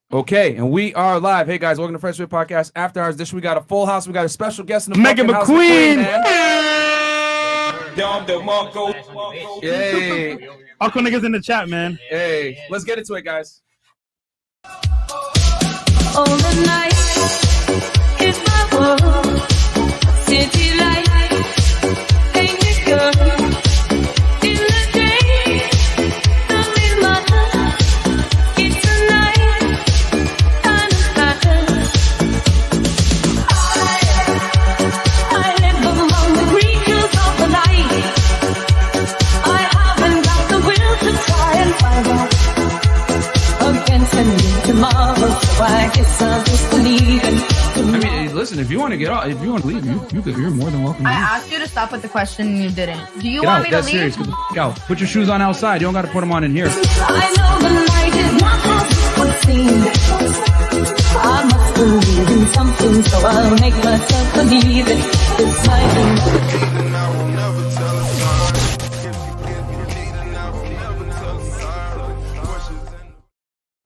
Okay, and we are live. Hey guys, welcome to Fresh Fit Podcast After Hours Edition. We got a full house. We got a special guest in the Men&Women, McQueen. Yay! All cool niggas in the chat, man. Hey, let's get into it, guys. All the night is my world. City lights, painted girl. In the day, nothing matters. It's the night, and it matters. I live among the creatures of the night. I haven't got the will to try and find out against a new tomorrow. So I guess I'll just believe in. I mean, listen, if you want to get off, if you want to leave, you're more than welcome to I leave. asked you to stop with the question and you didn't. Do you Get want out. me to That's leave? serious. Get the f*** out. Put your shoes on outside. You don't got to put them on in here. I know the night is not as it would seem. I must believe in something, so I'll make myself believe it. This night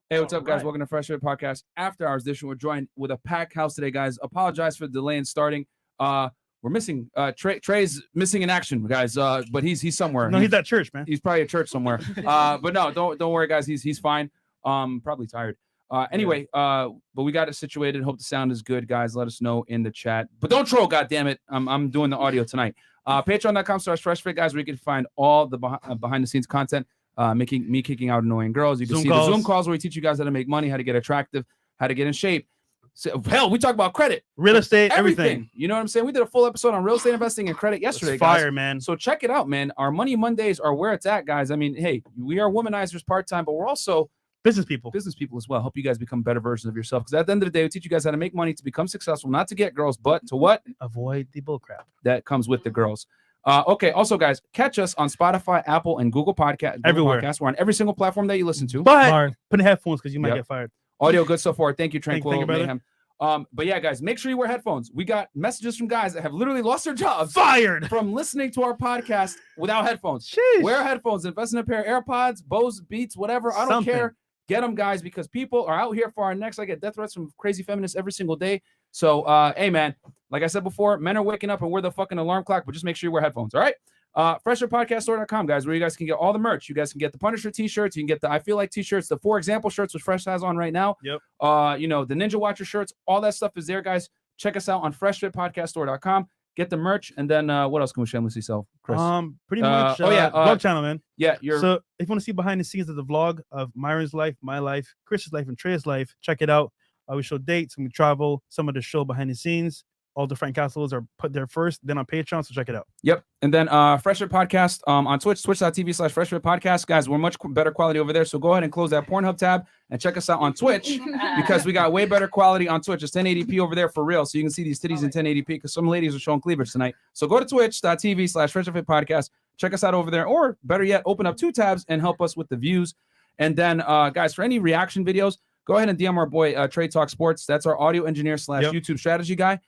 Hey, what's up, guys? Welcome to Fresh Fit Podcast After Hours Edition. We're joined with a packed house today, guys. Apologize for the delay in starting. We're missing Trey's missing in action, guys. But he's somewhere. No, he's at church, man. He's probably at church somewhere. But no, don't worry, guys. He's fine. Probably tired. Anyway, but we got it situated. Hope the sound is good, guys. Let us know in the chat. But don't troll, goddammit. I'm doing the audio tonight. Patreon.com/FreshFit, guys, where you can find all the behind the scenes content. Making me kicking out annoying girls. You can see the Zoom calls where we teach you guys how to make money, how to get attractive, how to get in shape. So, hell, we talk about credit, Real estate, everything. You know what I'm saying? We did a full episode on real estate investing and credit yesterday, fire, guys. man. So check it out, man. Our Money Mondays are where it's at, guys. I mean, hey, we are womanizers part-time, but we're also Business people as well. Help you guys become better versions of yourself. Because at the end of the day, we teach you guys how to make money, to become successful, not to get girls, but to what? Avoid the bullcrap That comes with the girls. Okay. Also, guys, catch us on Spotify, Apple, and Google Everywhere. Podcasts. We're on every single platform that you listen to. But put in headphones because you might get fired. Audio good so far. Thank you, Tranquil. Thank you, Mayhem. But yeah, guys, make sure you wear headphones. We got messages from guys that have literally lost their jobs Fired from listening to our podcast without headphones. Sheesh. Wear headphones. Invest in a pair of AirPods, Bose, Beats, whatever. I don't care. Get them, guys, because people are out here for our necks. I get death threats from crazy feminists every single day. So, hey, man, like I said before, men are waking up and we're the fucking alarm clock, but just make sure you wear headphones, all right? FreshFitPodcastStore.com, guys, where you guys can get all the merch. You guys can get the Punisher t-shirts. You can get the I Feel Like t-shirts, the 4 example shirts, which Fresh has on right now. Yep. You know, the Ninja Watcher shirts, all that stuff is there, guys. Check us out on FreshFitPodcastStore.com. Get the merch, and then what else can we shamelessly sell, Chris? Pretty much. Vlog channel, man. Yeah, so if you want to see behind the scenes of the vlog of Myron's life, my life, Chris's life, and Trey's life, check it out. We show dates when we travel, some of the show behind the scenes. All the Frank Castles are put there first, then on Patreon, so check it out. Yep. And then Fresh Fit Podcast on Twitch, twitch.tv/Fresh Fit Podcast. Guys, we're much better quality over there, so go ahead and close that Pornhub tab and check us out on Twitch because we got way better quality on Twitch. It's 1080p over there for real, so you can see these titties in 1080p because some ladies are showing cleavage tonight. So go to twitch.tv/Fresh Fit Podcast. Check us out over there, or better yet, open up 2 tabs and help us with the views. And then, guys, for any reaction videos, go ahead and DM our boy Trade Talk Sports. That's our audio engineer / YouTube strategy guy.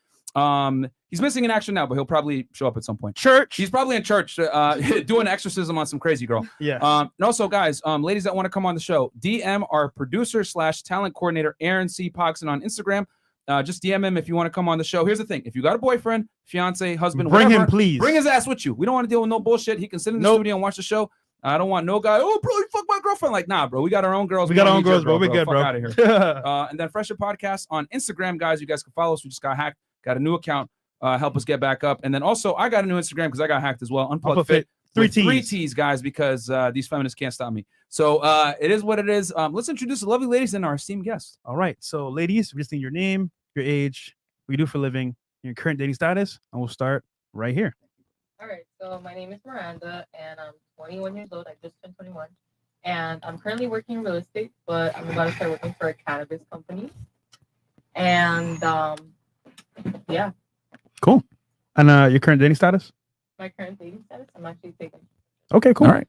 He's missing in action now, but he'll probably show up at some point. He's probably in church doing exorcism on some crazy girl. Yeah. And also, guys, ladies that want to come on the show, DM our producer / talent coordinator Aaron C. Poxon on Instagram. Just DM him if you want to come on the show. Here's the thing: if you got a boyfriend, fiance, husband, bring whatever, him, please. Bring his ass with you. We don't want to deal with no bullshit. He can sit in the studio and watch the show. I don't want no guy. Oh, bro, you fuck my girlfriend. Like, nah, bro. We got our own girls. We got our own girls, bro. We good, Fuck bro. out of here. And then Fresher Podcast on Instagram, guys. You guys can follow us. We just got hacked. Got a new account. Help us get back up. And then also, I got a new Instagram because I got hacked as well. Unplugged Fit. 3 T's, guys, because these feminists can't stop me. So it is what it is. Let's introduce the lovely ladies and our esteemed guest. All right. So, ladies, we just need your name, your age, what you do for a living, your current dating status, and we'll start right here. All right, so my name is Miranda, and I'm 21 years old. I just turned 21, and I'm currently working in real estate, but I'm about to start working for a cannabis company. And yeah. Cool. And your current dating status? My current dating status? I'm actually taken. Okay, cool. All right.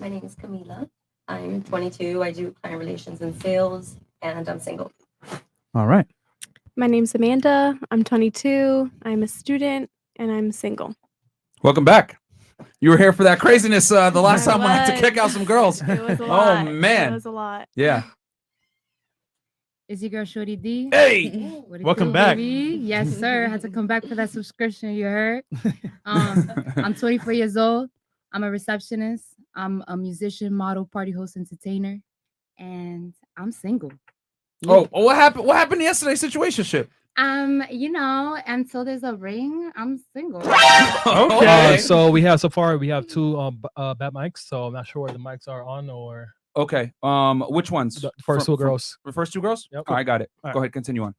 My name is Camila. I'm 22. I do client relations and sales, and I'm single. All right. My name's Amanda. I'm 22. I'm a student, and I'm single. Welcome back. You were here for that craziness the last time I had to kick out some girls. It was a lot. Oh, man. It was a lot. Yeah. It's your girl Shorty D. Hey, What it welcome do, back. baby? Yes, sir. Had to come back for that subscription. You heard? I'm 24 years old. I'm a receptionist. I'm a musician, model, party host, entertainer, and I'm single. Oh, what happened? What happened in yesterday's situationship? Until there's a ring, I'm single. Okay. So we have two bad mics. So I'm not sure where the mics are on or Okay. Which ones? the first two girls. The first two girls? Yep. Oh, I got it. All right. Go ahead. Continue on.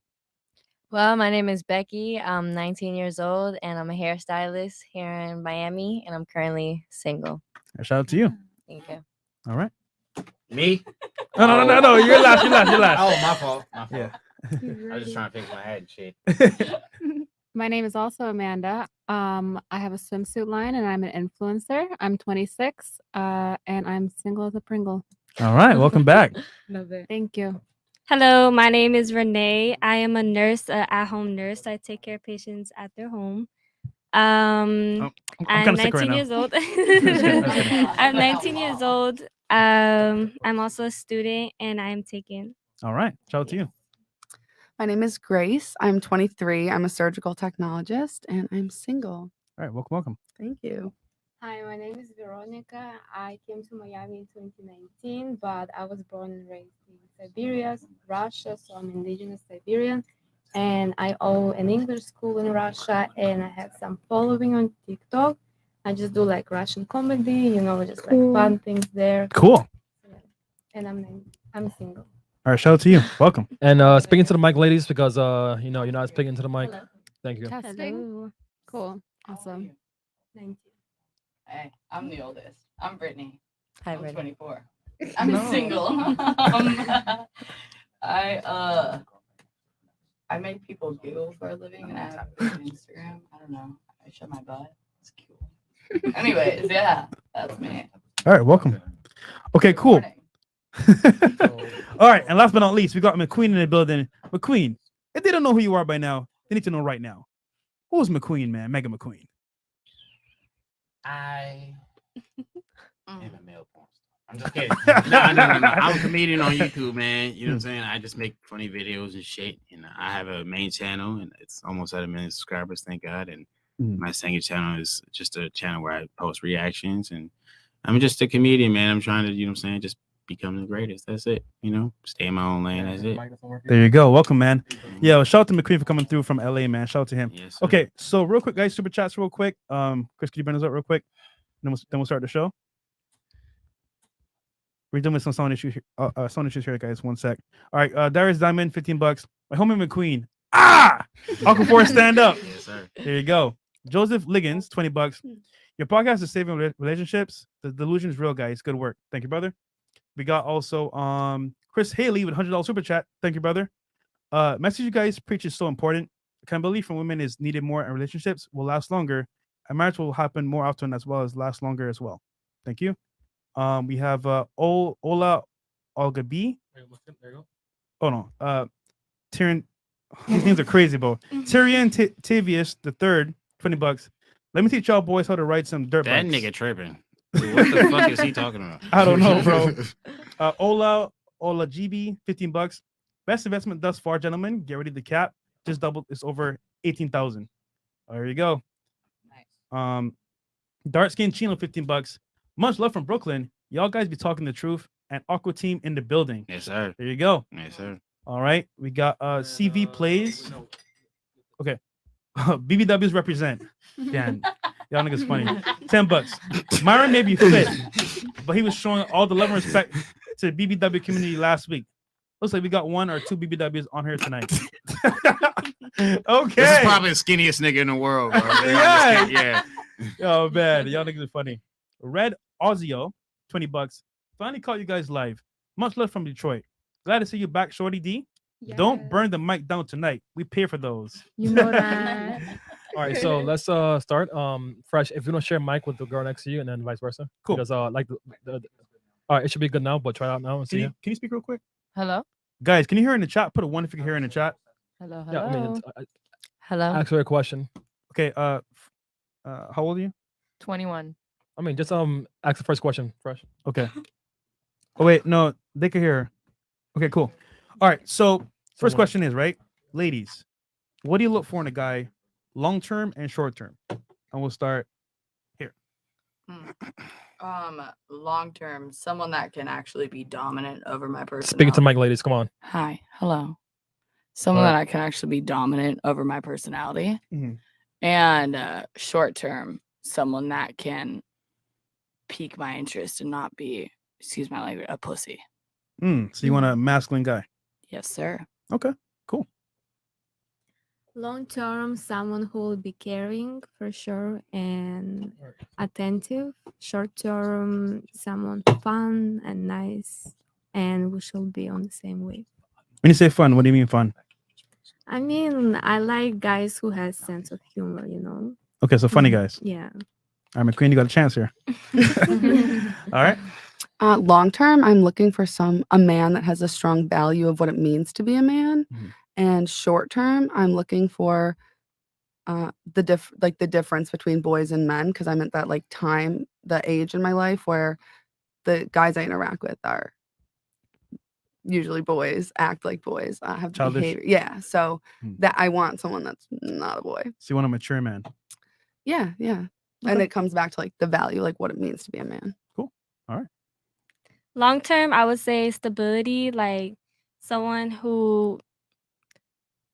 Well, my name is Becky. I'm 19 years old and I'm a hairstylist here in Miami and I'm currently single. Shout out to you. Thank you. All right. Me? No. You're last. You're last. Oh, my fault. My fault. Yeah. I was just trying to fix my head and shit. My name is also Amanda. I have a swimsuit line and I'm an influencer. I'm 26 and I'm single as a Pringle. All right. Welcome back. Love it. Thank you. Hello, my name is Renee. I am a nurse, at-home nurse. I take care of patients at their home. I'm I'm kinda sick right 19 now. years old. kidding, that's kidding. I'm 19 years old. I'm also a student and I'm taken. All right. Shout out to you. My name is Grace. I'm 23. I'm a surgical technologist and I'm single. All right. Welcome. Thank you. Hi, my name is Veronica. I came to Miami in 2019, but I was born and raised in Siberia, Russia, so I'm indigenous Siberian. And I own an English school in Russia, and I have some following on TikTok. I just do like Russian comedy, just like fun things there. Cool. And I'm single. All right. Shout out to you. Welcome. And speaking to the mic, ladies, because you're not speaking to the mic. Thank you. Testing. Cool. Awesome. Thank you. Hey, I'm the oldest. I'm Brittany. Hi, I'm Brittany. 24. I'm single. I make people giggle for a living, and I have an Instagram. I don't know. I show my butt. It's cute. Anyways, yeah, that's me. All right. Welcome. Okay. Cool. All right. And last but not least, we got McQueen in the building. McQueen, if they don't know who you are by now, they need to know right now. Who's McQueen, man? Mega McQueen. I am a male porn star. I'm just kidding. No. I'm a comedian on YouTube, man. You know what I'm saying? I just make funny videos and shit. And I have a main channel, and it's almost at 1 million subscribers, thank God. And my second channel is just a channel where I post reactions. And I'm just a comedian, man. I'm trying to, just become the greatest. That's it. Stay in my own lane. That's it. There you go. Welcome, man. Yeah, well, shout out to McQueen for coming through from LA, man. Shout out to him. Yes, sir. Okay, so real quick, guys, super chats real quick. Chris, can you bring us up real quick? Then we'll start the show. We're dealing with some sound issues here, guys. 1 sec. All right, Darius Diamond, $15. My homie McQueen. Uncle Forrest, stand up. Yes, sir. There you go. Joseph Liggins, $20. Your podcast is saving relationships. The delusion is real, guys. Good work. Thank you, brother. We got also Chris Haley with $100 super chat. Thank you, brother. Message you guys preach is so important. Accountability from women is needed more, and relationships will last longer. And marriage will happen more often as well as last longer as well. Thank you. We have Ola Olgabi. Oh no, Tyrion. These names are crazy, bro. Tyrion Tavius the third, $20. Let me teach y'all boys how to ride some dirt That bikes. nigga tripping. Dude, what the fuck is he talking about? I don't know, bro. Ola GB, $15. Best investment thus far, gentlemen. Get ready to cap. Just doubled. It's over 18,000. There you go. Nice. Dark Skin Chino, $15. Much love from Brooklyn. Y'all guys be talking the truth. And Aqua Team in the building. Yes, sir. There you go. Yes, sir. All right. We got CV plays. Okay. BBWs represent. Damn. Y'all niggas funny. $10. Myron may be fit, but he was showing all the love and respect to the BBW community last week. Looks like we got 1 or 2 BBWs on here tonight. Okay. This is probably the skinniest nigga in the world, bro. Yeah. Oh, man. Y'all niggas are funny. Red Ozio, $20. Finally caught you guys live. Much love from Detroit. Glad to see you back, Shorty D. Yes. Don't burn the mic down tonight. We pay for those. You know that. All right, so let's start. Fresh, if you don't share mic with the girl next to you, and then vice versa. Cool. Because all right, it should be good now, but try it out now and see. Can you speak real quick? Hello. Guys, can you hear in the chat? Put a 1 if you can hear in the chat. Hello. Yeah, I mean, Hello. ask her a question. Okay. How old are you? 21. I mean, just ask the first question, Fresh. Okay. Oh wait, no, they can hear her. Okay, cool. All right, so First question is, right, ladies, what do you look for in a guy, long term and short term? And we'll start here. Long term, someone that can actually be dominant over my personality. Speaking to Mike, ladies, come on. Hi, hello. Someone What? that I can actually be dominant over my personality. Mhm. And short term, someone that can pique my interest and not be, excuse my language, a pussy. So you want a masculine guy? Yes, sir. Okay, cool. Long term, someone who will be caring for sure and attentive. Short term, someone fun and nice, and we should be on the same wave. When you say fun, what do you mean fun? I mean, I like guys who has sense of humor, you know. Okay, so funny guys. Yeah. All right, McQueen, you got a chance here. All right. Long term, I'm looking for a man that has a strong value of what it means to be a man. And short term, I'm looking for the difference between boys and men, because I'm at that the age in my life where the guys I interact with are usually boys, act like boys, have the Childish. behavior. Yeah, so that I want someone that's not a boy. So you want a mature man. Yeah. And Okay. it comes back to the value, what it means to be a man. Cool. All right. Long term, I would say stability, like someone who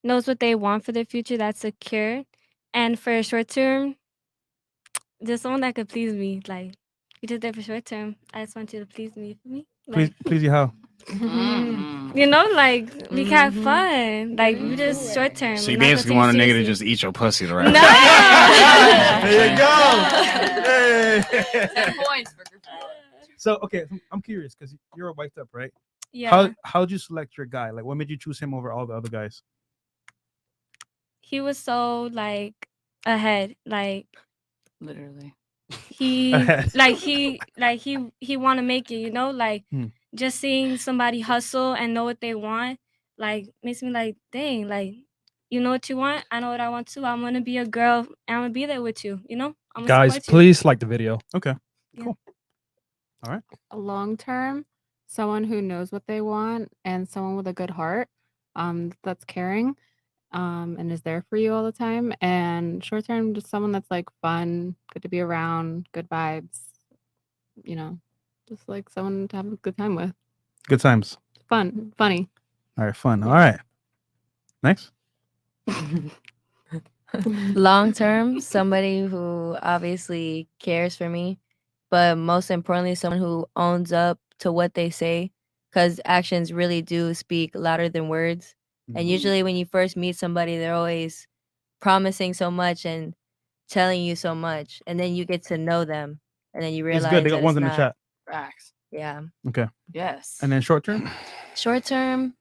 knows what they want for their future, that's secure. And for short term, just someone that could please me. Like, you just there for short term. I just want you to please me. For me. Please you how? You know, like we can have fun. Like you just short term. So you we're not gonna basically take want a you nigga to seriously. just eat your pussy the right No. There you go. Hey. 10 points for So okay, I'm curious because you're a wiped up, right? Yeah. How'd you select your guy? Like, what made you choose him over all the other guys? He was so like ahead. Like literally. he Ahead. he want to make it. You know, like just seeing somebody hustle and know what they want, like makes me like, dang, like you know what you want. I know what I want too. I'm gonna be a girl and I'm gonna be there with you. You know, I'm gonna Guys, support you. please like the video. Okay. Cool. All right. Long term, someone who knows what they want and someone with a good heart, that's caring, and is there for you all the time. And short term, just someone that's fun, good to be around, good vibes, you know, just someone to have a good time with. Good times. Fun, funny. All right, fun. All right. Next. Long term, somebody who obviously cares for me, but most importantly, someone who owns up to what they say, because actions really do speak louder than words. And usually, when you first meet somebody, they're always promising so much and telling you so much, and then you get to know them, and then you realize It's good. They got that ones it's in the not. chat. Facts. Yeah. Okay. Yes. And then short term. Short term,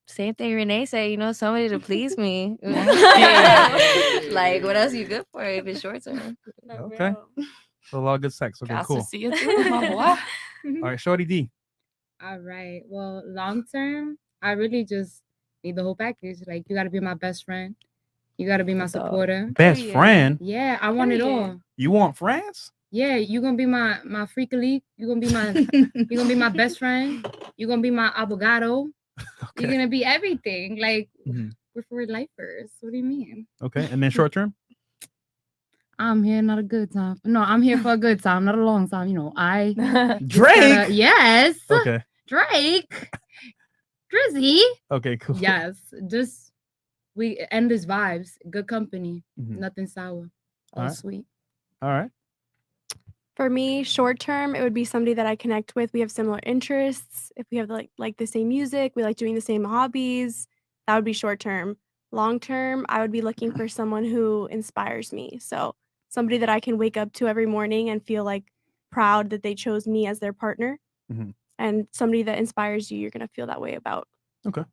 same thing Renee said, somebody to please me. Like, what else you good for if it's short term? Okay. So a lot of good sex. Okay, Got to cool. see it through, my boy. All right, Shorty D. All right. Well, long term, I really just need the whole package. Like, you got to be my best friend. You got to be my supporter. Best friend. Yeah, I want it all. You want friends? Yeah, you gonna be my freak elite. You gonna be my best friend. You gonna be my abogado. You're gonna be everything. Like we're for lifers. What do you mean? Okay, and then short term. I'm here, not a good time. No, I'm here for a good time, not a long time. I Drake? yes. Okay. Drake. Drizzy. Okay, cool. Yes. Just we endless vibes, good company, nothing sour, all Alright. sweet. All right. For me, short term, it would be somebody that I connect with. We have similar interests. If we have like the same music, we like doing the same hobbies, that would be short term. Long term, I would be looking for someone who inspires me. So somebody that I can wake up to every morning and feel proud that they chose me as their partner. And somebody that inspires you, you're gonna feel that way about. Okay.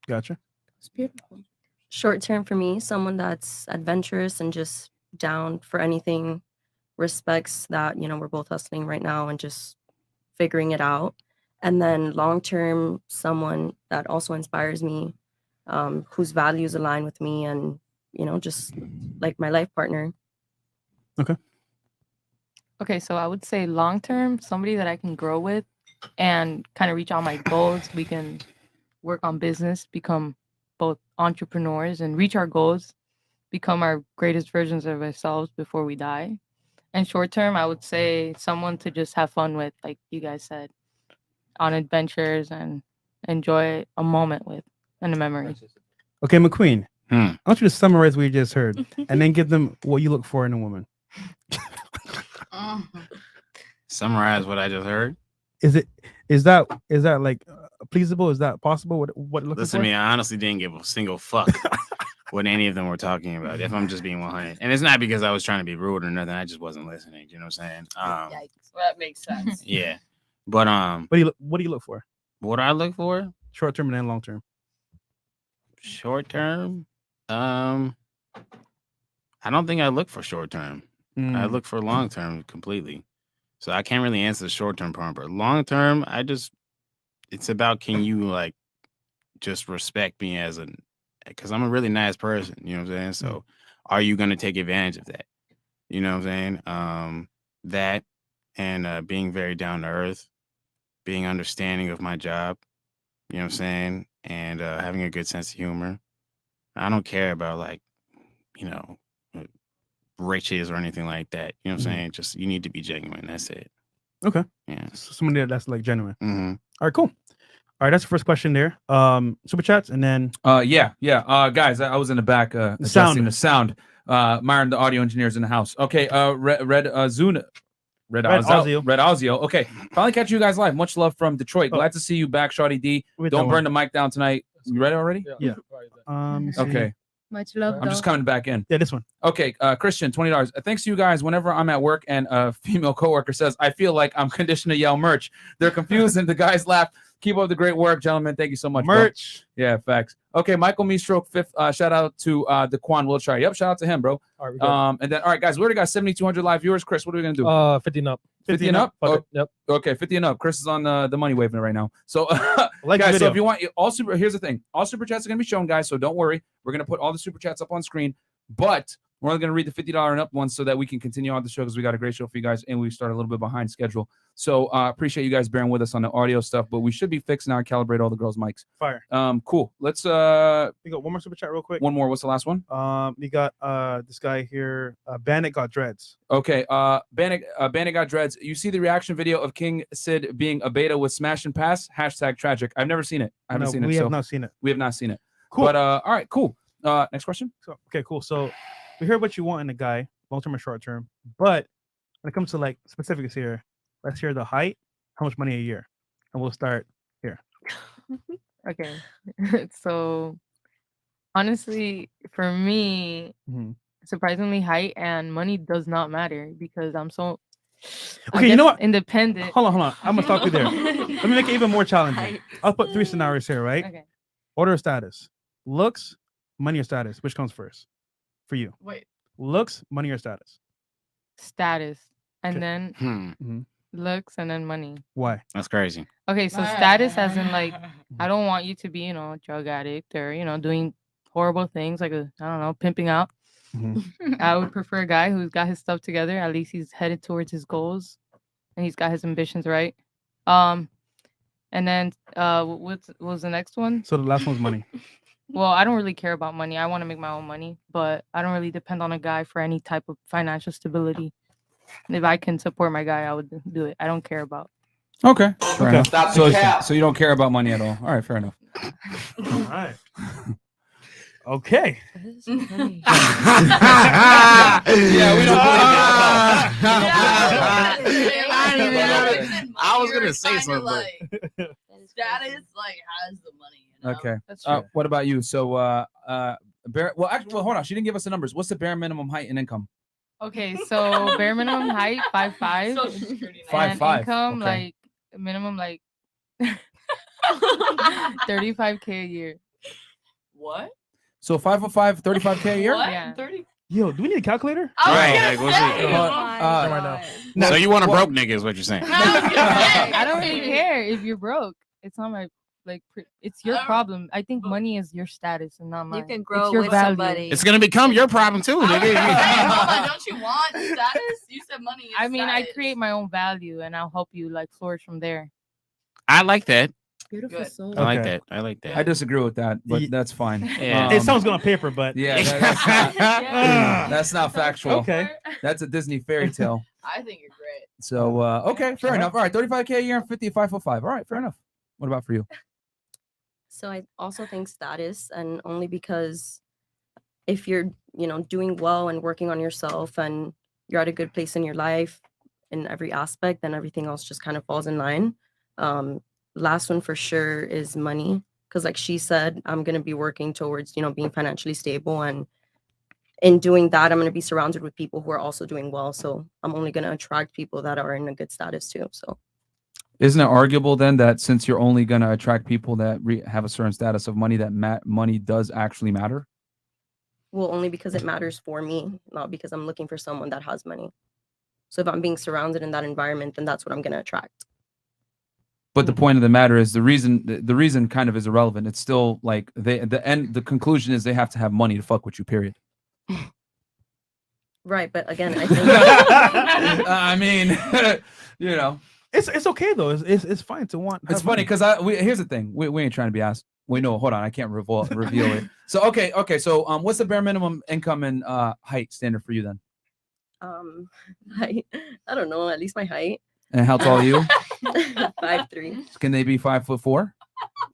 Gotcha. It's beautiful. Short term for me, someone that's adventurous and just down for anything, respects that, we're both hustling right now and just figuring it out. And then long term, someone that also inspires me, whose values align with me and, just like my life partner. Okay. Okay, so I would say long term, somebody that I can grow with and kind of reach all my goals. We can work on business, become both entrepreneurs and reach our goals, become our greatest versions of ourselves before we die. And short term, I would say someone to just have fun with, like you guys said, on adventures and enjoy a moment with and a memory. Okay, McQueen. I want you to summarize what you just heard and then give them what you look for in a woman. Summarize what I just heard. Is that like pleasable? Is that possible? What looking Listen for? to me, I honestly didn't give a single fuck what any of them were talking about, if I'm just being 100. And it's not because I was trying to be rude or nothing. I just wasn't listening. You know what I'm saying? Yikes. Well, that makes sense. Yeah. But what do you look for? What do I look for? Short term and then long term. Short term? I don't think I look for short term. I look for long term completely. So I can't really answer the short term part, but long term, it's about, can you like just respect me because I'm a really nice person, you know what I'm saying? So are you going to take advantage of that? You know what I'm saying? That and being very down to earth, being understanding of my job, you know what I'm saying? And having a good sense of humor. I don't care about like, you know, riches or anything like that. You know what I'm saying? Just, you need to be genuine. That's it. Okay. Yeah. So somebody that's like genuine. Mm-hmm. All right, cool. All right, that's the first question there. Super chats and then yeah. Guys, I was in the back adjusting the sound. Myron, the audio engineer's in the house. Okay, Red Ozio. Okay, finally catch you guys live. Much love from Detroit. Glad to see you back, Shawty D. Don't burn the mic down tonight. You ready already? Yeah. Okay. Much love. I'm just coming back in. Yeah, this one. Okay, Christian, $20. Thanks to you guys. Whenever I'm at work and a female coworker says, I feel like I'm conditioned to yell merch, they're confused and the guys laugh. Keep up the great work, gentlemen. Thank you so much. Merch. Bro. Yeah, facts. Okay, Michael Meestroke, fifth. Shout out to the Quan Wiltshire. Yep, shout out to him, bro. All right, and then, all right, guys, we already got 7,200 live viewers. Chris, what are we gonna do? 50 and up. 50 and up? Fuck it. Yep. Okay, 50 and up. Chris is on the money waving right now. So, like guys, so if you want here's the thing. All super chats are gonna be shown, guys. So don't worry. We're gonna put all the super chats up on screen, but we're only going to read the $50 and up ones so that we can continue on the show because we got a great show for you guys and we start a little bit behind schedule. So appreciate you guys bearing with us on the audio stuff, but we should be fixed now and calibrate all the girls' mics. Fire. Cool. Let's we got one more super chat real quick. One more. What's the last one? We got this guy here. Bandit got dreads. Okay. Bandit got dreads. You see the reaction video of King Sid being a beta with smash and pass? # tragic. I've never seen it. I haven't seen it. We have not seen it. We have not seen it. Cool. But all right, cool. Next question. So okay, cool. So we heard what you want in a guy, long term or short term. But when it comes to like specifics here, let's hear the height, how much money a year, and we'll start here. Okay. So honestly, for me, surprisingly, height and money does not matter because I'm so okay. You know what? Independent. Hold on. I'm gonna stop you there. Let me make it even more challenging. I'll put 3 scenarios here, right? Okay. Order of status: looks, money, or status. Which comes first for you? Wait. Looks, money, or status? Status, and Okay. then looks, and then money. Why? That's crazy. Okay, so status as in like I don't want you to be, a drug addict or, doing horrible things like pimping out. I would prefer a guy who's got his stuff together. At least he's headed towards his goals and he's got his ambitions right. And then what was the next one? So the last one's money. Well, I don't really care about money. I want to make my own money, but I don't really depend on a guy for any type of financial stability. And if I can support my guy, I would do it. I don't care about. Okay. Fair enough. Stop the cap. So you don't care about money at all. All right, fair enough. All right. Okay. Yeah, we don't I was gonna say something. Status like has the money. Okay. That's true. What about you? So, hold on. She didn't give us the numbers. What's the bare minimum height and income? Okay, so bare minimum height 5'5", Social Security and 5'5", income okay. like minimum like 35K a year. What? So 5'5", 35K a year? What? Yeah. 30? Yo, do we need a calculator? Right. Like, what's it? No, So you want a broke nigga is what you're saying? I don't really care if you're broke. It's not my it's your problem. I think money is your status and not mine. You can It's grow your with value. somebody. It's gonna become your problem too, nigga. Hold on, don't you want status? You said money is I mean, status. I create my own value and I'll help you like flourish from there. I like that. Beautiful Good. soul. I like Okay. that. I like that. I disagree with that, but Ye- that's fine. Yeah. It sounds good on paper, but Yeah, that's not factual. Okay. That's a Disney fairy tale. I think you're great. So okay, fair enough. All right, 35K a year and 5505. All right, fair enough. What about for you? So I also think status, and only because if you're, doing well and working on yourself and you're at a good place in your life in every aspect, then everything else just kind of falls in line. Last one for sure is money. Because like she said, I'm going to be working towards, being financially stable. And in doing that, I'm going to be surrounded with people who are also doing well. So I'm only going to attract people that are in a good status too. So Isn't it arguable then that since you're only going to attract people that have a certain status of money, that money does actually matter? well, only because it matters for me, not because I'm looking for someone that has money. So if I'm being surrounded in that environment, then that's what I'm going to attract. But the point of the matter is the reason kind of is irrelevant. It's still like the conclusion is they have to have money to fuck with you, period. Right, but again, I think I mean, it's okay though. It's fine to want. It's funny because here's the thing. We ain't trying to be asked. Wait, no, hold on. I can't reveal it. So okay. So what's the bare minimum income and height standard for you then? I don't know, at least my height. And how tall are you? 5'3". Can they be 5'4"?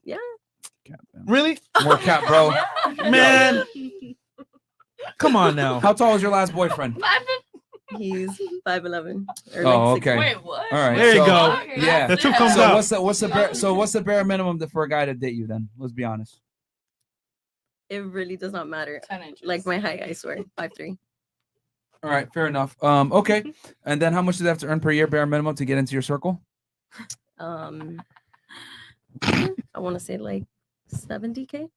Yeah. Really? More cap, bro. Man. Come on now. How tall is your last boyfriend? He's 5'11". Oh, okay. Wait, what? All right. There you go. Yeah. The truth comes so out. what's the bare minimum for a guy to date you then? Let's be honest. It really does not matter. 10 inches. Like my height, I swear. 5'3". All right, fair enough. Okay. And then how much do they have to earn per year bare minimum to get into your circle? I want to say like 70K.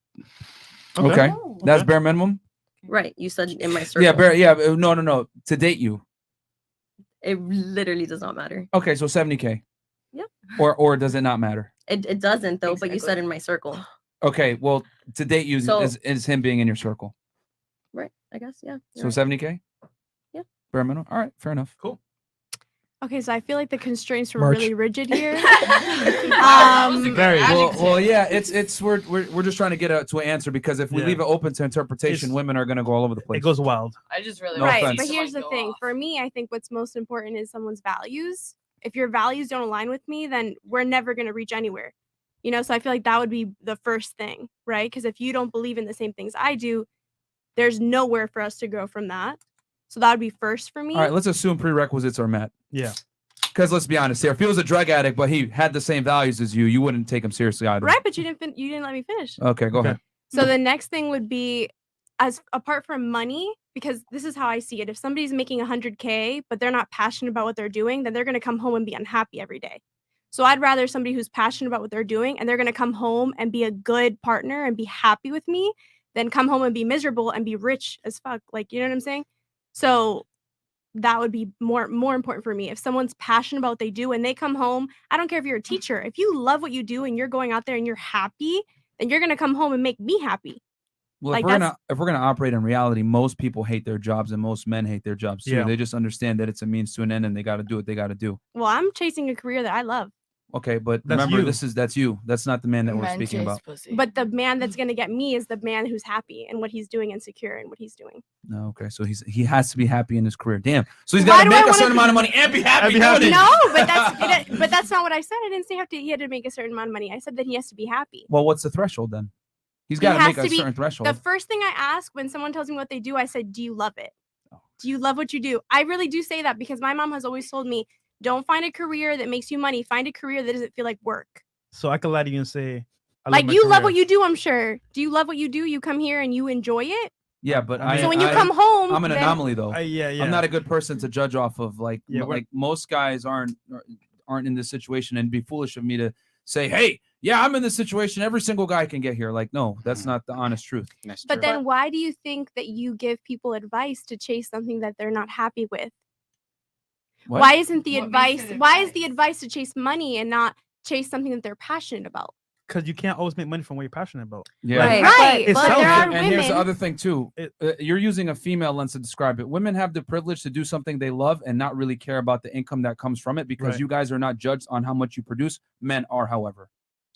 Okay. That's bare minimum? Right. You said in my circle. Yeah, no. To date you. It literally does not matter. Okay, so 70K. Yep. Or does it not matter? It doesn't though, but you said in my circle. Okay, well, to date you So- is him being in your circle. Right. I guess, yeah. So you're right. 70K? Yeah. Bare minimum? All right, fair enough. Cool. Okay, so I feel like the constraints were Merch. really rigid here. Very. Well, yeah, it's we're just trying to get to an answer because if we Yeah. leave it open to interpretation, women are going to go all over the place. It goes wild. I just really No right, offense. but here's the thing. For me, I think what's most important is someone's values. If your values don't align with me, then we're never going to reach anywhere. So I feel like that would be the first thing, right? Because if you don't believe in the same things I do, there's nowhere for us to go from that. So that would be first for me. All right, let's assume prerequisites are met. Yeah. Because let's be honest here, if he was a drug addict but he had the same values as you wouldn't take him seriously either. Right, but you didn't let me finish. Okay, go ahead. So the next thing would be, as apart from money, because this is how I see it. If somebody's making 100K, but they're not passionate about what they're doing, then they're going to come home and be unhappy every day. So I'd rather somebody who's passionate about what they're doing and they're going to come home and be a good partner and be happy with me than come home and be miserable and be rich as fuck. Like, you know what I'm saying? So that would be more important for me. If someone's passionate about what they do and they come home, I don't care if you're a teacher. If you love what you do and you're going out there and you're happy, then you're going to come home and make me happy. Well, Like, if we're gonna operate in reality, most people hate their jobs and most men hate their jobs too. Yeah. They just understand that it's a means to an end and they got to do what they got to do. Well, I'm chasing a career that I love. Okay, but That's remember, you. that's you. That's not the man that we're Men speaking chase about. pussy. But the man that's going to get me is the man who's happy and what he's doing and secure in what he's doing. No, okay, so he has to be happy in his career. Damn. So he's Why got to do I make a wanna certain be- amount of money and be happy. be happy. doing it. No, but that's not what I said. I didn't say he had to make a certain amount of money. I said that he has to be happy. Well, what's the threshold then? He's He got to has make a to be- certain threshold. The first thing I ask when someone tells me what they do, I said, "Do you love it? Oh. Do you love what you do?" I really do say that because my mom has always told me, "Don't find a career that makes you money. Find a career that doesn't feel like work." So I could lie to you and say, I Like my you love career. what you do, I'm sure. Do you love what you do? You come here and you enjoy it. Yeah, but So when you come home, I'm an then- anomaly though. Yeah. I'm not a good person to judge off of. Like, Yeah, we're- like most guys aren't in this situation, and it'd be foolish of me to say, "Hey, yeah, I'm in this situation. Every single guy can get here." Like, no, that's not the honest truth. But then why do you think that you give people advice to chase something that they're not happy with? What? Why isn't the What makes advice it why is the advice to chase money and not chase something that they're passionate about? Because you can't always make money from what you're passionate about. Yeah. Right. Right, It but sounds there are And here's the women. other thing too. You're using a female lens to describe it. Women have the privilege to do something they love and not really care about the income that comes from it because Right. you guys are not judged on how much you produce. Men are, however.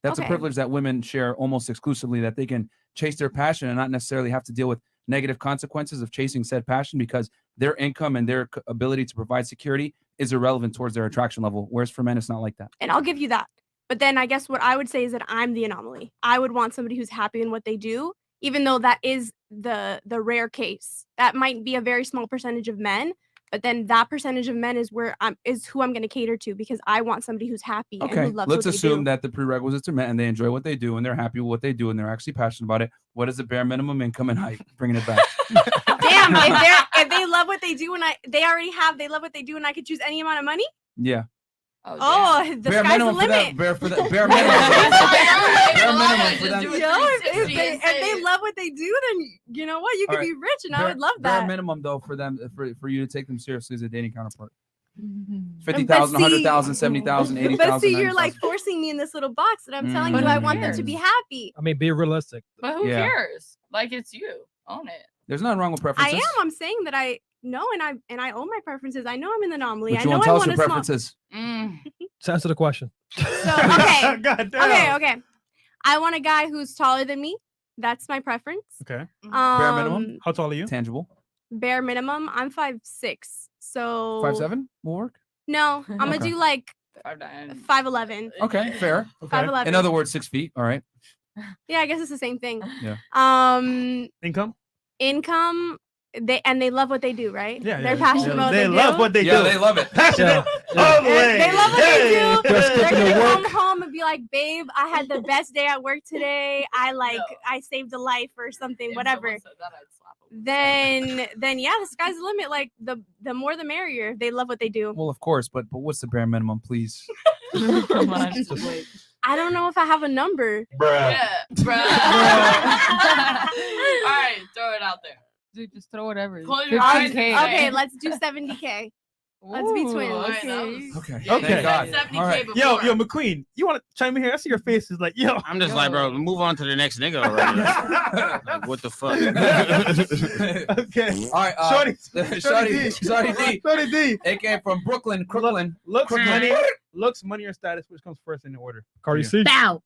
That's a Okay. privilege that women share almost exclusively, that they can chase their passion and not necessarily have to deal with negative consequences of chasing said passion, because their income and their ability to provide security is irrelevant towards their attraction level. Whereas for men, it's not like that. And I'll give you that. But then I guess what I would say is that I'm the anomaly. I would want somebody who's happy in what they do, even though that is the rare case. That might be a very small percentage of men, but then that percentage of men is who I'm going to cater to, because I want somebody who's happy and Okay, who loves let's what assume they that the prerequisites are met and they enjoy what they do and they're happy with what they do and they're actually passionate about it. What is the bare minimum income and height? Bringing it back. do. Damn, if they love what they do and they love what they do and I could choose any amount of money? Yeah. Oh, the Bare sky's the minimum for limit. that. Bare minimum. Bare minimum for that. If they love what they do, then you know what? You could All right. be rich, and I Bare- would love Bare that. minimum though for them for you to take them seriously as a dating counterpart. But 50,000, see- 100,000, 70,000, 80,000. But see, you're 90,000. like forcing me in this little box, and I'm telling But you, who I want them to be happy. I mean, be realistic. But who Yeah. cares? Like, it's you. Own it. There's nothing wrong with I preferences. am. I'm saying that I know, and I own my preferences. I know I'm an anomaly. But I you know won't I tell us want your a small. preferences. To answer the question. So okay, God damn. okay. I want a guy who's taller than me. That's my preference. Okay. Bare minimum. How tall are you? Tangible. Bare minimum. I'm 5'6". So 5'7" will work. No, I'm gonna Okay. do like 5'9". 5'11". Okay, fair. 5'11". In other words, 6 feet. All right. Yeah, I guess it's the same thing. Yeah. Income. Income. They love what they do, right? Yeah, They're yeah. passionate about what They they love do. what they do. Yeah, they love it. Passionate. All the way. They love what they do. Just They're getting gonna to come work. home and be like, "Babe, I had the best day at work today. I saved a life or something, whatever." Then yeah, the sky's the limit. Like the more the merrier. They love what they do. Well, of course, but what's the bare minimum, please? I don't know if I have a number. Yeah, bruh. All right, throw it out there. Dude, just throw whatever. Close your eyes. 15K. Okay, let's do 70K. Let's be Ooh, twins. alright, that was- Okay. Yeah, Okay. you said 70K All right. before. Yo, McQueen, you want to chime in here? I see your face is like, yo. I'm just like, bro, move on to the next nigga already. Like, what the fuck? Okay. All right. Shorty D. Shorty D. AKA from Brooklyn, Crooklyn. Looks, money, or status. Which comes first in the order? Cardi C. Bow.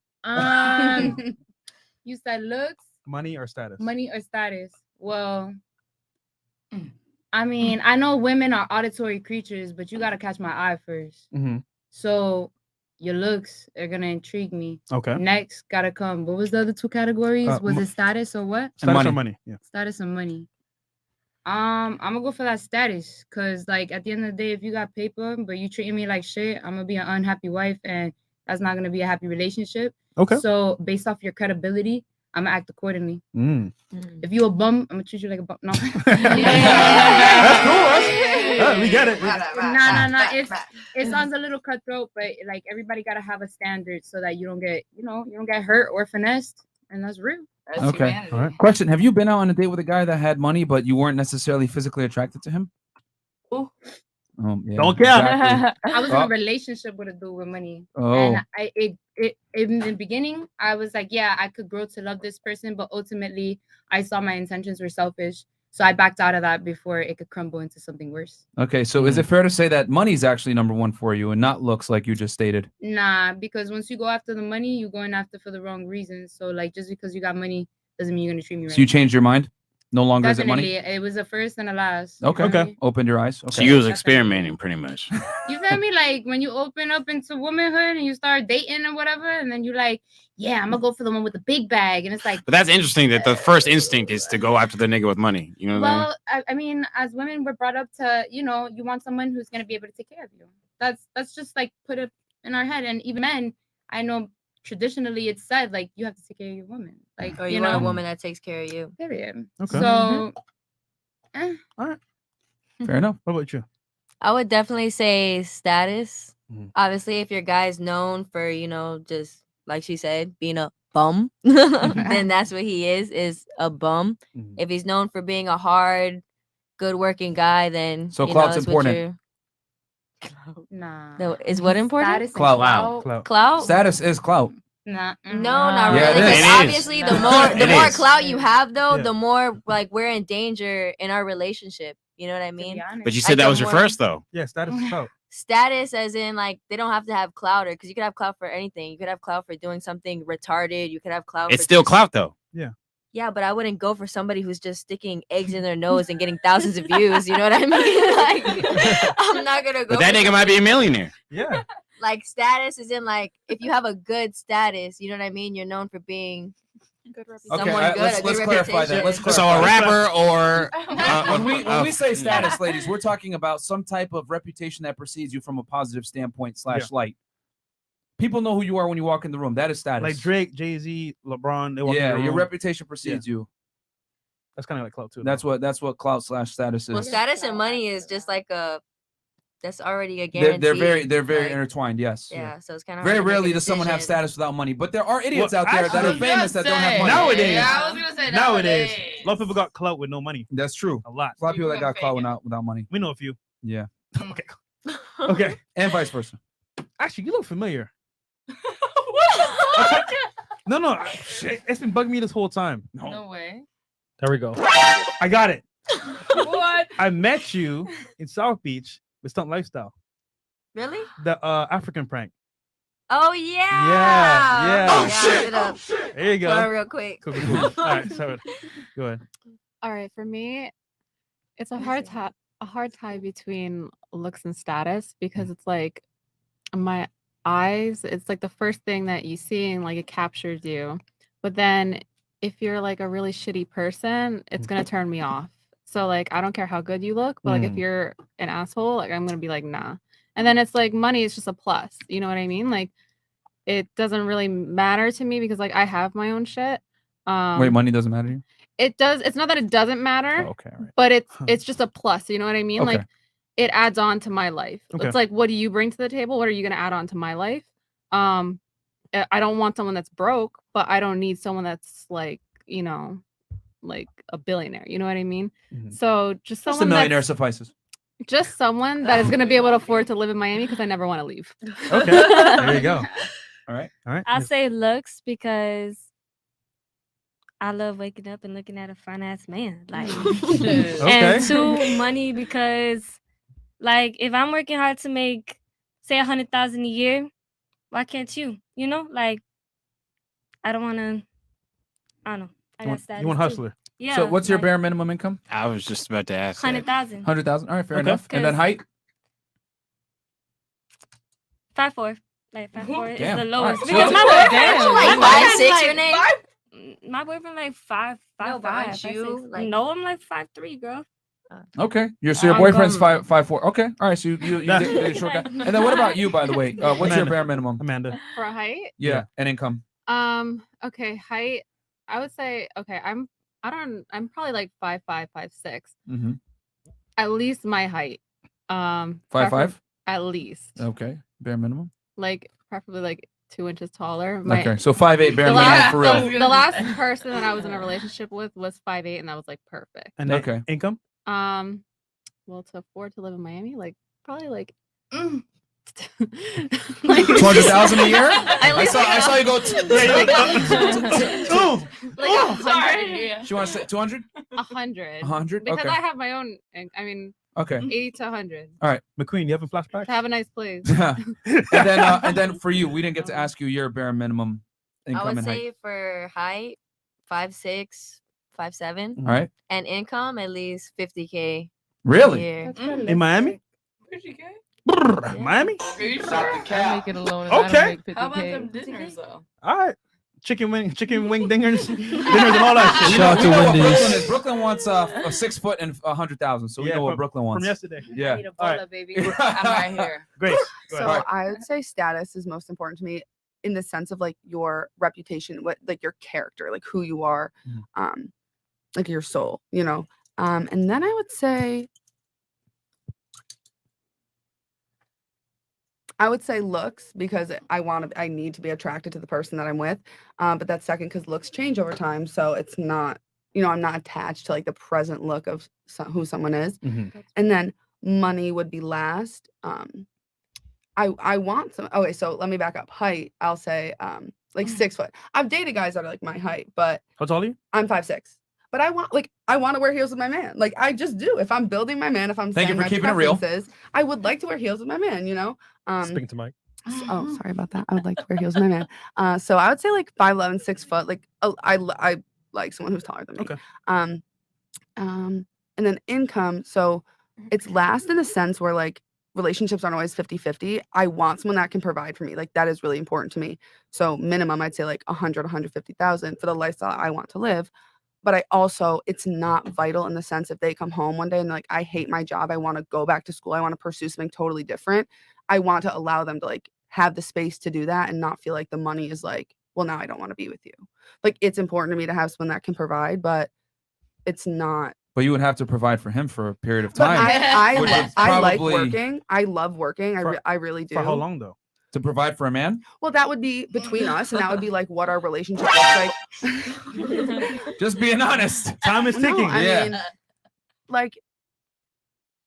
You said looks, Money or status? money, or status. Well, I mean, I know women are auditory creatures, but you gotta catch my eye first. Mm-hmm. So your looks are gonna intrigue me. Okay. Next, gotta come. What was the other two categories? Was it status or what? Status money. or money? Yeah. Status and money. I'm gonna go for that status, cause like at the end of the day, if you got paper but you treating me like shit, I'm gonna be an unhappy wife, and that's not gonna be a happy relationship. Okay. So based off your credibility, I'm gonna act accordingly. Mm. If you a bum, I'm gonna treat you like a bum. No. That's cool. We get it. Nah. It sounds a little cutthroat, but like everybody gotta have a standard so that you don't get hurt or finessed, and that's real. That's Okay. humanity. All right. Question: have you been out on a date with a guy that had money, but you weren't necessarily physically attracted to him? Ooh. Yeah, Don't care. exactly. I was in Oh. a relationship with a dude with money. Oh. And it in the beginning, I was like, yeah, I could grow to love this person, but ultimately I saw my intentions were selfish. So I backed out of that before it could crumble into something worse. Okay, so is it fair to say that money's actually number one for you and not looks, like you just stated? Nah, because once you go after the money, you're going after for the wrong reasons. So like just because you got money doesn't mean you're gonna treat me right. So you changed your mind? No longer is it Definitely. money? It was the first and the last. Okay. Okay. Opened your eyes. Okay. So you was experimenting pretty much. You feel me? Like when you open up into womanhood and you start dating or whatever, and then you're like, yeah, I'm gonna go for the one with the big bag. And it's like, But that's interesting that the first instinct is to go after the nigga with money. You know what I mean? well, I mean, as women, we're brought up to, you want someone who's gonna be able to take care of you. That's just like put it in our head. And even men, I know traditionally it's said like you have to take care of your woman. Like Or you want a woman that takes care of you. Period. Okay. So All right. Fair enough. What about you? I would definitely say status. Mhm. Obviously, if your guy's known for, just like she said, being a bum, then that's what he is a bum. Mhm. If he's known for being a hard, good working guy, then So clout's it's important. nah. No, is what important? Status and Clout. Clout? Status is clout. Nah. No, not Yeah, really. it Because is. obviously, It the is. more It is. clout you have, though, Yeah. the more like we're in danger in our relationship. You know what I mean? But you said that was your first though. Yeah, status is clout. status as in like they don't have to have clout, because you could have clout for anything. You could have clout for doing something retarded. You could have clout. It's for still just- clout though. Yeah. Yeah, but I wouldn't go for somebody who's just sticking eggs in their nose and getting thousands of views. You know what I mean? Like, I'm not gonna go. But that for nigga might be a millionaire. Yeah. Like status is in like if you have a good status, you know what I mean? You're known for being Okay, someone good, let's a good clarify that. reputation. Let's So a rapper or when we say status, ladies, we're talking about some type of reputation that precedes you from a positive standpoint / light. People know who you are when you walk in the room. That is status. Like Drake, Jay-Z, LeBron. They walk in Yeah, the your room. reputation precedes you. That's kind of like clout too. That's what clout / status is. Well, status and money is just like that's already a guarantee. They're very like, intertwined. Yes. Yeah, so it's kind of Very rarely does someone have status without money, but there are idiots Well, out there that are actually, famous that don't have money. Nowadays, Yeah, I was gonna say nowadays, nowadays. a lot of people got clout with no money. That's true. A lot. A lot of people that got clout without money. We know a few. Yeah. Okay. Okay. And vice versa. Actually, you look familiar. No. Shit, it's been bugging me this whole time. No way. There we go. I got it. What? I met you in South Beach with Stunt Lifestyle. Really? The African prank. Oh yeah. Yeah. Oh shit. There you go. Go real quick. Cool. All right, so go ahead. All right, for me, it's a hard tie between looks and status because it's like my eyes, it's like the first thing that you see and like it captures you. But then if you're like a really shitty person, it's gonna turn me off. So like I don't care how good you look, but like if you're an asshole, like I'm gonna be like, nah. And then it's like money is just a plus. You know what I mean? Like it doesn't really matter to me because like I have my own shit. Wait, money doesn't matter to you? It does. It's not that it doesn't matter. Oh, okay, all right. But it's just a plus. You know what I mean? Okay. Like it adds on to my life. Okay. It's like, what do you bring to the table? What are you gonna add on to my life? I don't want someone that's broke, but I don't need someone that's like, you know, like a billionaire. You know what I mean? So just Just a someone millionaire that's suffices. just someone that is gonna be able to afford to live in Miami because I never want to leave. Okay. There you go. All right. I'll say looks because I love waking up and looking at a fine ass man. Like, Okay. and two, money because, like, if I'm working hard to make, say, 100,000 a year, why can't you? You know, like, I don't want to. I don't know. I got status. You want too. hustler? Yeah. So what's your like bare minimum income? I was just about to ask. that. 100,000. 100,000. All right, fair Okay. enough. And then height? 5'4". Like 5'4" is Damn. the All right, lowest. so Because that's- my Damn. boyfriend Like like 5'6" like your name? My boyfriend like 5'5". No, but aren't you, 5'6". like- No, I'm like 5'3", girl. Okay. So your I'm boyfriend's going- 5'4". Okay. All right. So you date a short guy. And then what about you, by the way? What's your Amanda. bare minimum? Amanda. For height, Yeah. And income. okay, height. I would say okay. I'm probably like 5'5", 5'6". Mm-hmm. At least my height. 5'5"? At least. Okay. Bare minimum. Like preferably like 2 inches taller. Okay. So 5'8" bare the minimum last, for real. the last person that I was in a relationship with was 5'8", and that was like perfect. And then Okay. income? Well, to afford to live in Miami, like probably like 200,000 a year? I saw you go. like Sorry. Yeah. She wants to say 200? 100. 100? Because Okay. I have my own. I mean, Okay. 80 to 100 All right. McQueen, you having flashbacks? to have a nice place. and then for you, we didn't get to ask you your bare minimum I income would and height. say for height, 5'6", 5'7", All right. and income at least 50K. Really? a year. In Miami? Miami? Are you I sure? make it alone. And I Okay. don't make How about 50K. them dinners though? All right. Chicken wing dingers, and all that shit. Shout out to Wendy's. Wendy's. Brooklyn wants a 6 foot and 100,000. So we know what Brooklyn wants. From yesterday. Yeah. All right. Baby. I'm right here. Grace. Go So ahead. I would say status is most important to me in the sense of like your reputation, what like your character, like who you are, like your soul, you know. And then I would say looks because I need to be attracted to the person that I'm with. But that's second because looks change over time. So it's not, I'm not attached to like the present look of who someone is. And then money would be last. I want some. Okay, so let me back up. Height, I'll say like 6 foot. I've dated guys that are like my height, but How tall are you? I'm 5'6". but I want to wear heels with my man. Like I just do. If I'm building my man, if I'm Thank you saying for my keeping it real. preferences, I would like to wear heels with my man, you know? Speaking to Mike. Oh, sorry about that. I would like to wear heels with my man. So I would say like 5'11", 6 foot. Like I like someone who's taller than me. Okay. And then income. So it's last in a sense where like relationships aren't always 50-50. I want someone that can provide for me. Like that is really important to me. So minimum, I'd say like 150,000 for the lifestyle I want to live. But I also, it's not vital in the sense if they come home one day and like, I hate my job. I want to go back to school. I want to pursue something totally different. I want to allow them to like have the space to do that and not feel like the money is like, well, now I don't want to be with you. Like it's important to me to have someone that can provide, but it's not. But you would have to provide for him for a period of But time. I like working. I love working. I really do. For how long though? To provide for a man? Well, that would be between us, and that would be like what our relationship looks like. Just being honest. Time is ticking. I mean, like,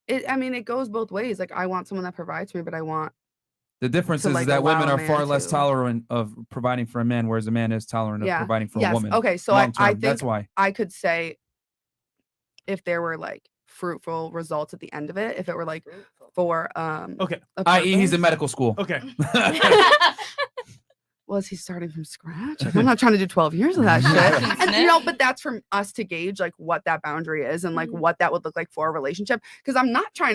it goes both ways. Like, I want someone that provides for me, but I want. The difference to, is like, that allow women a are man far less to- tolerant of providing for a man, whereas a man is tolerant of providing for a woman. Okay, so long I term. think That's why. I could say if there were like fruitful results at the end of it, if it were like for okay, i.e. he's in medical school. Okay. Was he starting from scratch? Like, I'm not trying to do 12 years of that shit. And you know, but that's for us to gauge like what that boundary is and like what that would look like for a relationship. Because I'm not trying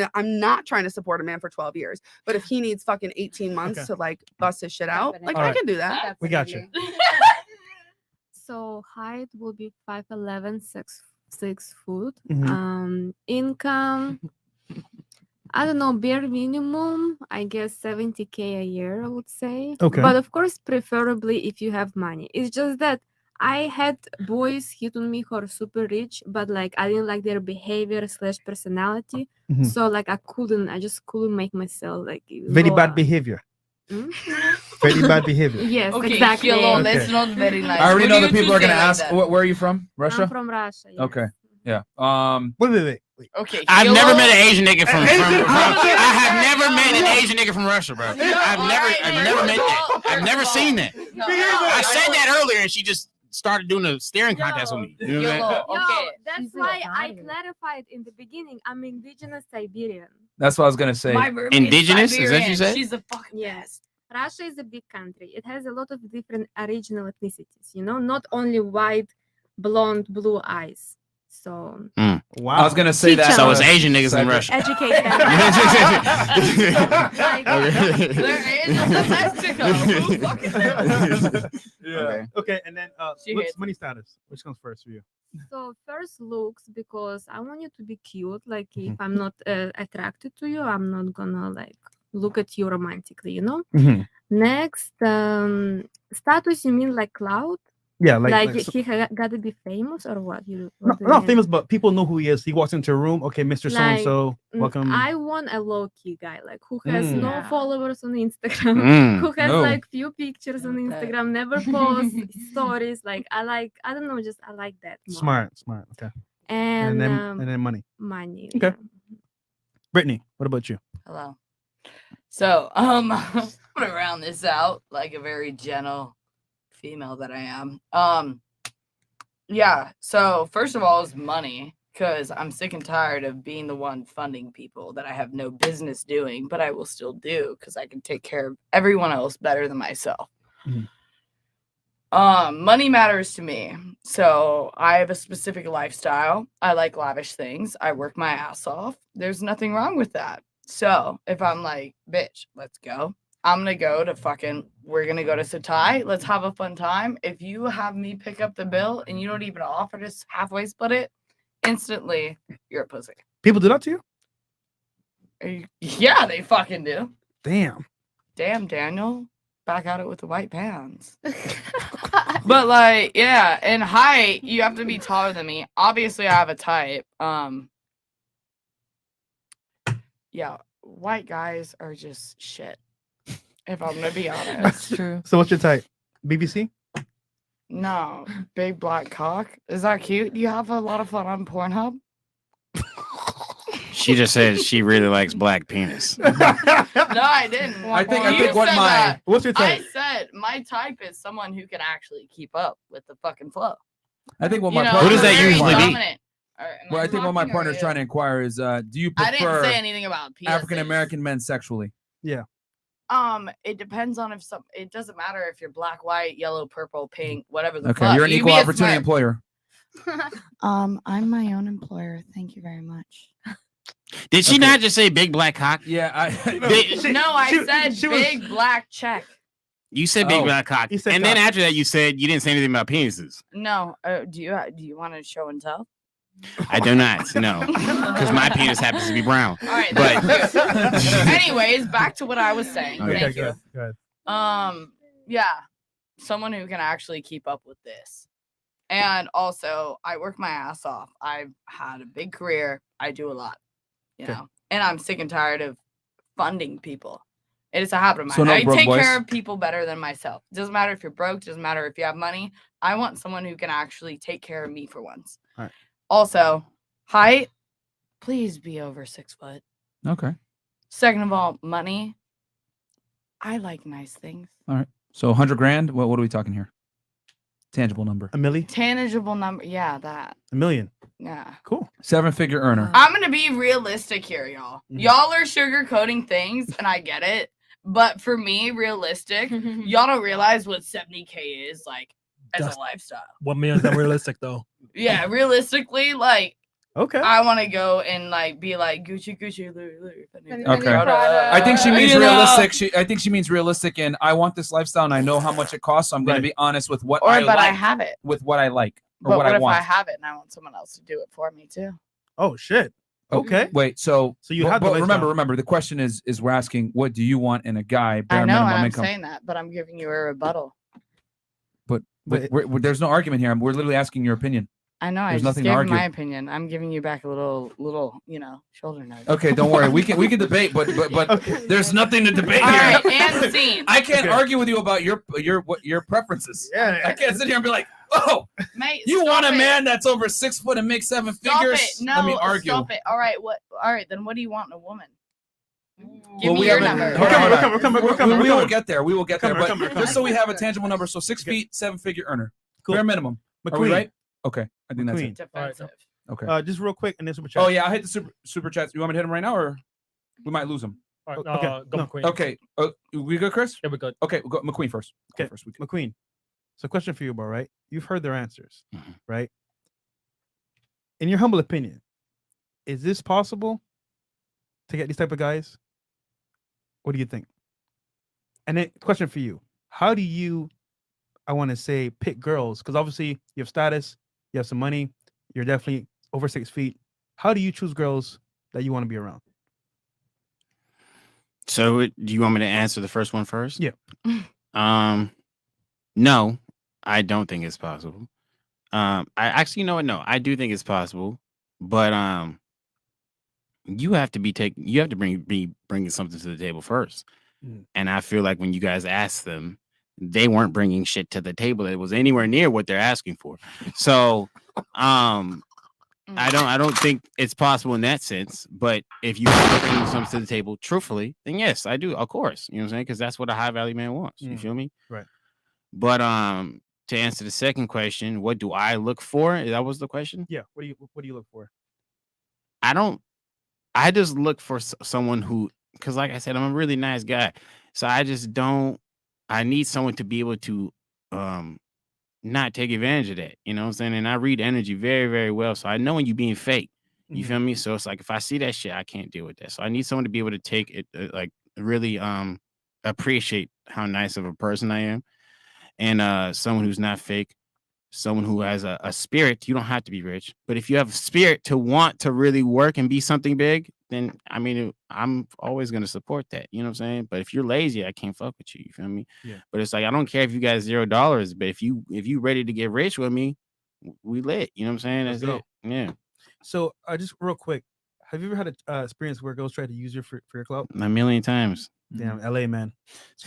to support a man for 12 years. But if he needs fucking 18 months to like bust his shit out, like All I right. can do that. We got you. So height will be 5'11", 6 foot. Mhm. Income, I don't know, bare minimum, I guess 70K a year, I would say. Okay. But of course, preferably if you have money. It's just that I had boys hit on me who are super rich, but like I didn't like their behavior / personality. Mhm. So like I just couldn't make myself like Very go bad out. behavior. Hmm? Very bad behavior. Yes, Okay, exactly. Shiloh, that's not very nice. I already What know do that you people are two going to say like ask, that? where are you from? Russia? I'm from Russia. Yes. Okay. Yeah. Wait. Okay. I've Shiloh- never met an Asian nigga from. Asian- I have never met an Asian nigga from Russia, bro. I've never met that. I've never seen that. I said that earlier, and she just started doing a staring contest with me. You know what I'm saying? No, that's why I clarified in the beginning. I'm indigenous Siberian. That's what I was going to say. My Burmese Indigenous? Is that what you Siberian. said? She's the fucking Yes. Russia is a big country. It has a lot of different regional ethnicities, you know, not only white, blonde, blue eyes. So Wow. I was going to say that. So it's Asian niggas in Russia. educate them. There is a Mexico. Who fucking knows? Yeah. Okay, and then She looks, hits. money status. Which comes first for you? So first looks, because I want you to be cute. Like if I'm not attracted to you, I'm not gonna like look at you romantically, you know. Mhm. Next, status. You mean like clout? Yeah, He got to be famous or what? not famous, but people know who he is. He walks into a room. Okay, Mr. So and so, welcome. I want a low-key guy, like who has no Yeah. followers on Instagram, who has No. like few pictures on Instagram, never posts stories. Like I don't know, just I like that. More. Smart. Okay. And then money. Money. Okay. Brittany, what about you? Hello. So, I'm gonna round this out like a very gentle female that I am. Yeah. So first of all is money, because I'm sick and tired of being the one funding people that I have no business doing, but I will still do because I can take care of everyone else better than myself. Money matters to me. So I have a specific lifestyle. I like lavish things. I work my ass off. There's nothing wrong with that. So if I'm like, bitch, let's go. I'm going to go to we're going to go to Satai. Let's have a fun time. If you have me pick up the bill and you don't even offer to halfway split it, instantly, you're a pussy. People do that to you? Yeah, they fucking do. Damn. Damn, Daniel. Back at it with the white pants. But like, yeah, in height, you have to be taller than me. Obviously, I have a type. Yeah, white guys are just shit. If I'm gonna be honest. That's true. So what's your type? BBC? No, big black cock. Is that cute? Do you have a lot of fun on Pornhub? She just said she really likes black penis. No, I didn't. I think You what said my that. What's your type? I said my type is someone who can actually keep up with the fucking flow. I think what You my know, partner What does that very usually be? dominant. Well, I think what my Talking or partner's you? trying to inquire is, do you I didn't prefer say anything about penises. African American men sexually? Yeah. It depends on if some. It doesn't matter if you're black, white, yellow, purple, pink, whatever the Okay, fuck. you're an You equal be a opportunity smart- employer. I'm my own employer. Thank you very much. Did she not just say big black cock? Yeah, No, I said big black check. You said big Oh. black cock, You said and then cock. after that, you said you didn't say anything about penises. No, do you want to show and tell? I do not, no, because my penis happens to be brown. All right. But Anyways, back to what I was saying. Okay, Thank go you. ahead. Yeah, someone who can actually keep up with this. And also, I work my ass off. I've had a big career. I do a lot, you know, and I'm sick and tired of funding people. It is a habit of mine. So no I broke take boys? care of people better than myself. Doesn't matter if you're broke. Doesn't matter if you have money. I want someone who can actually take care of me for once. All right. Also, height, please be over 6 foot. Okay. Second of all, money. I like nice things. All right. So 100 grand. What are we talking here? Tangible number. $1 million. Tangible number. Yeah, that. $1 million. Yeah. Cool. 7-figure earner. I'm going to be realistic here, y'all. Mhm. Y'all are sugarcoating things, and I get it. But for me, realistic, y'all don't realize what 70K is like as Just- a lifestyle. 1 million is not realistic though. Yeah, realistically, like, Okay. I want to go and like be like Gucci, Louis, Okay. I think she means You know? realistic. I think she means realistic, and I want this lifestyle, and I know how much it costs. So I'm going to be honest with what I But like. I have it. With what I like or But what what I if want. I have it and I want someone else to do it for me too? Oh shit. Okay. Wait. So you have the but lifestyle. remember. The question is we're asking, what do you want in a guy? I Bare know, and minimum I'm income. saying that, but I'm giving you a rebuttal. But there's no argument here. We're literally asking your opinion. I know. There's I just nothing to gave argue. my opinion. I'm giving you back a little, shoulder nudge. Okay, don't worry. We can debate, but there's nothing to debate All here. right, and scene. I can't argue with you about your preferences. Yeah, I can't sit here and be like, oh, Mate, you stop want a it. man that's over 6 foot and makes 7 Stop figures? it. No, Let me argue. stop it. All right, what? All right, then what do you want in a woman? Give Well, me we your haven't- number. hold on, hold on. We're coming. We will get there. We will get there. We're But coming. just so we have a tangible number, so 6 feet, 7-figure earner, Cool. bare minimum. Are we McQueen. right? Okay, I think that's McQueen. it. Defensive. Okay. Just real quick, and then super chat. Oh yeah, I hit the super chats. You want me to hit him right now, or we might lose him? All right, Okay, go no. McQueen. Okay. We good, Chris? Yeah, we're good. Okay, we'll go McQueen first. Go Okay, first. McQueen. So, question for you, bro. Right? You've heard their answers, right? In your humble opinion, is this possible to get these type of guys? What do you think? And then, question for you: how do you, I want to say, pick girls? Because obviously you have status, you have some money, you're definitely over 6 feet. How do you choose girls that you want to be around? So, do you want me to answer the first one first? Yeah. No, I don't think it's possible. I actually, you know what? No, I do think it's possible, but you have to be bringing something to the table first. And I feel like when you guys asked them, they weren't bringing shit to the table that was anywhere near what they're asking for. So, I don't think it's possible in that sense. But if you are bringing something to the table truthfully, then yes, I do. Of course, you know what I'm saying? Because that's what a high value man wants. You feel me? Right. But to answer the second question, what do I look for? That was the question. Yeah. What do you look for? I just look for someone who, because like I said, I'm a really nice guy. So I need someone to be able to not take advantage of that. You know what I'm saying? And I read energy very, very well. So I know when you're being fake. You feel me? So it's like, if I see that shit, I can't deal with that. So I need someone to be able to take it, like really appreciate how nice of a person I am. And someone who's not fake, someone who has a spirit. You don't have to be rich, but if you have a spirit to want to really work and be something big, then I mean, I'm always going to support that. You know what I'm saying? But if you're lazy, I can't fuck with you. You feel me? Yeah. But it's like, I don't care if you got $0, but if you ready to get rich with me, we lit. You know what I'm saying? Let's That's go. it. Yeah. So, just real quick, have you ever had an experience where girls try to use you for your clout? A million times. Damn, LA, man.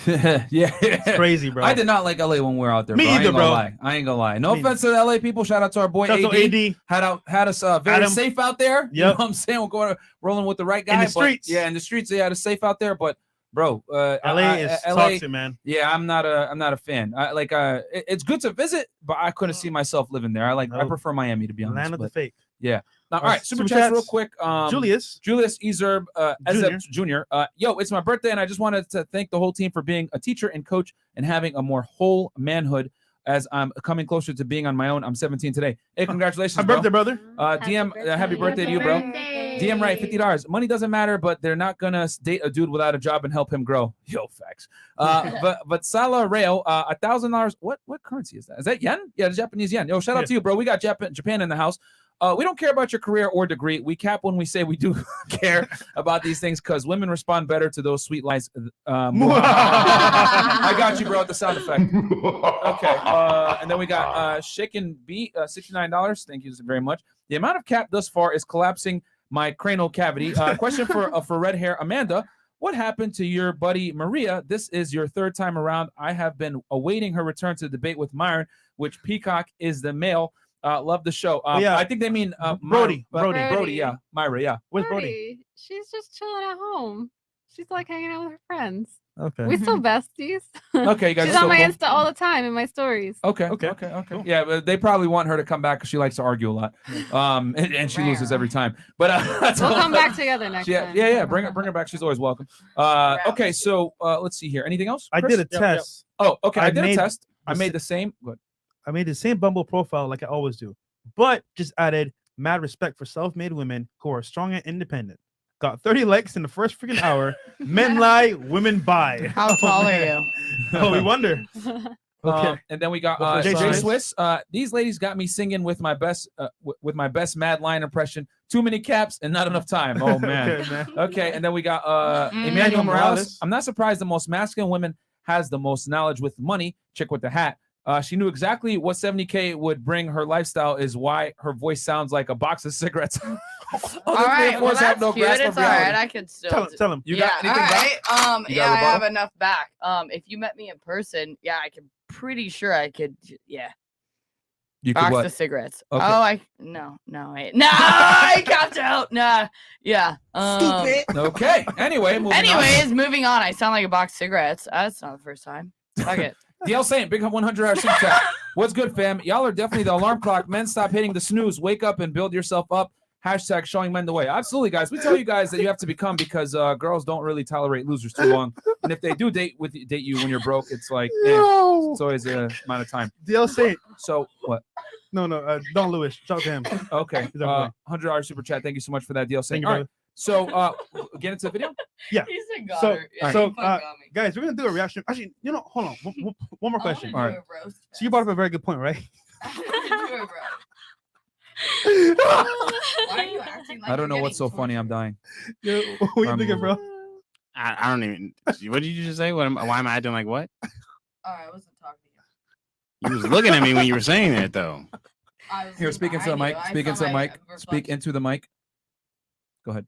Yeah, it's crazy, bro. I did not like LA when we were out there. Me bro. either, bro. I ain't gonna lie. No Me offense to the LA people. Shout out to our boy Shout out to AD. AD. Had us very Adam. safe out there. You know Yep. what I'm saying? We're rolling with the right guy. In the but- streets. Yeah, in the streets. They had us safe out there. But bro. LA is toxic, man. Yeah, I'm not a fan. It's good to visit, but I couldn't see myself living there. I prefer Miami, to be honest. Land of the fake. Yeah. Now, all right, super Super chats real chats. quick. Julius Ezerb, Jr. Yo, it's my birthday, and I just wanted to thank the whole team for being a teacher and coach and having a more whole manhood as I'm coming closer to being on my own. I'm 17 today. Hey, congratulations, Happy bro. birthday, brother. Happy birthday to you, bro. DM right, $50. Money doesn't matter, but they're not gonna date a dude without a job and help him grow. Yo, facts. But Sala Rayo, $1,000. What currency is that? Is that yen? Yeah, the Japanese yen. Yo, shout out to you, bro. We got Japan in the house. We don't care about your career or degree. We cap when we say we do care about these things because women respond better to those sweet lies. I got you, bro, with the sound effect. Okay. And then we got Shaken B, $69. Thank you very much. The amount of cap thus far is collapsing my cranial cavity. Question for red hair Amanda. What happened to your buddy Maria? This is your third time around. I have been awaiting her return to the debate with Myron, which Peacock is the male. Love the show. I think they mean Brody. Brody, yeah. Myra, yeah. Where's Brody? She's just chilling at home. She's like hanging out with her friends. Okay. We still besties. Okay, you guys She's are on my still Insta all the time in my stories. Okay. Yeah, but they probably want her to come back because she likes to argue a lot, and she loses every time. But We'll come back together next time. Yeah. Bring her back. She's always welcome. Okay, so let's see here. Anything else? I Chris? did a test. Oh, okay. I did a made test. I made the same. Good. I made the same Bumble profile like I always do, but just added mad respect for self-made women who are strong and independent. Got 30 likes in the first freaking hour. Men lie, women buy. How tall are you? Oh, we wonder. Okay. And then we got Jay Jay Swiss. Swiss. These ladies got me singing with my best Mad line impression. Too many caps and not enough time. Oh man. Okay, man. Okay, and then we got Emmanuel Morales. I'm not surprised the most masculine woman has the most knowledge with money. Chick with the hat. She knew exactly what 70K would bring her lifestyle is why her voice sounds like a box of cigarettes. All right, well, that's cute. grasp It's of all right. reality. I could still Tell him. You got anything all back? right. You got a I have rebuttal? enough back. If you met me in person, yeah, I could. Pretty sure I could. Yeah. You could Box what? of cigarettes. Okay. Oh, no, wait. No, I copped out. Nah, yeah. Stupid. Okay. Anyway, moving Anyways, on. moving on. I sound like a box of cigarettes. That's not the first time. Fuck it. DL Saint, big 100 super chat. What's good, fam? Y'all are definitely the alarm clock. Men, stop hitting the snooze. Wake up and build yourself up. Hashtag showing men the way. Absolutely, guys. We tell you guys that you have to become because girls don't really tolerate losers too long. And if they do date you when you're broke, it's like it's always a amount of time. DL Saint. So what? No, Don Lewis. Shout out to him. Okay. He's our boy. $100 super chat. Thank you so much for that, DL Saint. Thank you, All right. So get into the video. Yeah. He said got So, her. Yeah, guys, we're gonna do a reaction. Actually, hold on. One more question. All right. So you brought up a very good point, right? Why are you acting like I don't know what's so funny. I'm dying. Yo, what you thinking, bro? I don't even. What did you just say? Why am I acting like what? I wasn't talking to you. You was looking at me when you were saying that, though. Here, speak into the mic. Speak into the mic. Speak into the mic. Go ahead.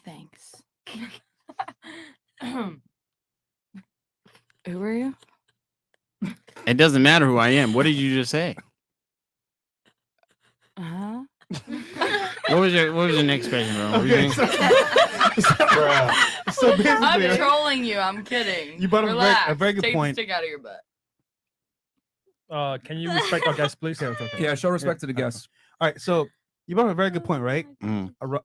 Thanks. Who are you? It doesn't matter who I am. What did you just say? Huh? What was your next question, bro? What were you Okay, so basically, I'm trolling you. I'm kidding. You brought up a very good Take point. the stick out of your butt. Can you respect our guests, please? Yeah, it's okay. Yeah, show respect to the guests. All right, so you brought up a very good point, right?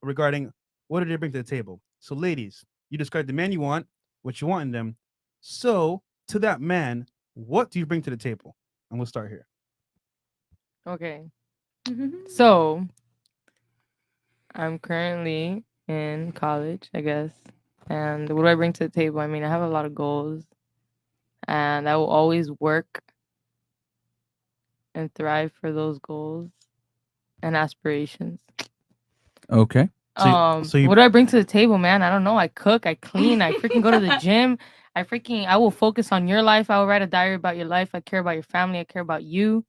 Regarding what did they bring to the table? So, ladies, you described the man you want, what you want in them. So, to that man, what do you bring to the table? And we'll start here. Okay. So, I'm currently in college, I guess. And what do I bring to the table? I mean, I have a lot of goals. And I will always work and thrive for those goals and aspirations. Okay. What do I bring to the table, man? I don't know. I cook, I clean, I freaking go to the gym. I will focus on your life. I will write a diary about your life. I care about your family. I care about you.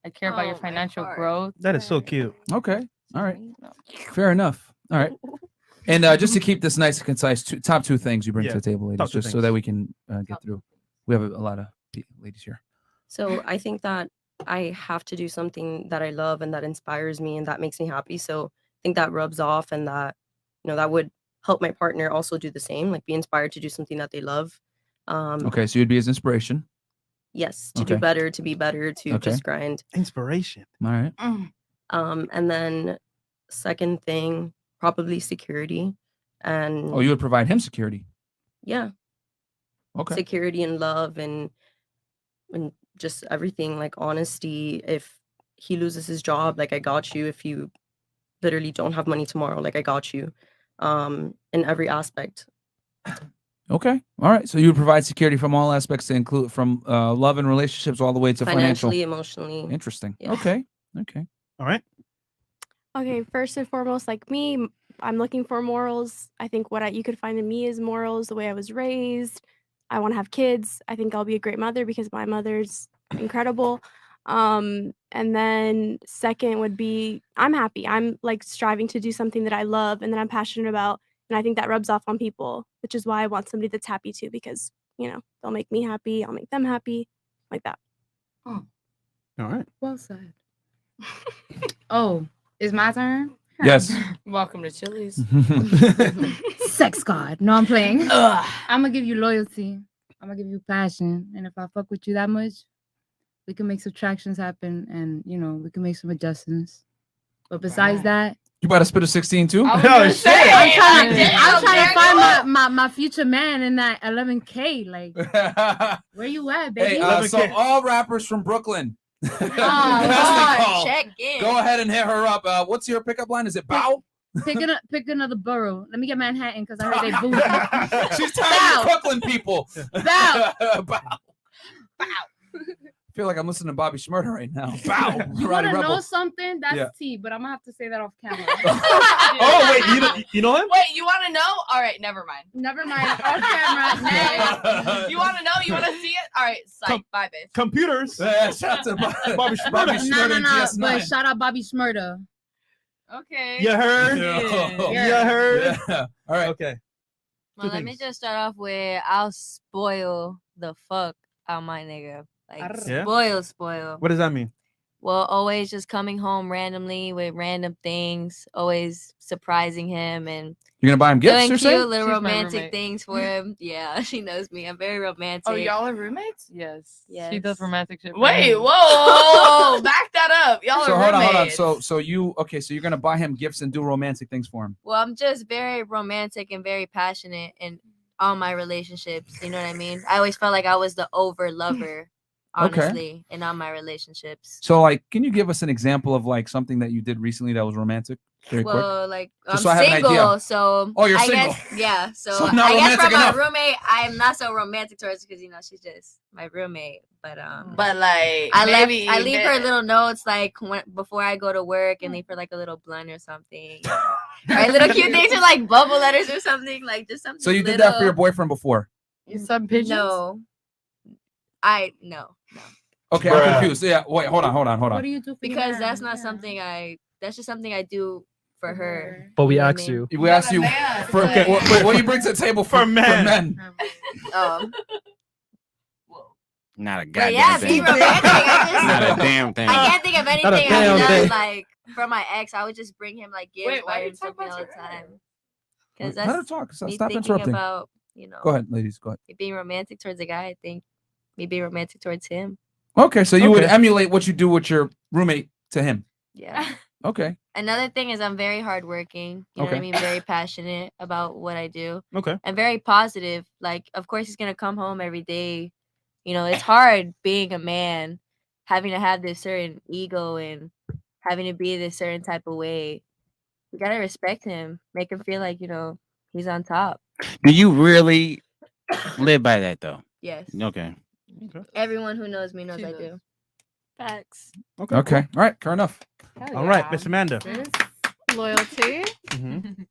I care about your financial growth. That is so cute. Okay. All right. Fair enough. All right. And just to keep this nice and concise, top two things you bring to the table, ladies, just so that we can get through. We have a lot of ladies here. So I think that I have to do something that I love and that inspires me and that makes me happy. So I think that rubs off and that, that would help my partner also do the same, like be inspired to do something that they love. Okay, so you'd be his inspiration. Yes, to do better, to be better, to just grind. Inspiration. All right. And then second thing, probably security. And Oh, you would provide him security. yeah. Okay. Security and love and just everything, like honesty. If he loses his job, like I got you. If you literally don't have money tomorrow, like I got you. In every aspect. Okay. All right. So you would provide security from all aspects to include from love and relationships all the way to financial. Financially, emotionally. Interesting. Yeah. Okay. Okay. All right. Okay, first and foremost, like me, I'm looking for morals. I think what you could find in me is morals, the way I was raised. I want to have kids. I think I'll be a great mother because my mother's incredible. And then second would be I'm happy. I'm like striving to do something that I love and that I'm passionate about. And I think that rubs off on people, which is why I want somebody that's happy too, because, you know, they'll make me happy. I'll make them happy, like that. All right. Well said. Oh, it's my turn? Yes. Welcome to Chili's. Sex god. No, I'm playing. Ugh. I'm gonna give you loyalty. I'm gonna give you passion. And if I fuck with you that much, we can make subtractions happen and, you know, we can make some adjustments. But besides that, You about to spit a 16 too? I'm trying to find my future man in that 11K. Like, where you at, baby? Hey, so all rappers from Brooklyn. Oh, check in. Go ahead and hit her up. What's your pickup line? Is it bow? Pick another borough. Let me get Manhattan because I heard they bougie. She's tired of Brooklyn people. Bow. Bow. I feel like I'm listening to Bobby Shmurda right now. Bow. You Roddy want to know Rebel. something? That's Yeah. tea, but I'm gonna have to say that off camera. Oh wait, you know him? Wait, you want to know? All right, never mind. Never mind. Off camera. Next. You want to know? You want to see it? All right, psych. Bye, bitch. Computers. Yeah, shout out to Bobby Shmurda. No. But shout out Bobby Shmurda. Okay. You heard? Yeah. You heard? Yeah. All right. Okay. Well, let me just start off with I'll spoil the fuck out my nigga. Like Yeah? spoil. What does that mean? Well, always just coming home randomly with random things, always surprising him and You're gonna buy him gifts, doing you're cute saying? little She's my romantic roommate. things for him. Yeah, she knows me. I'm very romantic. Oh, y'all are roommates? Yes. Yes. She does romantic shit. for Wait, me. whoa, back that up. Y'all So are hold roommates. on. So you're gonna buy him gifts and do romantic things for him. Well, I'm just very romantic and very passionate in all my relationships. You know what I mean? I always felt like I was the over lover, Okay. honestly, in all my relationships. So like, can you give us an example of like something that you did recently that was romantic? Very quick. Well, like Just I'm so I have an idea. single, so Oh, you're I single. guess, yeah. So, So not I guess for romantic my enough. roommate, I'm not so romantic towards because you know she's just my roommate. But like I leave her little notes like before I go to work and leave her like a little blunt or something. Right, little cute things or like bubble letters or something, like just something. So you did that for your boyfriend before? You sub pigeons? No. No. Okay, I'm confused. Yeah, wait, hold on. What do you do for your Because man? that's not something that's just something I do for her. But we know what I asked mean? you. We asked you for what you bring to the table for men. Not a But goddamn yeah, thing. be romantic. Not a damn thing. I can't think of Not a anything damn I've thing. done like for my ex. I would just bring him like gifts, Wait, why buy are you him talking something about all the your time. ex? Because Let her that's talk. me Stop thinking interrupting. about, you know, Go ahead, ladies. Go ahead. being romantic towards a guy. I think me being romantic towards him. Okay, so you would emulate what you do with your roommate to him. Yeah. Okay. Another thing is I'm very hardworking. You know what I Okay. mean? Very passionate about what I do. Okay. And very positive. Like, of course, he's gonna come home every day. You know, it's hard being a man, having to have this certain ego and having to be this certain type of way. You gotta respect him, make him feel like, you know, he's on top. Do you really live by that though? Yes. Okay. Everyone who knows me knows I do. Facts. Okay. All right. Fair enough. All right, Miss Amanda. Loyalty. Mhm.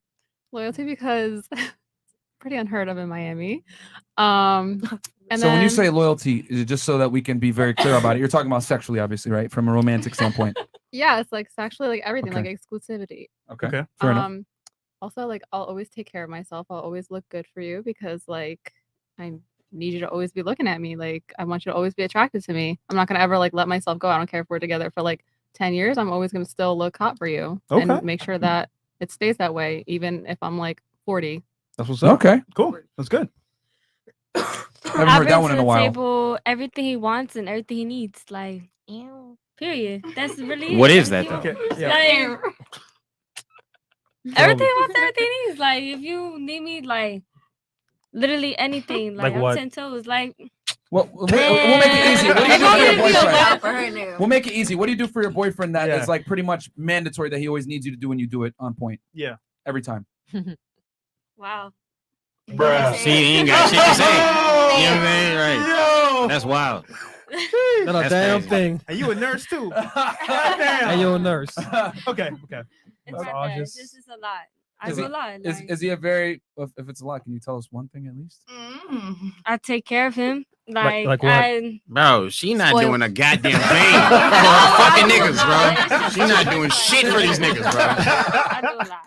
Loyalty because pretty unheard of in Miami. And So when you then- say loyalty, is it just so that we can be very clear about it? You're talking about sexually, obviously, right? From a romantic standpoint. yeah, it's like sexually, like everything, Okay. like exclusivity. Okay. Fair enough. Also, like I'll always take care of myself. I'll always look good for you because like I need you to always be looking at me. Like I want you to always be attracted to me. I'm not gonna ever like let myself go. I don't care if we're together for like 10 years. I'm always gonna still look hot for you Okay. and make sure that it stays that way, even if I'm like 40. That's what's up. Okay. Cool. That's good. Haven't heard that one in a while. Table, everything he wants and everything he needs. Like, period. That's really What it. is that, You- though? Okay, yeah. Like, everything he wants, everything he needs. Like, if you need me, like, literally anything, Like like, I'm what? 10 toes. Like, Well, we'll make it easy. What do you do for your boyfriend? for her now. We'll make it easy. What do you do for your boyfriend that is Yeah. like pretty much mandatory that he always needs you to do and you do it on point Yeah. every time? wow. Bruh. See, he ain't got shit to say. You know what I'm saying? Right. Yo. That's wild. Not a That's damn crazy. thing. And you a nurse too. And you're a nurse. Okay. It's That's not all bad. just- This is a lot. I Is do he, a lot. is, Like, is he a very, if it's a lot, can you tell us one thing at least? I take care of him. Like Like, what? Bro, she not Spoiled. doing a goddamn thing for her fucking niggas, bro. She not doing shit for these niggas, bro. I do a lot.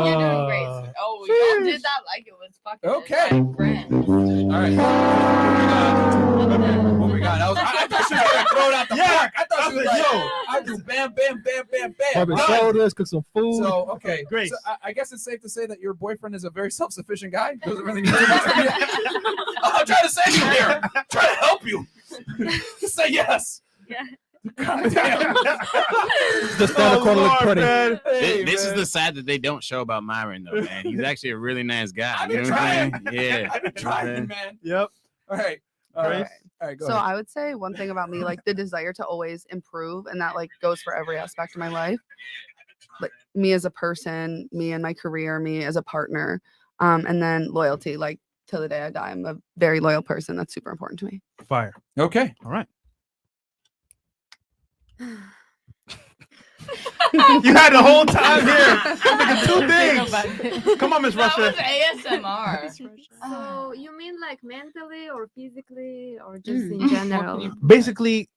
You're doing great. Oh, y'all did that like it was fucking Okay. grand. All right. What we got? I thought she was gonna throw it out the park. I thought she was like, yo, I do bam, bam, bam, bam, bam. Rub his shoulders, cook some food. So, okay. Great. So I guess it's safe to say that your boyfriend is a very self-sufficient guy. Doesn't really need too much from you. I'm trying to save you here. I'm trying to help you. Just say yes. Yeah. God damn. Just stand a corner look pretty. man. Hey, This is man. the side that they don't show about Myron, though, man. He's actually a really nice guy. I've You been know what I'm trying. saying? Yeah. I've been trying, man. Yep. All right. Grace? All right, go So ahead. I would say one thing about me, like the desire to always improve, and that like goes for every aspect of my life. Like me as a person, me and my career, me as a partner, and then loyalty. Like till the day I die, I'm a very loyal person. That's super important to me. Fire. Okay. All right. You had the whole time here. Two things. Come on, Miss That Russia. was ASMR. So you mean like mentally or physically or just in general? Basically,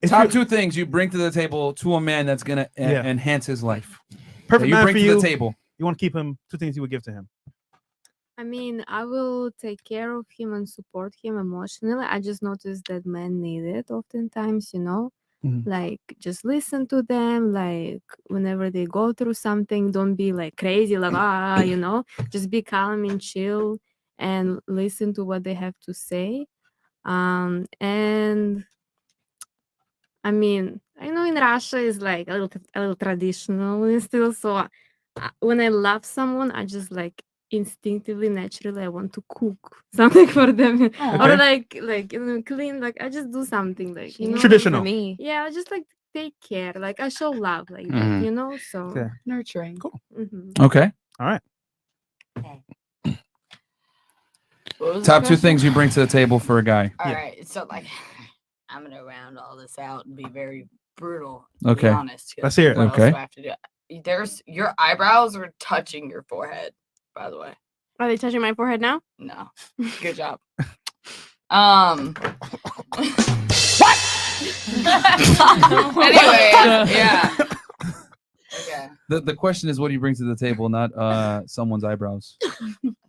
if Top you- two things you bring to the table to a man that's gonna Yeah. enhance his life. perfect that you man bring for to you. the table. You want to keep him. Two things you would give to him. I mean, I will take care of him and support him emotionally. I just noticed that men need it oftentimes, you know. Mhm. Like just listen to them, like whenever they go through something, don't be like crazy, like you know, just be calm and chill and listen to what they have to say. And I mean, I know in Russia is like a little traditional and still. So when I love someone, I just like instinctively, naturally, I want to cook something for them, or like you know, clean. Like I just do something like you know, Traditional. For me. yeah, I just like take care. Like I show love like that, Mhm. you know. So Okay. Nurturing. Cool. mhm. Okay. All right. What was the Top two question? things you bring to the table for a guy. All Yeah. right, so like, I'm gonna round all this out and be very brutal. Okay. Be honest. 'Cause Let's hear it. what else Okay. do I have to do? There's your eyebrows are touching your forehead. By the way, Are they touching my forehead now? no. Good job. What? Anyway, yeah. Okay. The question is, what do you bring to the table, not someone's eyebrows.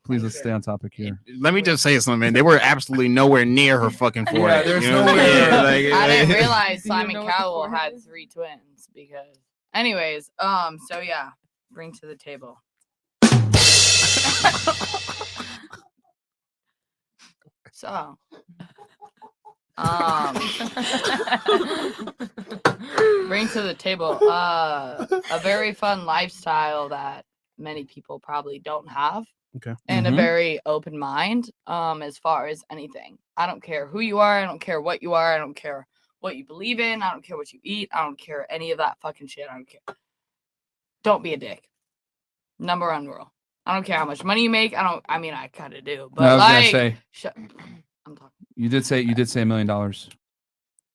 Please, let's stay on topic here. Let me just say something, man. They were absolutely nowhere near her fucking forehead. there's you know what I'm nowhere- saying? I didn't like- realize Do you Simon know what the Cowell forehead had is? 3 twins because anyways, so yeah, bring to the table. So bring to the table a very fun lifestyle that many people probably don't have. Okay. And Mhm. a very open mind as far as anything. I don't care who you are, I don't care what you are, I don't care what you believe in, I don't care what you eat, I don't care any of that fucking shit. I don't care. Don't be a dick. Number one rule. I don't care how much money you make. I mean I kind of do, but I was like gonna say I'm talking. you did say $1 million.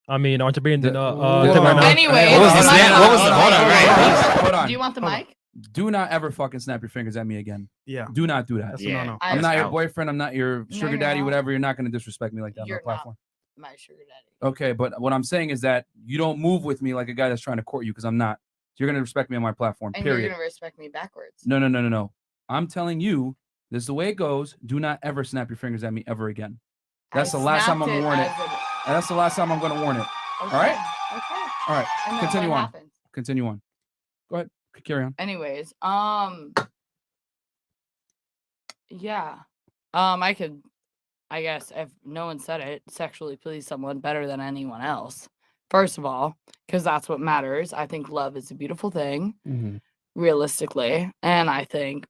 I mean, aren't you being the Hold tip on. right now? Anyway, What was the am I snap? not- What was the- hold hold on, on, right. Hold on. Do you want the Hold on. mic? Do not ever fucking snap your fingers at me again. Yeah. Do not do that. That's Yeah. a no-no. I'm not your out. boyfriend. I'm not your No, sugar you're daddy, not. whatever. You're not going to disrespect me like that You're on my platform. not my sugar daddy. Okay, but what I'm saying is that you don't move with me like a guy that's trying to court you because I'm not. You're going to respect me on my platform, And period. you're gonna respect me backwards. No. I'm telling you, this is the way it goes. Do not ever snap your fingers at me ever again. That's the last time I'm going to warn it. And that's the last time I'm going to warn it. Okay. All right? Okay. All right. And then Continue what on. happens? Continue on. Go ahead. Carry on. Anyways, Yeah. I guess if no one said it, sexually please someone better than anyone else. First of all, because that's what matters. I think love is a beautiful thing, realistically, and I think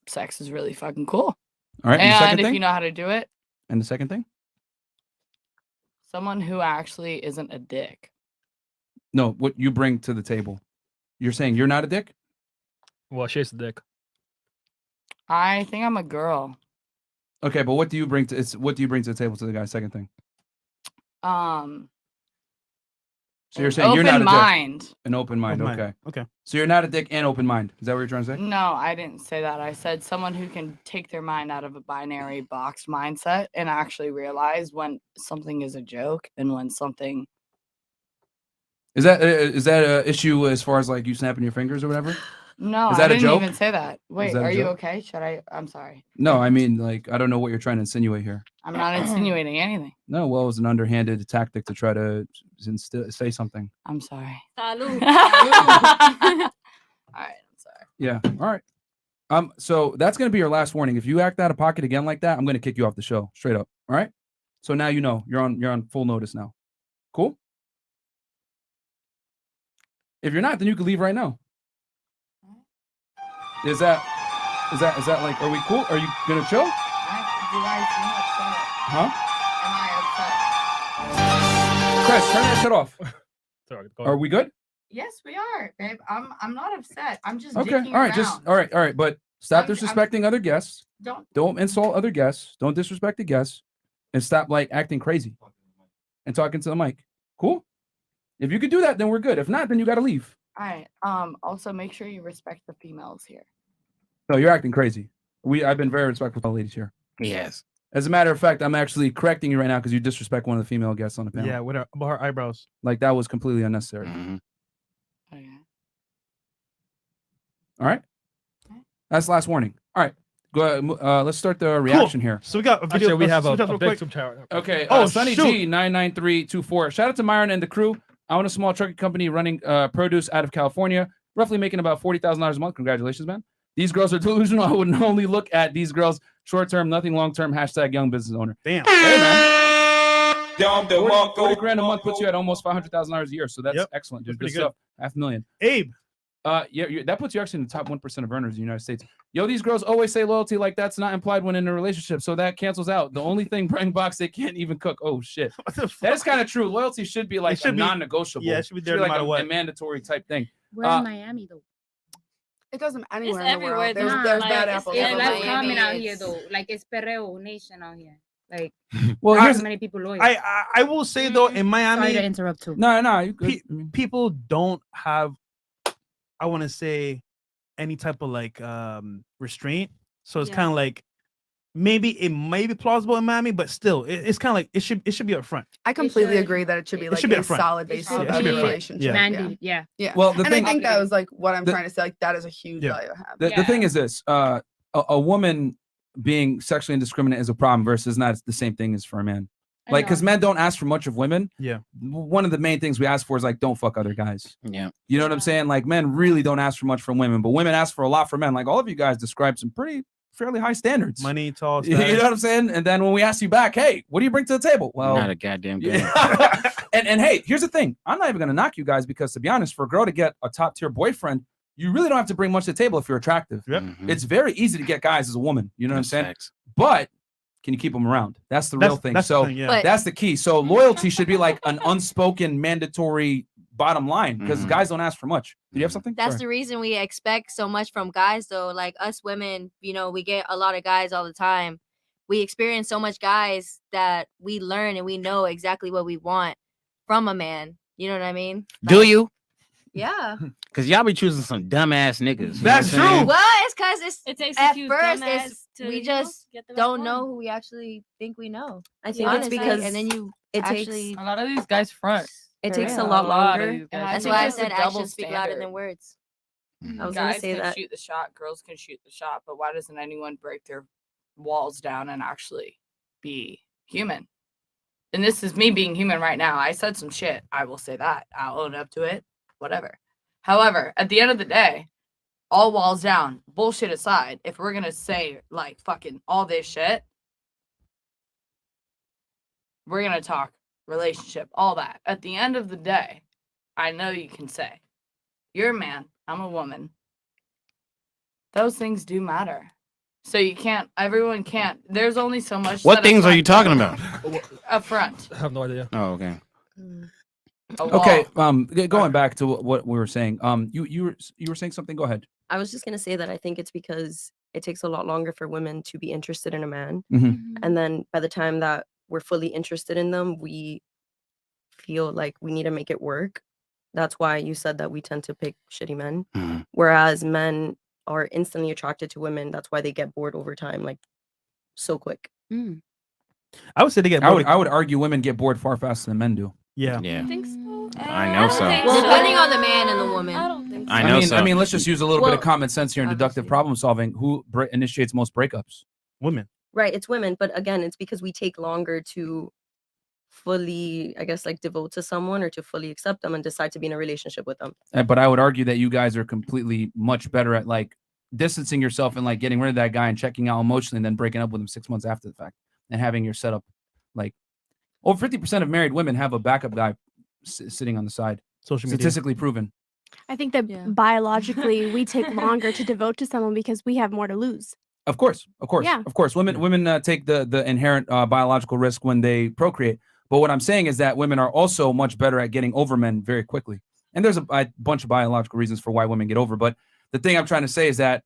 sex is really fucking cool. All right. And the second And if thing? you know how to do it, And the second thing? someone who actually isn't a dick. No, what you bring to the table. You're saying you're not a dick? Well, she's a dick. I think I'm a girl. Okay, but what do you bring to the table to the guy? Second thing. So you're saying you're not a open dick. mind. An open mind. Open mind. Okay. Okay. So you're not a dick and open mind. Is that what you're trying to say? No, I didn't say that. I said someone who can take their mind out of a binary box mindset and actually realize when something is a joke and when something. Is that an issue as far as like you snapping your fingers or whatever? No, Is that I a didn't joke? even say that. Wait, that a are you joke? okay? Should I? I'm sorry. No, I mean like I don't know what you're trying to insinuate here. I'm not insinuating anything. No, well, it was an underhanded tactic to try to say something. I'm sorry. Salud. All right, I'm sorry. Yeah. All right. So that's gonna be your last warning. If you act out of pocket again like that, I'm gonna kick you off the show straight up. All right. So now you know you're on full notice now. Cool. If you're not, then you can leave right now. Is that like? Are we cool? Are you gonna chill? Do I seem upset? Huh? Am I upset? Chris, turn that shit off. Sorry, go Are ahead. we good? Yes, we are, babe. I'm not upset. I'm just Okay. dicking All right. around. Just all right. But stop I'm- disrespecting other guests. Don't Insult other guests. Don't disrespect the guests, and stop like acting crazy and talking to the mic. Cool. If you could do that, then we're good. If not, then you got to leave. All right. Also, make sure you respect the females here. No, you're acting crazy. I've been very respectful to all ladies here. Yes. As a matter of fact, I'm actually correcting you right now because you disrespect one of the female guests on the panel. Yeah, about her eyebrows. Like that was completely unnecessary. Okay. All right. That's the last warning. All right. Go ahead. Let's start the reaction here. So we got a video. Actually, we have a Superchats real big quick. super chat. Okay. Oh, Sunny shoot. G 99324. Shout out to Myron and the crew. I own a small trucking company running produce out of California, roughly making about $40,000 a month. Congratulations, man. These girls are delusional. I would only look at these girls short term, nothing long term. # young business owner. Damn. Hey, man. 40 grand a month puts you at almost $500,000 a year. So that's Yep. excellent, dude. That's Good pretty stuff. $500,000. Abe. Yeah, that puts you actually in the top 1% of earners in the United States. Yo, these girls always say loyalty like that's not implied when in a relationship, so that cancels out. The only thing bring box they can't even cook. Oh shit, that is kind of true. Loyalty should be like should be- non-negotiable. yeah, it should be there no like matter what. a mandatory type thing. We're in Miami though. It doesn't anywhere It's in the world. everywhere, There's, though. there's Like, bad it's- apples. yeah, Yeah, everywhere. that's Miami, common out here it's- though. Like it's Perreo nation out here. Like Well, not here's so many people loyal. I will say though, in Miami, Sorry to interrupt too. no, you good. people don't have, I want to say, any type of like restraint. So it's Yeah. kind of like maybe it may be plausible in Miami, but still, it's kind of like it should be up front. I completely should. agree that it should be It like should be a upfront. solid It basis should of be every upfront. relationship. Yeah. Mandated, yeah. Yeah. Well, the and thing- I think that was like what I'm the- trying to say. Like that is a huge Yeah. value to have. The thing is this: a woman being sexually indiscriminate is a problem versus not the same thing as for a man. I Like, know. because men don't ask for much of women. Yeah. One of the main things we ask for is like, don't fuck other guys. Yeah. You know what I'm saying? Like, men really don't ask for much from women, but women ask for a lot from men. Like, all of you guys describe some fairly high standards. Money, tall, You know what I'm saying? And then when we ask you back, hey, what do you bring to the table? Well, Not a goddamn good. yeah. and hey, here's the thing. I'm not even gonna knock you guys because to be honest, for a girl to get a top tier boyfriend, you really don't have to bring much to the table if you're attractive. Yep. It's very easy to get guys as a woman. You know what I'm That's saying? facts. But can you keep them around? That's the real thing. That's the So thing, yeah. But- that's the key. So loyalty should be like an unspoken mandatory bottom line because Mhm. guys don't ask for much. Do you have something? That's Sorry. the reason we expect so much from guys, though. Like us women, we get a lot of guys all the time. We experience so much guys that we learn and we know exactly what we want from a man. You know what I mean? Do you? Yeah. Because y'all be choosing some dumbass niggas. you know That's what I'm saying? true. Well, it's because It takes a at few first dumbass it's to, we you know, just get the right don't one. know who we actually think we know. I think Honestly, it's because and then you it actually takes A lot of these guys front. it For takes a real. lot of longer. these guys that's front. why I it's a said double actions speak louder standard. than words. I was gonna Guys say can that. shoot the shot, girls can shoot the shot, but why doesn't anyone break their walls down and actually be human? And this is me being human right now. I said some shit. I will say that. I'll own up to it. Whatever. However, at the end of the day, all walls down, bullshit aside, if we're gonna say like fucking all this shit, we're gonna talk relationship, all that. At the end of the day, I know you can say, you're a man, I'm a woman. Those things do matter. So you can't, everyone can't, there's only so much. What that a things are front you talking does. about? Up front. I have no idea. Oh, okay. A Okay. wall. Going back to what we were saying. You were saying something. Go ahead. I was just gonna say that I think it's because it takes a lot longer for women to be interested in a man, and then by the time that we're fully interested in them, we feel like we need to make it work. That's why you said that we tend to pick shitty men, whereas men are instantly attracted to women. That's why they get bored over time, like so quick. I would say they get I bored. would argue women get bored far faster than men do. Yeah. Yeah. think so? I know so. Well, depending on the man and the woman. I don't think so. I know so. I mean, let's just use a little bit of Well, common sense here and deductive problem solving. Who initiates most breakups? Women. Right, it's women, but again, it's because we take longer to fully, I guess, like devote to someone or to fully accept them and decide to be in a relationship with them. But I would argue that you guys are completely much better at like distancing yourself and like getting rid of that guy and checking out emotionally and then breaking up with him 6 months after the fact and having your setup. Like over 50% of married women have a backup guy sitting on the side. Social media. Statistically proven. I think that biologically we take longer to devote to someone because we have more to lose. Of course. Yeah. Of course. Women take the inherent biological risk when they procreate. But what I'm saying is that women are also much better at getting over men very quickly. And there's a bunch of biological reasons for why women get over. But the thing I'm trying to say is that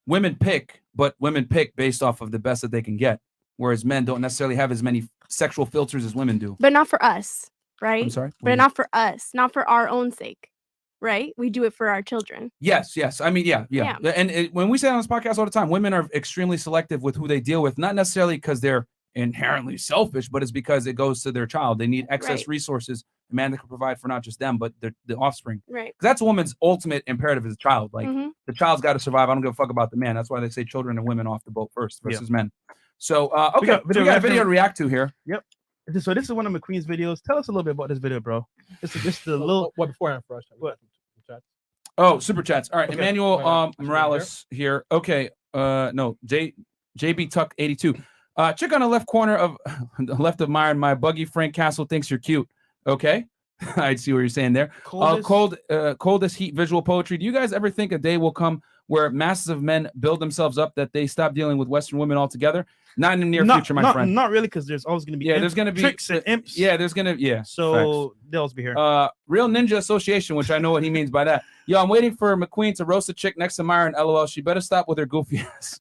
women pick based off of the best that they can get, whereas men don't necessarily have as many sexual filters as women do. But not for us, right? I'm sorry? What do But you not for us, not for our own sake, right? We do it for our children. Yes. I mean, yeah. And when we say on this podcast all the time, women are extremely selective with who they deal with, not necessarily because they're inherently selfish, but it's because it goes to their child. They need excess Right. resources, a man that can provide for not just them, but the offspring. Right. Because that's a woman's ultimate imperative as a child. Like Mhm. the child's got to survive. I don't give a fuck about the man. That's why they say children and women off the boat first versus men. So, okay, We got so we got a video to reaction. react to here. Yep. So this is one of McQueen's videos. Tell us a little bit about this video, bro. This is the little. What beforehand for us? What? Oh, super chats. All right, Okay. Emmanuel I should Morales here. Okay, no, JB Tuck 82. Chick on the left corner of the left of Myron, my buggy Frank Castle thinks you're cute. Okay, I see what you're saying there. Coldest heat visual poetry. Do you guys ever think a day will come where masses of men build themselves up that they stop dealing with Western women altogether? Not in the near future, my friend. Not really, because there's always going to be there's going to be tricks and imps. Yeah, there's going to So facts. they'll always be here. Real Ninja Association, which I know what he means by that. Yo, I'm waiting for McQueen to roast a chick next to Myron. LOL. She better stop with her goofy ass.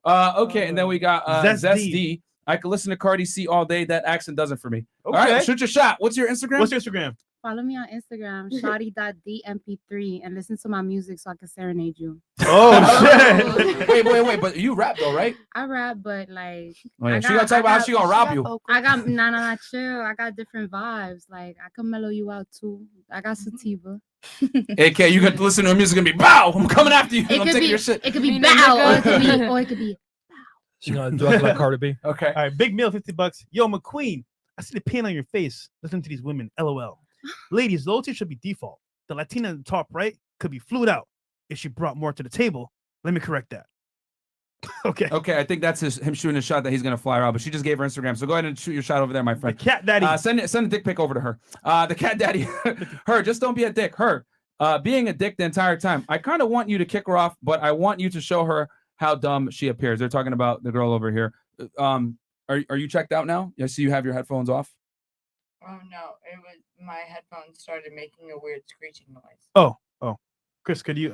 Okay, and then we got Zesty. I could listen to Cardi C all day. That accent does it for me. All right, shoot your shot. What's your Instagram? What's your Instagram? Follow me on Instagram, shawty.dmp3, and listen to my music so I can serenade you. Oh, shit. Wait, but you rap though, right? I rap, but like, Oh, yeah. She gonna talk about how she gonna rob you. I got nah, chill. I got different vibes. Like I can mellow you out too. I got sativa. AK, you could listen to her music and be bow. I'm coming after you. It I'm could taking be your shit. It could be bow, or it could be. She gonna do it like Cardi B. Okay. All right, big meal, $50. Yo, McQueen, I see the pain on your face. Listen to these women. LOL. Ladies, loyalty should be default. The Latina in the top right could be flued out if she brought more to the table. Let me correct that. Okay. Okay, I think that's him shooting a shot that he's gonna fly her out. But she just gave her Instagram, so go ahead and shoot your shot over there, my friend. The cat daddy. Send a dick pic over to her. The cat daddy. Her. Just don't be a dick. Her. Being a dick the entire time. I kind of want you to kick her off, but I want you to show her how dumb she appears. They're talking about the girl over here. Are you checked out now? I see you have your headphones off. Oh no, it was my headphones started making a weird screeching noise. Oh. Chris, could you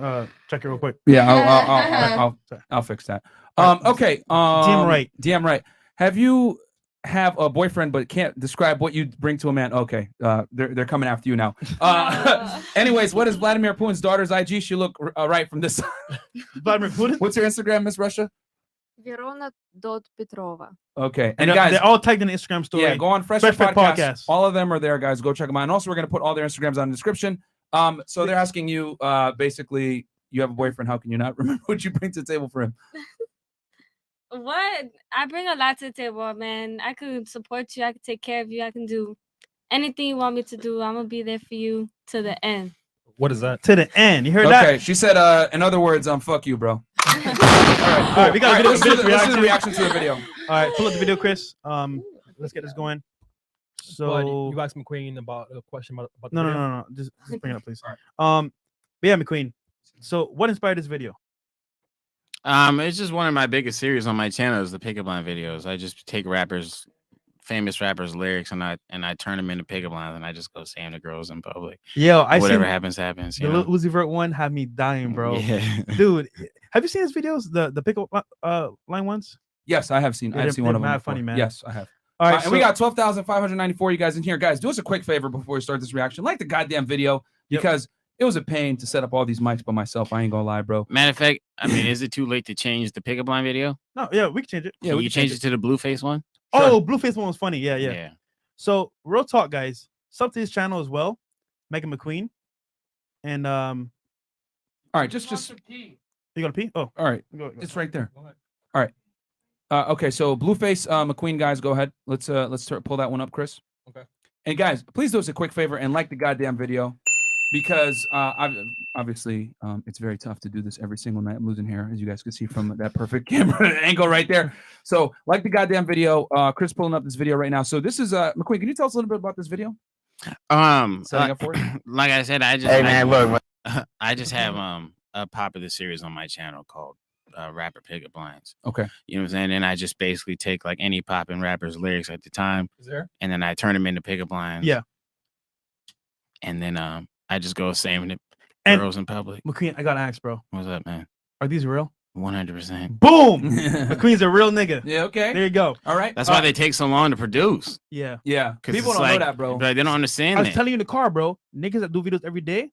check it real quick? Yeah, I'll fix that. Okay. DM right. Have you have a boyfriend but can't describe what you bring to a man? Okay. They're coming after you now. Anyways, what is Vladimir Putin's daughter's IG? She look right from this side. Vladimir Putin. What's your Instagram, Miss Russia? Verona.Petrova. Okay. And guys, they're all tagged in the Instagram story. yeah, go on Fresh Fit Podcast. All of them are there, guys. Go check them out. And also, we're gonna put all their Instagrams on the description. So they're asking you, basically, you have a boyfriend. How can you not remember what you bring to the table for him? What? I bring a lot to the table, man. I could support you. I could take care of you. I can do anything you want me to do. I'm gonna be there for you to the end. What is that? To the end. You heard Okay, that? she said, in other words, fuck you, bro. All right, we got a video, This is the reaction to the video. All right, pull up the video, Chris. Let's get this going. But So you asked McQueen about a question about the no, video? no. Just bring it up, please. But yeah, McQueen. So what inspired this video? It's just one of my biggest series on my channel is the pickup line videos. I just take famous rappers' lyrics and I turn them into pickup lines and I just go saying to girls in public. Yo, whatever happens. The Lil Uzi Vert one had me dying, bro. Yeah. Dude, have you seen his videos? The pickup line ones? Yes, I have seen. Yeah, I've seen one of them. mad before. funny, man. Yes, I have. All right, and we got 12,594 you guys in here. Guys, do us a quick favor before we start this reaction. Like the goddamn video because it was a pain to set up all these mics by myself. I ain't gonna lie, bro. Matter of fact, I mean, is it too late to change the pickup line video? No, yeah, we can change it. Yeah, we can change it to the Blueface one. Oh, Blueface one was funny. Yeah. Yeah. So real talk, guys. Sub to his channel as well, Megan McQueen. And all right, just you gotta pee? Oh, all right. It's right there. All right. Okay, so Blueface McQueen, guys, go ahead. Let's pull that one up, Chris. Okay. And guys, please do us a quick favor and like the goddamn video because obviously it's very tough to do this every single night. I'm losing hair, as you guys can see from that perfect camera angle right there. So like the goddamn video. Chris pulling up this video right now. So this is McQueen. Can you tell us a little bit about this video? Setting up for it? Like I said, I just I just have a popular series on my channel called rapper pickup lines. Okay. You know what I'm saying? And I just basically take like any poppin' rapper's lyrics at the time. Is there? And then I turn them into pickup lines. Yeah. And then I just go saying to And girls in public. McQueen, I gotta ask, bro. What's up, man? Are these real? 100%. Boom! McQueen's a real nigga. Yeah, okay. There you go. All right. That's why they take so long to produce. Yeah. Yeah. 'Cause People it's don't know like- that, bro. Like, they don't understand I was that. telling you in the car, bro. Niggas that do videos every day.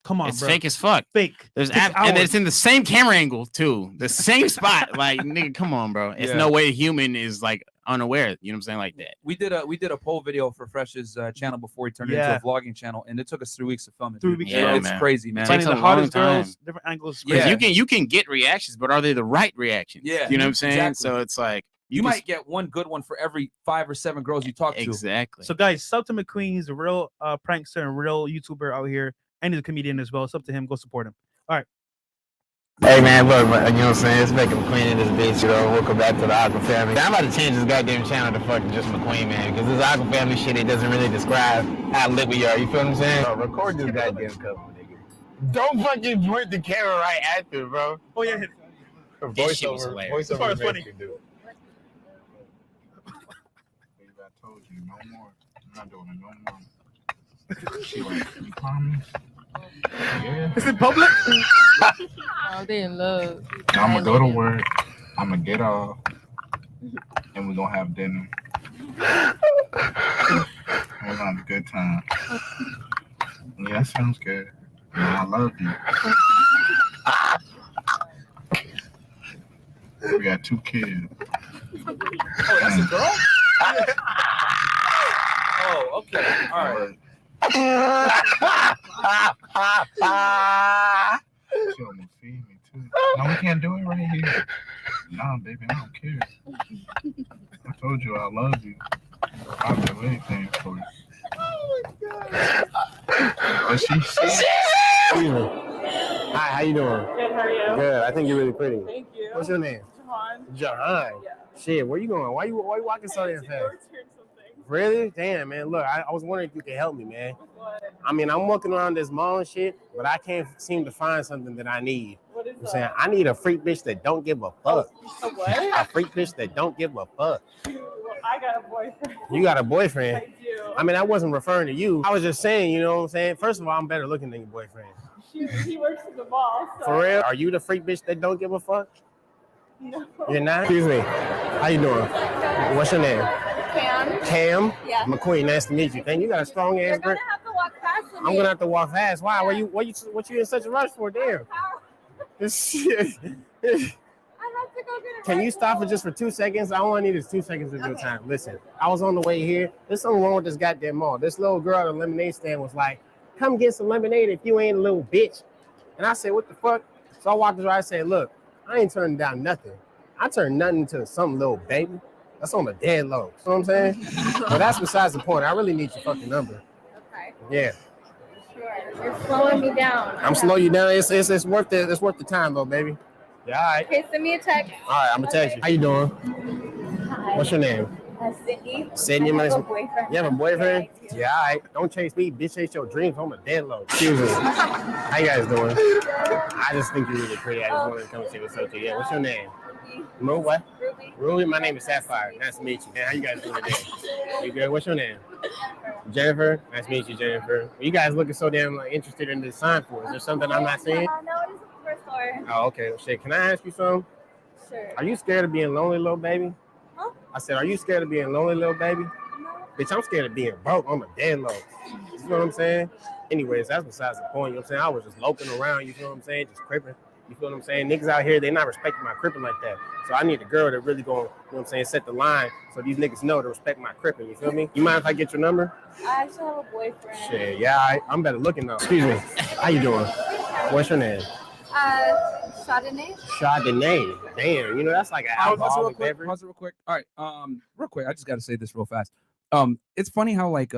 Come on, It's bro. fake as fuck. Fake. There's 6 and hours. it's in the same camera angle too, the same spot. Like, nigga, come on, bro. It's Yeah. no way a human is like unaware. You know what I'm saying? Like that. We did a poll video for Fresh's channel before he turned it Yeah. into a vlogging channel, and it took us 3 weeks to film it. 3 dude. weeks. Yeah, it's man. crazy, man. It Finding takes the a long hottest time. girls, different angles. Yeah. You can get reactions, but are they the right reactions? Yeah, You know what I'm saying? exactly. So it's like You can might get one good one for every 5 or 7 girls you talk to. exactly. So guys, sub to McQueen. He's a real prankster and real YouTuber out here, and he's a comedian as well. Sub to him. Go support him. All right. Hey man, look, you know what I'm saying? It's Megan McQueen in this bitch, you know. Welcome back to the Aqua family. I'm about to change this goddamn channel to fucking just McQueen, man, because this Aqua family shit, it doesn't really describe how lit we are. You feel what I'm saying? Bro, record this goddamn couple, nigga. Don't fucking point the camera right after, bro. Oh yeah. This shit was hilarious. As far as funny. I told you, no more. I'm not doing it no more. She like, you promise? Yeah. Is it public? Oh, they in love. I'm gonna go to work. I'm gonna get off, and we're gonna have dinner. We're gonna have a good time. Yeah, that sounds good. Yeah, I love you. We got 2 kids. Oh, that's a girl? Oh, okay. All right. She almost feed me too. No, we can't do it right here. Nah, baby, I don't care. I told you I love you. I'll do anything for you. Oh my god. But she Hi, how you doing? Good, how are you? Good. I think you're really pretty. Thank you. What's your name? Jahan. Yeah. Shit, where you going? Why you walking so damn fast? Really? Damn, man. Look, I was wondering if you could help me, man. What? I mean, I'm walking around this mall and shit, but I can't seem to find something that I need. What is I'm saying that? I need a freak bitch that don't give a fuck. A what? A freak bitch that don't give a fuck. I got a boyfriend. You got a boyfriend? I do. I mean, I wasn't referring to you. I was just saying, you know what I'm saying? First of all, I'm better looking than your boyfriend. He works in the mall. So. For real? Are you the freak bitch that don't give a fuck? No. You're not? Excuse me. How you doing? What's your name? Cam. Cam? Yeah. McQueen, nice to meet you. Thank you. You got a strong ass grip. have to walk fast with I'm gonna have to walk fast. Why? What you in such a rush for? Damn. This shit. Can you stop for 2 seconds? All I need is 2 seconds of your time. Listen, I was on the way here. There's something wrong with this goddamn mall. This little girl at the lemonade stand was like, come get some lemonade if you ain't a little bitch. And I said, what the fuck? So I walked around and said, look, I ain't turning down nothing. I turned nothing into some little baby. That's on the dead low. You know what I'm saying? But that's besides the point. I really need your fucking number. Okay. Yeah. Sure. You're slowing me down. I'm slowing you down. It's worth it. It's worth the time, though, baby. Yeah, all right. Okay, send me a text. All right, I'm gonna text you. How you doing? Hi. What's your name? Sydney. Sydney. I have a boyfriend. You have a boyfriend? Yeah, all right. Don't chase me, bitch. Chase your dreams. I'm a dead low. Excuse me. How you guys doing? I just think you're really pretty. I just wanted to come and say what's up to you. Yeah, what's your name? Ruby. What? Ruby. Ruby. My name is Sapphire. Nice to meet you. Man, how you guys doing today? You good? What's your name? Jennifer. Nice to meet you, Jennifer. You guys looking so damn like interested in this sign for? Is there something I'm not seeing? No, it is a first store. Oh, okay. Well, shit. Can I ask you something? Sure. Are you scared of being lonely, little baby? Huh? I said, are you scared of being lonely, little baby? No. Bitch, I'm scared of being broke. I'm a dead low. You know what I'm saying? Anyways, that's besides the point. You know what I'm saying? I was just loping around. You feel what I'm saying? Just cripping. You feel what I'm saying? Niggas out here, they not respecting my cripping like that. So I need a girl that really going, you know what I'm saying, set the line so these niggas know to respect my cripping. You feel me? You mind if I get your number? I actually have a boyfriend. Shit, yeah, I'm better looking though. Excuse me. How you doing? What's your name? Chardonnay. Chardonnay. Damn, you know, that's like an alcoholic beverage. Pause it real quick. All right. Real quick. I just got to say this real fast. It's funny how like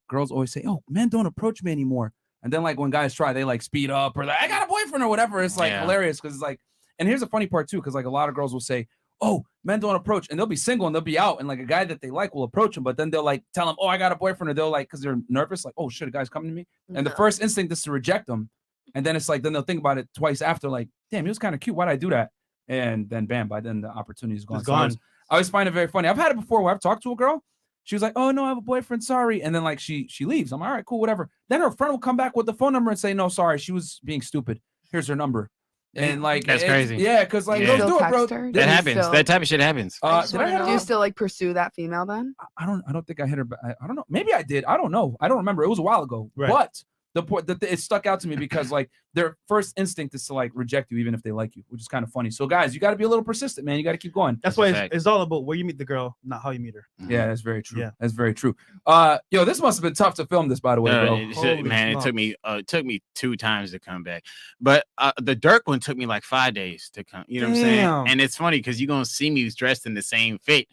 girls always say, "Oh, men don't approach me anymore," and then like when guys try, they like speed up or like, "I got a boyfriend" or whatever. It's like hilarious because it's like, and here's the funny part too, because like a lot of girls will say, "Oh, men don't approach," and they'll be single and they'll be out, and like a guy that they like will approach them, but then they'll like tell him, "Oh, I got a boyfriend," or they'll like because they're nervous, like, "Oh shit, a guy's coming to me," and the first instinct is to reject them, and then it's like then they'll think about it twice after, like, "Damn, he was kind of cute. Why'd I do that?" And then bam, by then the opportunity is gone. It's gone. I always find it very funny. I've had it before where I've talked to a girl. She was like, "Oh no, I have a boyfriend. Sorry." And then like she leaves. I'm all right, cool, whatever. Then her friend will come back with the phone number and say, "No, sorry, she was being stupid. Here's her number." And like that's crazy. Yeah, because like girls do it, bro. That happens. That type of shit happens. Do you still like pursue that female then? I don't think I hit her. I don't know. Maybe I did. I don't know. I don't remember. It was a while ago. Right. But the point that it stuck out to me because like their first instinct is to like reject you even if they like you, which is kind of funny. So guys, you got to be a little persistent, man. You got to keep going. That's why it's all about where you meet the girl, not how you meet her. Yeah, that's very true. Yeah. That's very true. Yo, this must have been tough to film this, by the way, bro. Man, it took me 2 times to come back, but the Dirk one took me like 5 days to come. You know what I'm saying? And it's funny because you're gonna see me dressed in the same fit.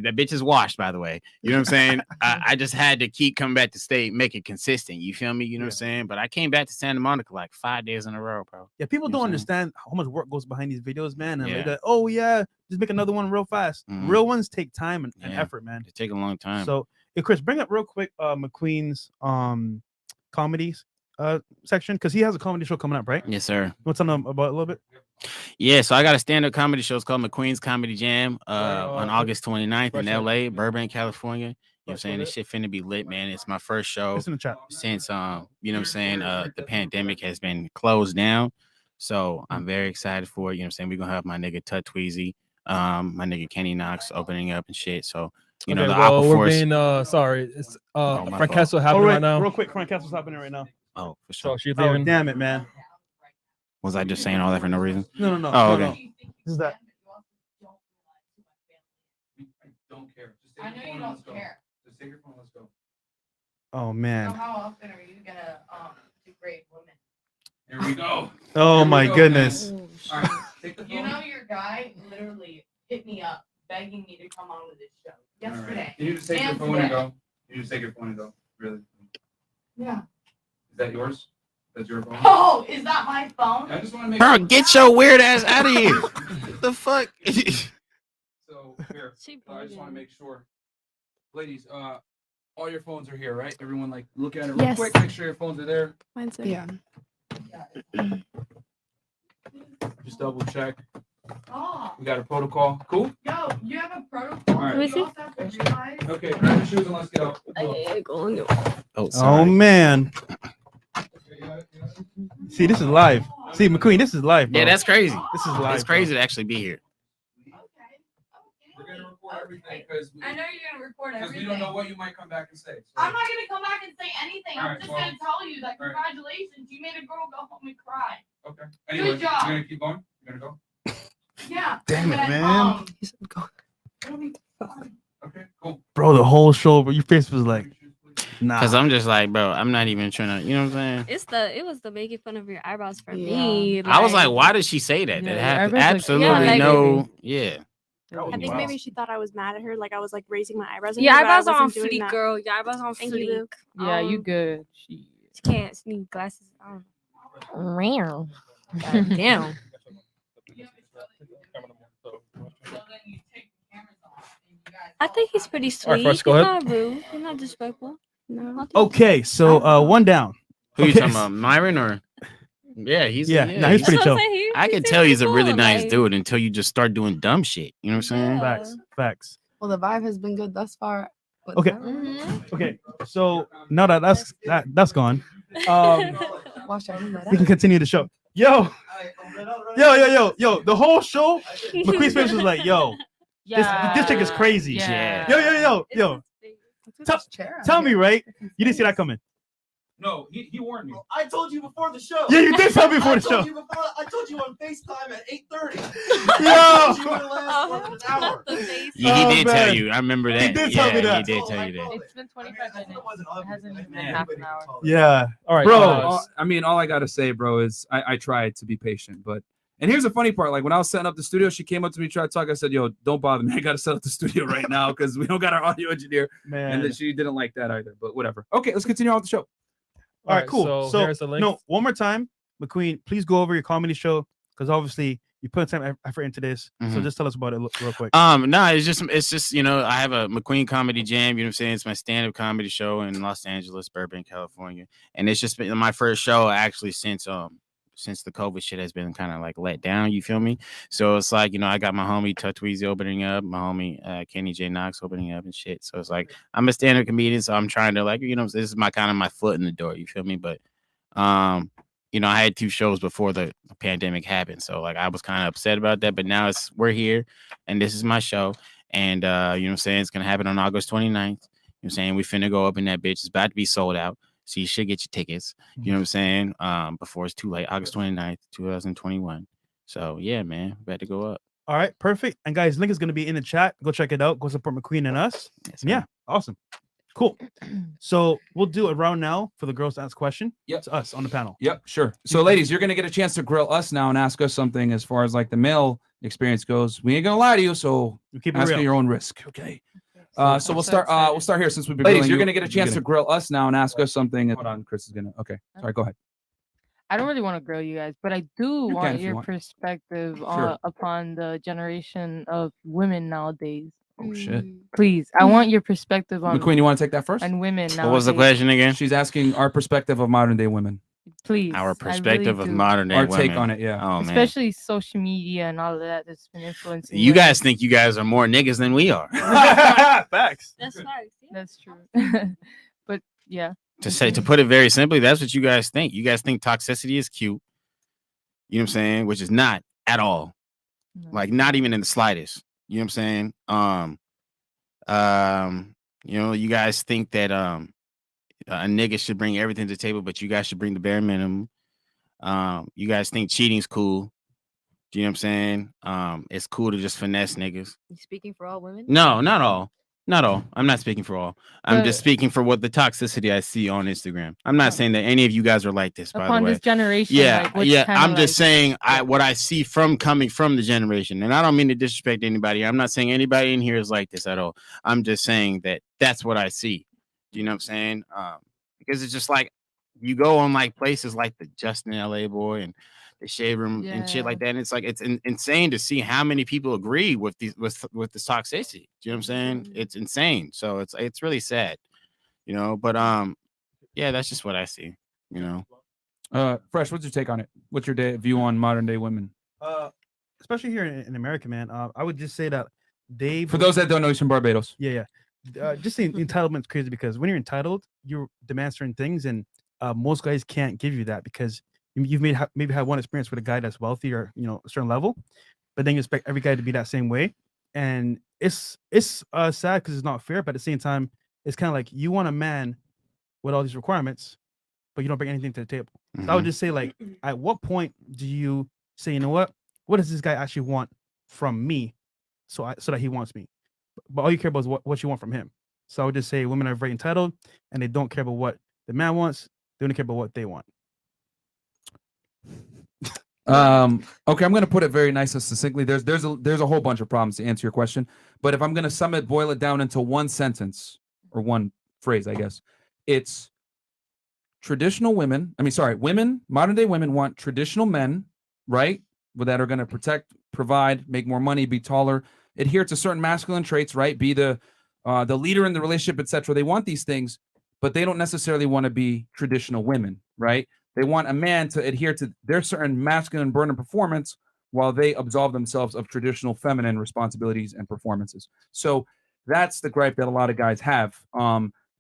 That bitch is washed, by the way. You know what I'm saying? I just had to keep coming back to state, make it consistent. You feel me? You know what I'm saying? But I came back to Santa Monica like 5 days in a row, bro. Yeah, people don't understand how much work goes behind these videos, man. And Yeah. like, oh yeah, just make another one real fast. Real ones take time and effort, man. It take a long time. So, hey, Chris, bring up real quick McQueen's comedies section because he has a comedy show coming up, right? Yes, sir. What's on about a little bit? Yeah, so I got a stand-up comedy show. It's called McQueen's Comedy Jam on August 29th in LA, Burbank, California. You know what I'm saying? This shit finna be lit, man. It's my first show It's in the chat. since you know what I'm saying, the pandemic has been closed down. So I'm very excited for it. You know what I'm saying? We're gonna have my nigga Tut Tweezy, my nigga Kenny Knox opening up and shit. So you know, the well, we're Aquaforce. being sorry. It's my Frank fault. Castle happening right now. Real quick, Frank Castle's happening right now. Oh, for sure. So she's Oh, leaving. damn it, man. Was I just saying all that for no reason? No. Oh, no, okay. no. This is that. Don't care. Just I know you don't care. Just take your phone. Let's go. Oh man. So how often are you gonna degrade women? Here we go. Oh Here we my go, goodness. man. All right, take the You phone. know your guy literally hit me up begging me to come on with this show All right. yesterday. Can you just take your and phone today. and go? You just take your phone and go. Really? Yeah. Is that yours? That's your phone? Oh, is that my phone? I just want to make Bro, sure. get your weird ass out of here. What the fuck? So here, I just want to make sure, ladies. All your phones are here, right? Everyone, like, look at it real Yes. quick. Make sure your phones are there. Mine's there. Yeah. Just double check. Oh, We got a protocol. Cool. yo, you have a protocol. All right. You also have to realize. Okay, grab your shoes and let's get out. Oh, Oh man. See, this is live. See, McQueen, this is live, bro. Yeah, that's crazy. This is live. It's crazy to actually be here. We're gonna record everything because I know you're gonna record we everything. don't know what you might come back and say. So. I'm not gonna come back and say anything. I'm Alright, just well, gonna tell you that alright. congratulations, you made a girl go home and cry. Okay. Anyway, Good job. you're gonna keep going. You're gonna go. Yeah. Damn it, and then, man. He said, go. it'll be fun. Okay. Cool. Bro, the whole show, but your face was like, nah. Cause I'm just like, bro, I'm not even trying to, you know what I'm saying? It was the making fun of your eyebrows for Yeah. me. I was like, why did she say that? Yeah, That your had eyebrows look absolutely good. Yeah, like- no, yeah. I think Wow. maybe she thought I was mad at her, like I was like raising my eyebrows. at Your her, but I eyebrows are on wasn't doing fleek, that. girl. Your eyebrows on Thank you, fleek. Luke. Yeah, you good. She, She can't need glasses. I don't know. God damn. I think he's pretty sweet. All right, Fresh, go He's ahead. not rude. He's not disrespectful. No. Okay, so one down. Who you Okay. talking about, Myron or? Yeah, he's Yeah, no, he's pretty chill. I can tell he's a really nice dude until you just start doing dumb shit. You know what I'm saying? Facts. Well, the vibe has been good thus far. with Okay. that. Okay. So now that that's gone, Watch out. we can continue the show. Yo, the whole show, McQueen's face was like, yo, this chick is crazy. Yeah. Yo. Tell me, right? You didn't see that coming. No, he warned me. I told you before the show. Yeah, you did tell me before the show. I told you on FaceTime at 8:30. Yeah, he did tell you. I remember that. He did tell me that. He did tell you that. It's been 25 minutes. It hasn't even been half an hour. Yeah. All right, bro. I mean, all I gotta say, bro, is I tried to be patient, but and here's the funny part. Like when I was setting up the studio, she came up to me, tried to talk. I said, "Yo, don't bother me. I gotta set up the studio right now because we don't got our audio engineer." Man. And then she didn't like that either. But whatever. Okay, let's continue on with the show. All right, cool. So here's the link. No, one more time, McQueen, please go over your comedy show because obviously you put some effort into this. So Mhm. just tell us about it real quick. No, it's just you know, I have a McQueen Comedy Jam. You know what I'm saying? It's my stand-up comedy show in Los Angeles, Burbank, California, and it's just been my first show actually since the COVID shit has been kind of like let down. You feel me? So it's like, you know, I got my homie Tutweezy opening up, my homie Kenny J Knox opening up and shit. So it's like I'm a stand-up comedian, so I'm trying to like, you know, this is my kind of my foot in the door. You feel me? But you know, I had 2 shows before the pandemic happened, so like I was kind of upset about that. But now we're here, and this is my show, and you know what I'm saying, it's gonna happen on August 29th. You know what I'm saying? We finna go up in that bitch. It's about to be sold out. So you should get your tickets. You know what I'm saying? Before it's too late. August 29th, 2021. So yeah, man, about to go up. All right, perfect. And guys, link is going to be in the chat. Go check it out. Go support McQueen and us. Yeah, awesome. Cool. So we'll do a round now for the girls to ask question. Yep. To us on the panel. Yep, sure. So, ladies, you're gonna get a chance to grill us now and ask us something as far as like the male experience goes. We ain't gonna lie to you, so keep it ask real. at your own risk. Okay. So we'll start. We'll start here since we've been. Ladies, you're gonna get a chance to grill us now and ask us something. Hold on, Chris is gonna. Okay, sorry. Go ahead. I don't really want to grill you guys, but I do can want if you your want. perspective Sure. upon the generation of women nowadays. Oh shit. Please, I want your perspective on McQueen, you want to take that first? on women nowadays. What was the question again? She's asking our perspective of modern day women. Please, Our I perspective really of do. modern day Our women. take on it, yeah. Oh man. Especially social media and all of that that's been influencing. You women. guys think you guys are more niggas than we are. Facts. That's facts. Yeah. That's true. But yeah. To put it very simply, that's what you guys think. You guys think toxicity is cute. You know what I'm saying? Which is not at all. Like not even in the slightest. You know what I'm saying? You know, you guys think that a nigga should bring everything to the table, but you guys should bring the bare minimum. You guys think cheating's cool. Do you know what I'm saying? It's cool to just finesse niggas. You speaking for all women? No, not all. Not all. I'm not speaking for all. I'm just But- speaking for what the toxicity I see on Instagram. I'm not saying that any of you guys are like this, by the Upon way. this generation, Yeah, like, what's yeah. kinda I'm just like- saying what I see coming from the generation. And I don't mean to disrespect anybody. I'm not saying anybody in here is like this at all. I'm just saying that that's what I see. Do you know what I'm saying? Because it's just like you go on like places like the Justin LA Boy and the Shade Room and shit like that. And it's like it's insane to see how many people agree with these with this toxicity. Do you know what I'm saying? It's insane. So it's really sad, you know. But yeah, that's just what I see, you know. Fresh, what's your take on it? What's your view on modern day women? Especially here in America, man. I would just say that For those that don't know, he's from Barbados. Yeah. Just the entitlement's crazy because when you're entitled, you demand certain things, and most guys can't give you that because you've maybe had one experience with a guy that's wealthy or a certain level, but then you expect every guy to be that same way, and it's sad because it's not fair. But at the same time, it's kind of like you want a man with all these requirements, but you don't bring anything to the table. So I would just say, like, at what point do you say, you know what does this guy actually want from me, so that he wants me? But all you care about is what you want from him. So I would just say women are very entitled and they don't care about what the man wants. They only care about what they want. Okay, I'm gonna put it very nice and succinctly. There's a whole bunch of problems to answer your question, but if I'm gonna boil it down into one sentence or one phrase, I guess it's traditional women. I mean, sorry, women, modern day women want traditional men, right? That are going to protect, provide, make more money, be taller, adhere to certain masculine traits, right? Be the leader in the relationship, etc. They want these things, but they don't necessarily want to be traditional women, right? They want a man to adhere to their certain masculine burden of performance while they absolve themselves of traditional feminine responsibilities and performances. So that's the gripe that a lot of guys have,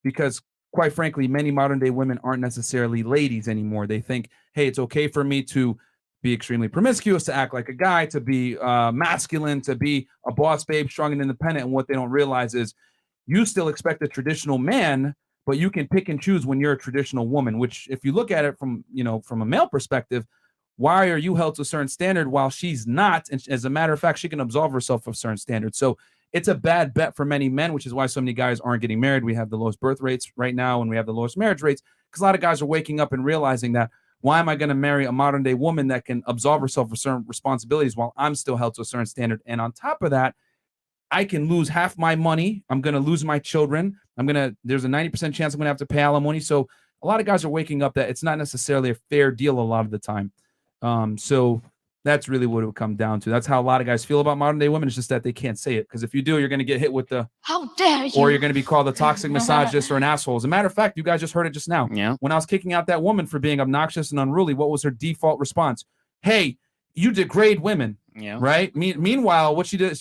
because quite frankly, many modern day women aren't necessarily ladies anymore. They think, hey, it's okay for me to be extremely promiscuous, to act like a guy, to be masculine, to be a boss babe, strong and independent. And what they don't realize is you still expect a traditional man, but you can pick and choose when you're a traditional woman, which if you look at it from, from a male perspective, why are you held to a certain standard while she's not? And as a matter of fact, she can absolve herself of certain standards. So it's a bad bet for many men, which is why so many guys aren't getting married. We have the lowest birth rates right now, and we have the lowest marriage rates because a lot of guys are waking up and realizing that, why am I going to marry a modern day woman that can absolve herself of certain responsibilities while I'm still held to a certain standard? And on top of that, I can lose half my money. I'm going to lose my children. There's a 90% chance I'm going to have to pay alimony. So a lot of guys are waking up that it's not necessarily a fair deal a lot of the time. So that's really what it would come down to. That's how a lot of guys feel about modern day women. It's just that they can't say it. Because if you do, you're going to get hit with the, how dare you, or you're going to be called a toxic misogynist or an asshole. As a matter of fact, you guys just heard it just now. Yeah. When I was kicking out that woman for being obnoxious and unruly, what was her default response? Hey, you degrade women. Yeah. Right. Meanwhile, what she did,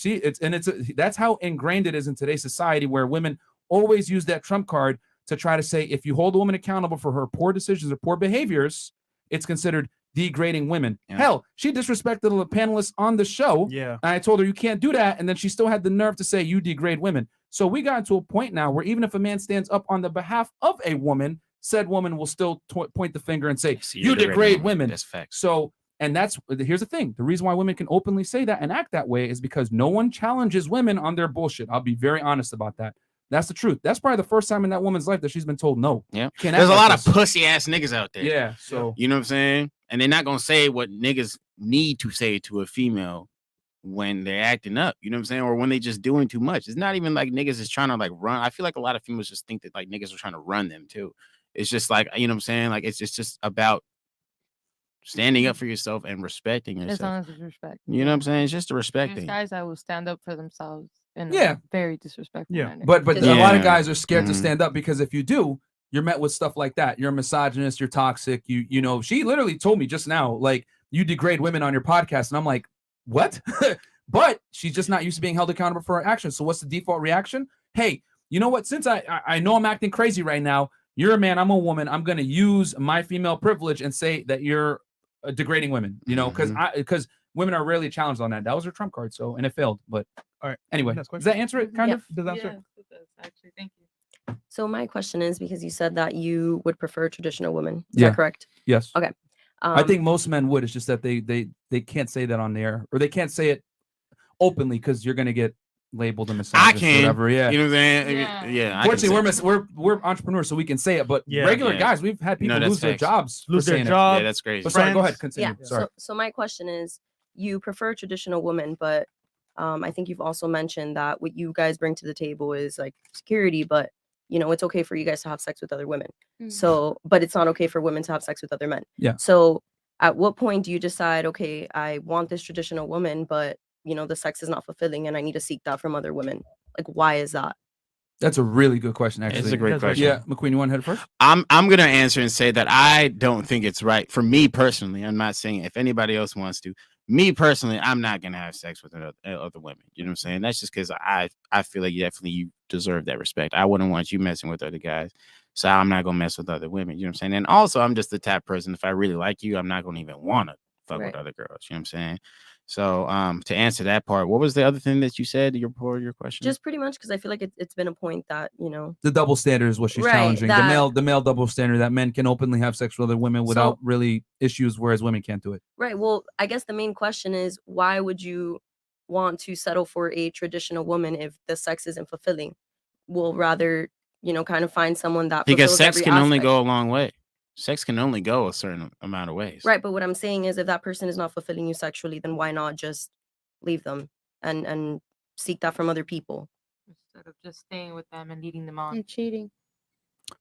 that's how ingrained it is in today's society, where women always use that trump card to try to say, if you hold a woman accountable for her poor decisions or poor behaviors, it's considered degrading women. Yeah. Hell, she disrespected a panelist on the show. Yeah. And I told her you can't do that. And then she still had the nerve to say you degrade women. So we got to a point now where even if a man stands up on the behalf of a woman, said woman will still point the finger and say, you degrade women. That's fact. So, and here's the thing. The reason why women can openly say that and act that way is because no one challenges women on their bullshit. I'll be very honest about that. That's the truth. That's probably the first time in that woman's life that she's been told no. Yeah. Can't There's act a like lot this. of pussy ass niggas out there. Yeah. So, you know what I'm saying? And they're not going to say what niggas need to say to a female when they're acting up, you know what I'm saying? Or when they just doing too much. It's not even like niggas is trying to like run. I feel like a lot of females just think that like niggas are trying to run them too. It's just like, you know what I'm saying? Like, it's just about standing up for yourself and respecting As yourself. long as it's respect. You know what I'm saying? It's just a There's respecting. guys that will stand up for themselves in Yeah. a very disrespectful manner. But a lot of guys are scared to Mhm. stand up because if you do, you're met with stuff like that. You're a misogynist, you're toxic. You know, she literally told me just now, like, you degrade women on your podcast. And I'm like, what? But she's just not used to being held accountable for her actions. So what's the default reaction? Hey, you know what? Since I know I'm acting crazy right now, you're a man, I'm a woman. I'm going to use my female privilege and say that you're degrading women, you know, because women are rarely challenged on that. That was her trump card. So, and it failed. But all right. Anyway, Next does question. that answer it? Kind of? Does that answer it? It does, actually. Thank you. So my question is, because you said that you would prefer traditional women. Is Yeah. that correct? Yes. Okay. I think most men would. It's just that they can't say that on the air, or they can't say it openly because you're gonna get labeled a misogynist or whatever. Yeah. You know what I'm saying? Yeah. Fortunately, we're entrepreneurs, so we can say it. But regular guys, we've had people lose their jobs, for saying it. Yeah, that's crazy. But sorry, go ahead, continue. Yeah. Sorry. So my question is, you prefer traditional women, but I think you've also mentioned that what you guys bring to the table is like security, but you know, it's okay for you guys to have sex with other women. So, but it's not okay for women to have sex with other men. Yeah. So at what point do you decide, okay, I want this traditional woman, but you know, the sex is not fulfilling and I need to seek that from other women? Like, why is that? That's a really good question, actually. It's a great question. Yeah, McQueen, you want to head first? I'm gonna answer and say that I don't think it's right for me personally. I'm not saying if anybody else wants to. Me personally, I'm not gonna have sex with other women. You know what I'm saying? That's just because I feel like you deserve that respect. I wouldn't want you messing with other guys, so I'm not gonna mess with other women. You know what I'm saying? And also, I'm just the type of person. If I really like you, I'm not gonna even want to fuck with other girls. You know what I'm saying? So to answer that part, what was the other thing that you said? Your question? Just pretty much because I feel like it's been a point that, you know, The double standard is what she's Right, challenging. that- The male double standard that men can openly have sex with other women without really issues, whereas women can't do it. right. Well, I guess the main question is, why would you want to settle for a traditional woman if the sex isn't fulfilling? We'll rather, you know, kind of find someone that Because fulfills sex every can only aspect. go a long way. Sex can only go a certain amount of ways. Right, but what I'm saying is, if that person is not fulfilling you sexually, then why not just leave them and seek that from other people? Instead of just staying with them and leading them on. And cheating.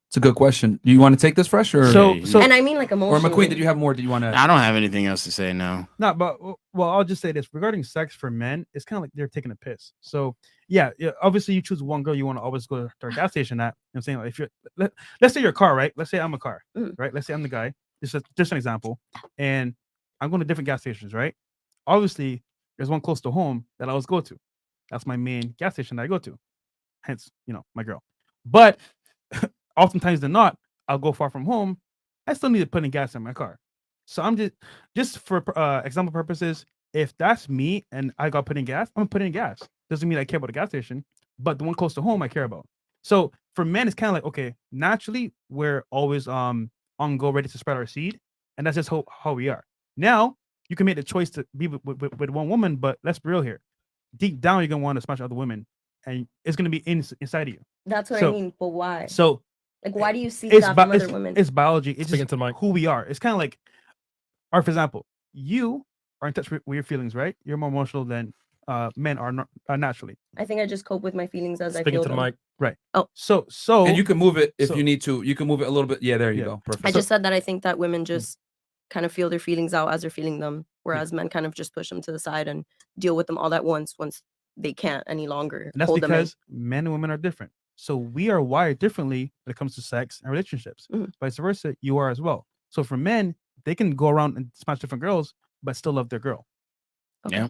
It's a good question. Do you want to take this fresh or and I mean like or emotionally. McQueen? Did you have more? Do you want to? I don't have anything else to say now. No, but well, I'll just say this regarding sex for men. It's kind of like they're taking a piss. So yeah, obviously you choose one girl you want to always go to a gas station at. You know what I'm saying? Like if you're, let's say your car, right? Let's say I'm a car, right? Let's say I'm the guy. Just an example, and I'm going to different gas stations, right? Obviously, there's one close to home that I always go to. That's my main gas station that I go to. Hence, my girl. But oftentimes than not, I'll go far from home. I still need to put in gas in my car. So I'm just for example purposes, if that's me and I got put in gas, I'm gonna put in gas. Doesn't mean I care about the gas station, but the one close to home I care about. So for men, it's kind of like, okay, naturally we're always on go, ready to spread our seed, and that's just how we are. Now you can make the choice to be with one woman, but let's be real here. Deep down, you're gonna want to smash other women, and it's gonna be inside of you. That's what I mean. But why? So, like, why do you see that from other women? It's biology. It's just who we are. It's kind of like, or for example, you are in touch with your feelings, right? You're more emotional than men are naturally. I think I just cope with my feelings as I feel them. Right. Oh, so and you can move it if you need to. You can move it a little bit. Yeah, there you go. Perfect. I just said that I think that women just kind of feel their feelings out as they're feeling them, whereas men kind of just push them to the side and deal with them all at once they can't any longer. And that's hold because them in. men and women are different. So we are wired differently when it comes to sex and relationships. Vice versa, you are as well. So for men, they can go around and smash different girls, but still love their girl. Yeah.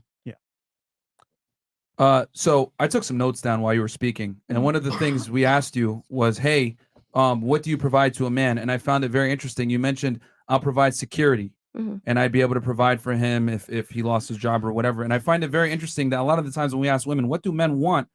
So I took some notes down while you were speaking, and one of the things we asked you was, "Hey, what do you provide to a man?" And I found it very interesting. You mentioned, "I'll provide security, and I'd be able to provide for him if he lost his job or whatever." And I find it very interesting that a lot of the times when we ask women, "What do men want?"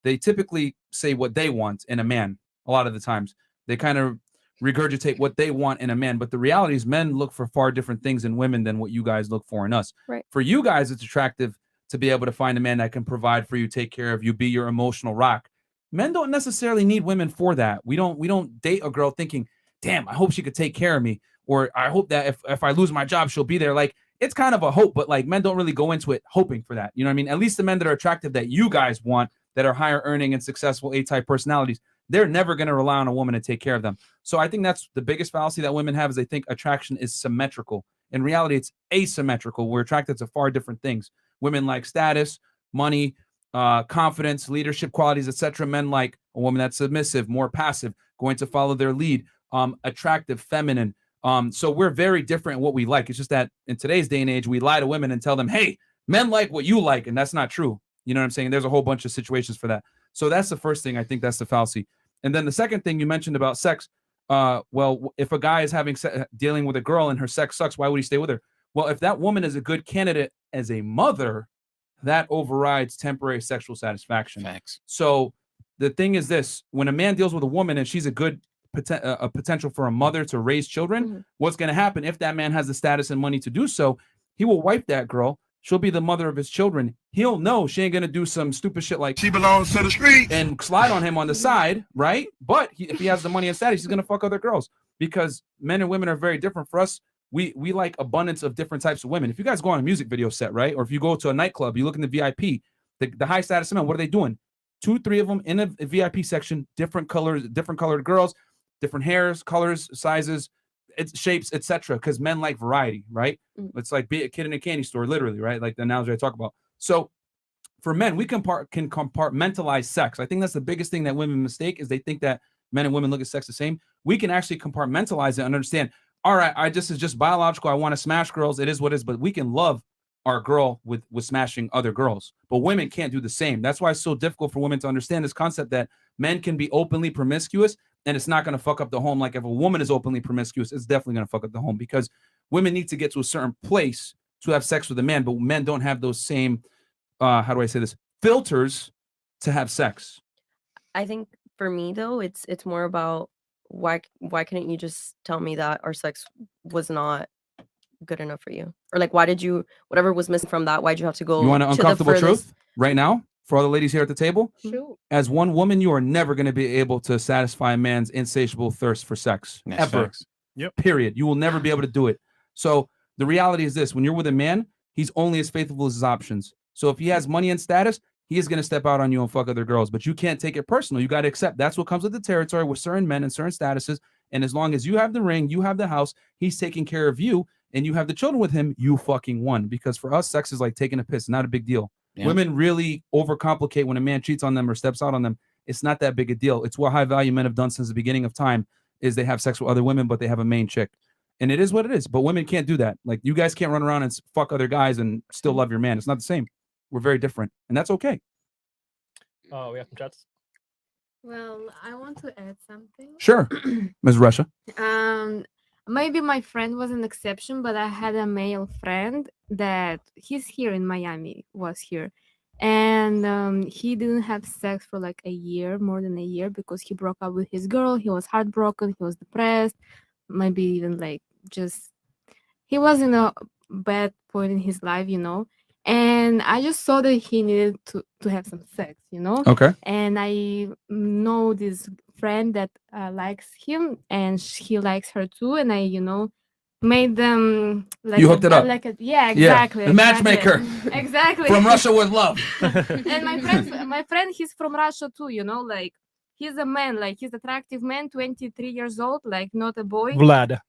they typically say what they want in a man. A lot of the times, they kind of regurgitate what they want in a man. But the reality is, men look for far different things in women than what you guys look for in us. Right. For you guys, it's attractive to be able to find a man that can provide for you, take care of you, be your emotional rock. Men don't necessarily need women for that. We don't date a girl thinking, damn, I hope she could take care of me, or I hope that if I lose my job, she'll be there. Like, it's kind of a hope, but like men don't really go into it hoping for that. You know what I mean? At least the men that are attractive that you guys want, that are higher earning and successful A-type personalities, they're never going to rely on a woman to take care of them. So I think that's the biggest fallacy that women have, is they think attraction is symmetrical. In reality, it's asymmetrical. We're attracted to far different things. Women like status, money, confidence, leadership qualities, etc. Men like a woman that's submissive, more passive, going to follow their lead, attractive, feminine. So we're very different in what we like. It's just that in today's day and age, we lie to women and tell them, hey, men like what you like, and that's not true. You know what I'm saying? There's a whole bunch of situations for that. So that's the first thing. I think that's the fallacy. And then the second thing you mentioned about sex, well, if a guy is dealing with a girl and her sex sucks, why would he stay with her? Well, if that woman is a good candidate as a mother, that overrides temporary sexual satisfaction. Facts. So the thing is this: when a man deals with a woman and she's a good potential for a mother to raise children, what's going to happen if that man has the status and money to do so? He will wife that girl. She'll be the mother of his children. He'll know she ain't going to do some stupid shit like she belongs to the street and slide on him on the side, right? But if he has the money and status, he's going to fuck other girls, because men and women are very different. For us, we like abundance of different types of women. If you guys go on a music video set, right? Or if you go to a nightclub, you look in the VIP, the high status men, what are they doing? 2-3 of them in a VIP section, different colors, different colored girls, different hairs, colors, sizes, shapes, etc. Because men like variety, right? It's like be a kid in a candy store, literally, right? Like the analogy I talk about. So for men, we can compartmentalize sex. I think that's the biggest thing that women mistake, is they think that men and women look at sex the same. We can actually compartmentalize it and understand, all right, this is just biological. I want to smash girls. It is what it is, but we can love our girl with smashing other girls. But women can't do the same. That's why it's so difficult for women to understand this concept that men can be openly promiscuous and it's not going to fuck up the home. Like if a woman is openly promiscuous, it's definitely going to fuck up the home, because women need to get to a certain place to have sex with a man, but men don't have those same, how do I say this, filters to have sex. I think for me though, it's more about why couldn't you just tell me that our sex was not good enough for you, or like why did you, whatever was missing from that, why'd you have to go? You want an to the uncomfortable furthest- truth right now for all the ladies here at the table? Shoot. As one woman, you are never going to be able to satisfy a man's insatiable thirst for sex. That's ever. facts. Yep. Period. You will never be able to do it. So the reality is this: when you're with a man, he's only as faithful as his options. So if he has money and status, he is going to step out on you and fuck other girls, but you can't take it personal. You got to accept that's what comes with the territory with certain men and certain statuses. And as long as you have the ring, you have the house, he's taking care of you, and you have the children with him, you fucking won. Because for us, sex is like taking a piss, not a big deal. Yeah. Women really overcomplicate when a man cheats on them or steps out on them. It's not that big a deal. It's what high value men have done since the beginning of time is they have sex with other women, but they have a main chick. And it is what it is. But women can't do that. Like, you guys can't run around and fuck other guys and still love your man. It's not the same. We're very different. And that's okay. We have some chats. Well, I want to add something. Sure. Ms. Russia. Maybe my friend was an exception, but I had a male friend that he's here in Miami, was here. And he didn't have sex for like a year, more than a year, because he broke up with his girl. He was heartbroken. He was depressed. Maybe even like just, he was in a bad point in his life, you know. And I just saw that he needed to have some sex, you know. Okay. And I know this friend that likes him, and he likes her too. And I, you know, made them like You hooked it up. Yeah, exactly. The matchmaker. Exactly. From Russia with love. And my friend, he's from Russia too, you know, like he's a man, like he's attractive man, 23 years old, like not a boy. Vlad.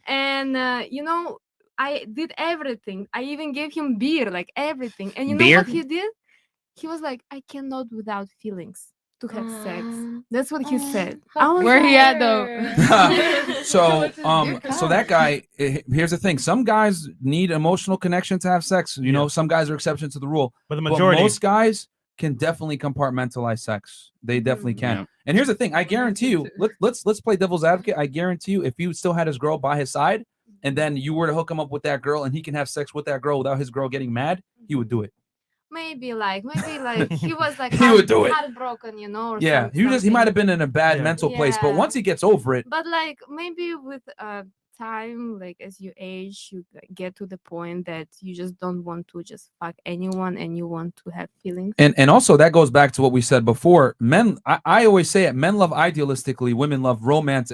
And you know, I did everything. I even gave him beer, like everything. And you know Beer? what he did? He was like, I cannot without feelings to have sex. That's what he said. I was Where he like, at though? So that guy, here's the thing. Some guys need emotional connection to have sex. You know, some guys are exceptions to the rule. But the majority- most guys can definitely compartmentalize sex. They definitely can. Yeah. And here's the thing. I guarantee you, let's play devil's advocate. I guarantee you, if he still had his girl by his side, and then you were to hook him up with that girl and he can have sex with that girl without his girl getting mad, he would do it. maybe like he was like He would do it. heartbroken, you know. Or Yeah, he something. might have been in a bad mental place, but Yeah. once he gets over it, But like maybe with time, like as you age, you get to the point that you just don't want to just fuck anyone, and you want to have feelings. and also that goes back to what we said before. Men, I always say it. Men love idealistically. Women love romance.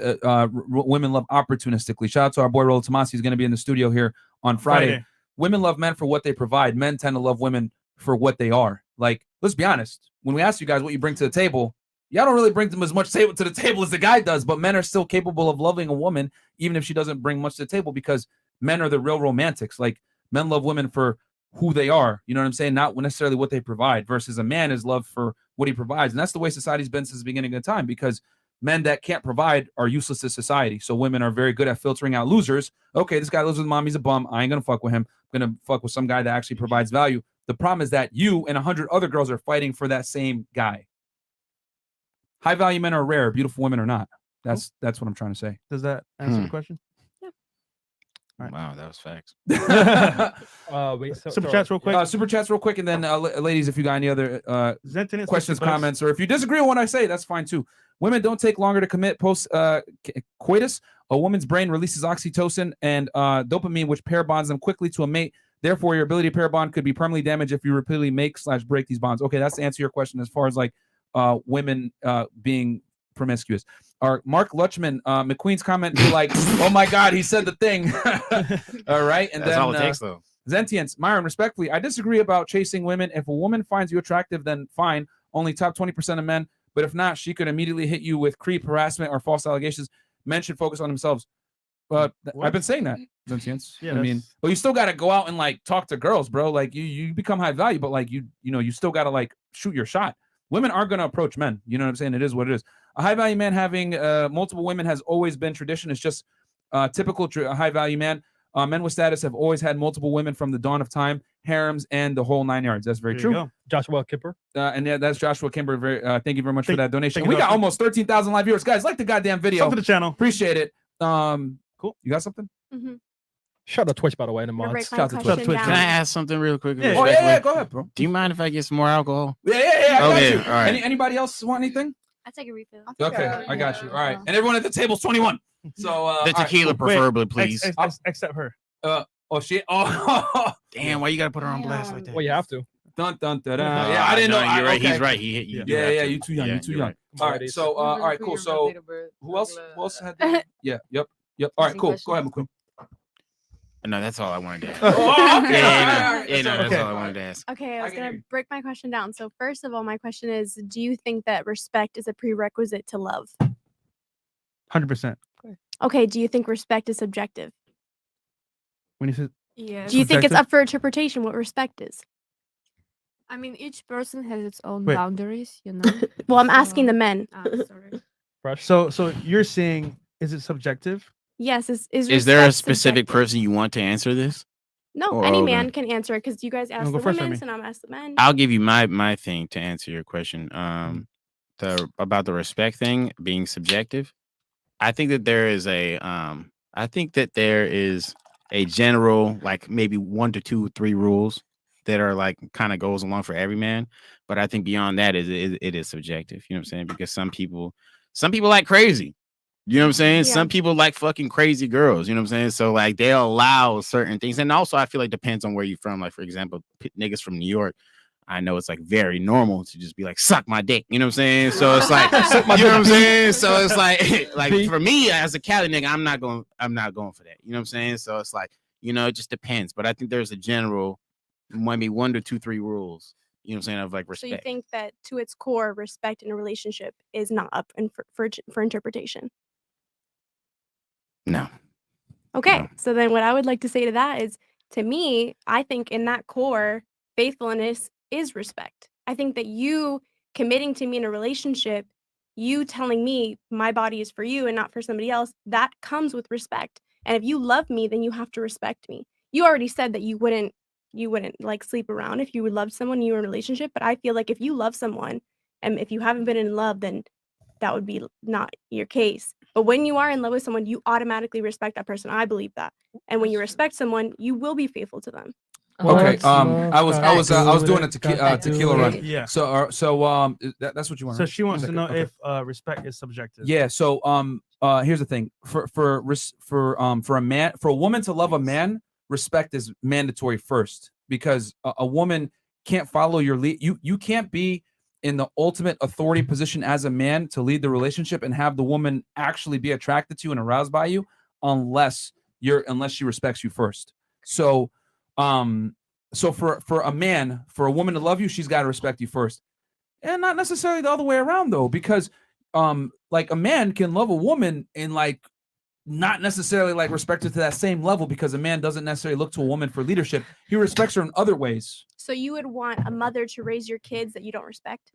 Women love opportunistically. Shout out to our boy Rolo Tomasi. He's going to be in the studio here on Friday. Women love men for what they provide. Men tend to love women for what they are. Like, let's be honest. When we ask you guys what you bring to the table, y'all don't really bring them as much to the table as the guy does, but men are still capable of loving a woman, even if she doesn't bring much to the table, because men are the real romantics. Like, men love women for who they are. You know what I'm saying? Not necessarily what they provide, versus a man is loved for what he provides. And that's the way society's been since the beginning of time, because men that can't provide are useless to society. So women are very good at filtering out losers. Okay, this guy lives with mom. He's a bum. I ain't going to fuck with him. I'm going to fuck with some guy that actually provides value. The problem is that you and 100 other girls are fighting for that same guy. High value men are rare. Beautiful women are not. That's what I'm trying to say. Does that answer the question? Wow, that was facts. Super chats real quick. Super chats real quick, and then ladies, if you got any other Zentinus, questions, 50 bucks. comments, or if you disagree with what I say, that's fine too. Women don't take longer to commit post coitus. A woman's brain releases oxytocin and dopamine, which pair bonds them quickly to a mate. Therefore, your ability to pair bond could be permanently damaged if you repeatedly make/break these bonds. Okay, that's to answer your question as far as like women being promiscuous. Or Mark Lutchman, McQueen's comment be like, "Oh my God, he said the thing." All right, and That's then all it takes, though. Zentians, Myron, respectfully, I disagree about chasing women. If a woman finds you attractive, then fine. Only top 20% of men. But if not, she could immediately hit you with creep, harassment, or false allegations. Men should focus on themselves. But I've been saying that, Zentians. Yeah, I mean, well, you still got to go out and like talk to girls, bro. Like you become high value, but like you still got to like shoot your shot. Women aren't going to approach men. You know what I'm saying? It is what it is. A high value man having multiple women has always been tradition. It's just typical high value man. Men with status have always had multiple women from the dawn of time, harems, and the whole 9 yards. That's very There you true. go. Joshua Kipper. And yeah, that's Joshua Kimber. Thank you very much for that donation. thank you, We got Joshua. almost 13,000 live viewers. Guys, like the goddamn video. Sub to the channel. Appreciate it. Cool. You got something? Shout out Twitch, by the way, in the Gonna mods. break my Shout out to question Twitch. down. Can I ask something real quick? Yeah. Oh, yeah, go ahead, bro. Do you mind if I get some more alcohol? Yeah. I got Okay, you. all right. Anybody else want anything? I'll take a refill. Okay, I got you. All right. And everyone at the table's 21. So The all right, tequila, cool. preferably, please. Except her. Oh shit. Oh Damn, why you gotta put her on blast like that? Well, you have to. Dun dun dun. No, Yeah, I didn't know. You're right. Okay. He's right. You do Yeah, have yeah. to. You too young. Yeah, You too you're young. right. All right. So all right, cool. So who else had that? Yeah. Yep. All right. Cool. Go ahead, McQueen. No, that's all I wanted to ask. Oh, okay. That's all I wanted to ask. Okay, I was gonna break my question down. So first of all, my question is, do you think that respect is a prerequisite to love? 100%. Okay, do you think respect is subjective? When you say Yeah. Do you think it's subjective? up for interpretation what respect is? I mean, each person has its own Wait. boundaries, you know. Well, I'm asking the men. Sorry. So you're saying, is it subjective? Yes, is Is there a respect specific subjective? person you want to answer this? No, Or any all of man them? can answer it because you guys asked go the first, women, Remy. so now I'm asking the men. I'll give you my thing to answer your question. About the respect thing being subjective. I think that there is a general, like maybe 1 to 2 or 3 rules that are like kind of goes along for every man. But I think beyond that it is subjective. You know what I'm saying? Because some people like crazy. You know what I'm saying? Yeah. Some people like fucking crazy girls. You know what I'm saying? So like they'll allow certain things. And also I feel like depends on where you're from. Like, for example, niggas from New York. I know it's like very normal to just be like, suck my dick. You know what I'm saying? So it's like, you know what I'm saying? So it's like for me as a Cali nigga, I'm not going for that. You know what I'm saying? So it's like, it just depends. But I think there's a general, maybe 1 to 2, 3 rules. You know what I'm saying? Of like So respect. you think that to its core, respect in a relationship is not up for interpretation? No. Okay, so then what I would like to say to that is, to me, I think in that core, faithfulness is respect. I think that you committing to me in a relationship, you telling me my body is for you and not for somebody else, that comes with respect. And if you love me, then you have to respect me. You already said that you wouldn't like sleep around if you would love someone you were in a relationship, but I feel like if you love someone and if you haven't been in love, then that would be not your case. But when you are in love with someone, you automatically respect that person. I believe that. And when you respect someone, you will be faithful to them. Okay. I was doing a tequila run. Yeah. So that's what you want. So right? she wants to Okay, know okay. if respect is subjective. Yeah. So here's the thing. For a woman to love a man, respect is mandatory first, because a woman can't follow your lead. You can't be in the ultimate authority position as a man to lead the relationship and have the woman actually be attracted to you and aroused by you unless she respects you first. So for a woman to love you, she's got to respect you first. And not necessarily the other way around though, because like a man can love a woman and like not necessarily like respect her to that same level, because a man doesn't necessarily look to a woman for leadership. He respects her in other ways. So you would want a mother to raise your kids that you don't respect?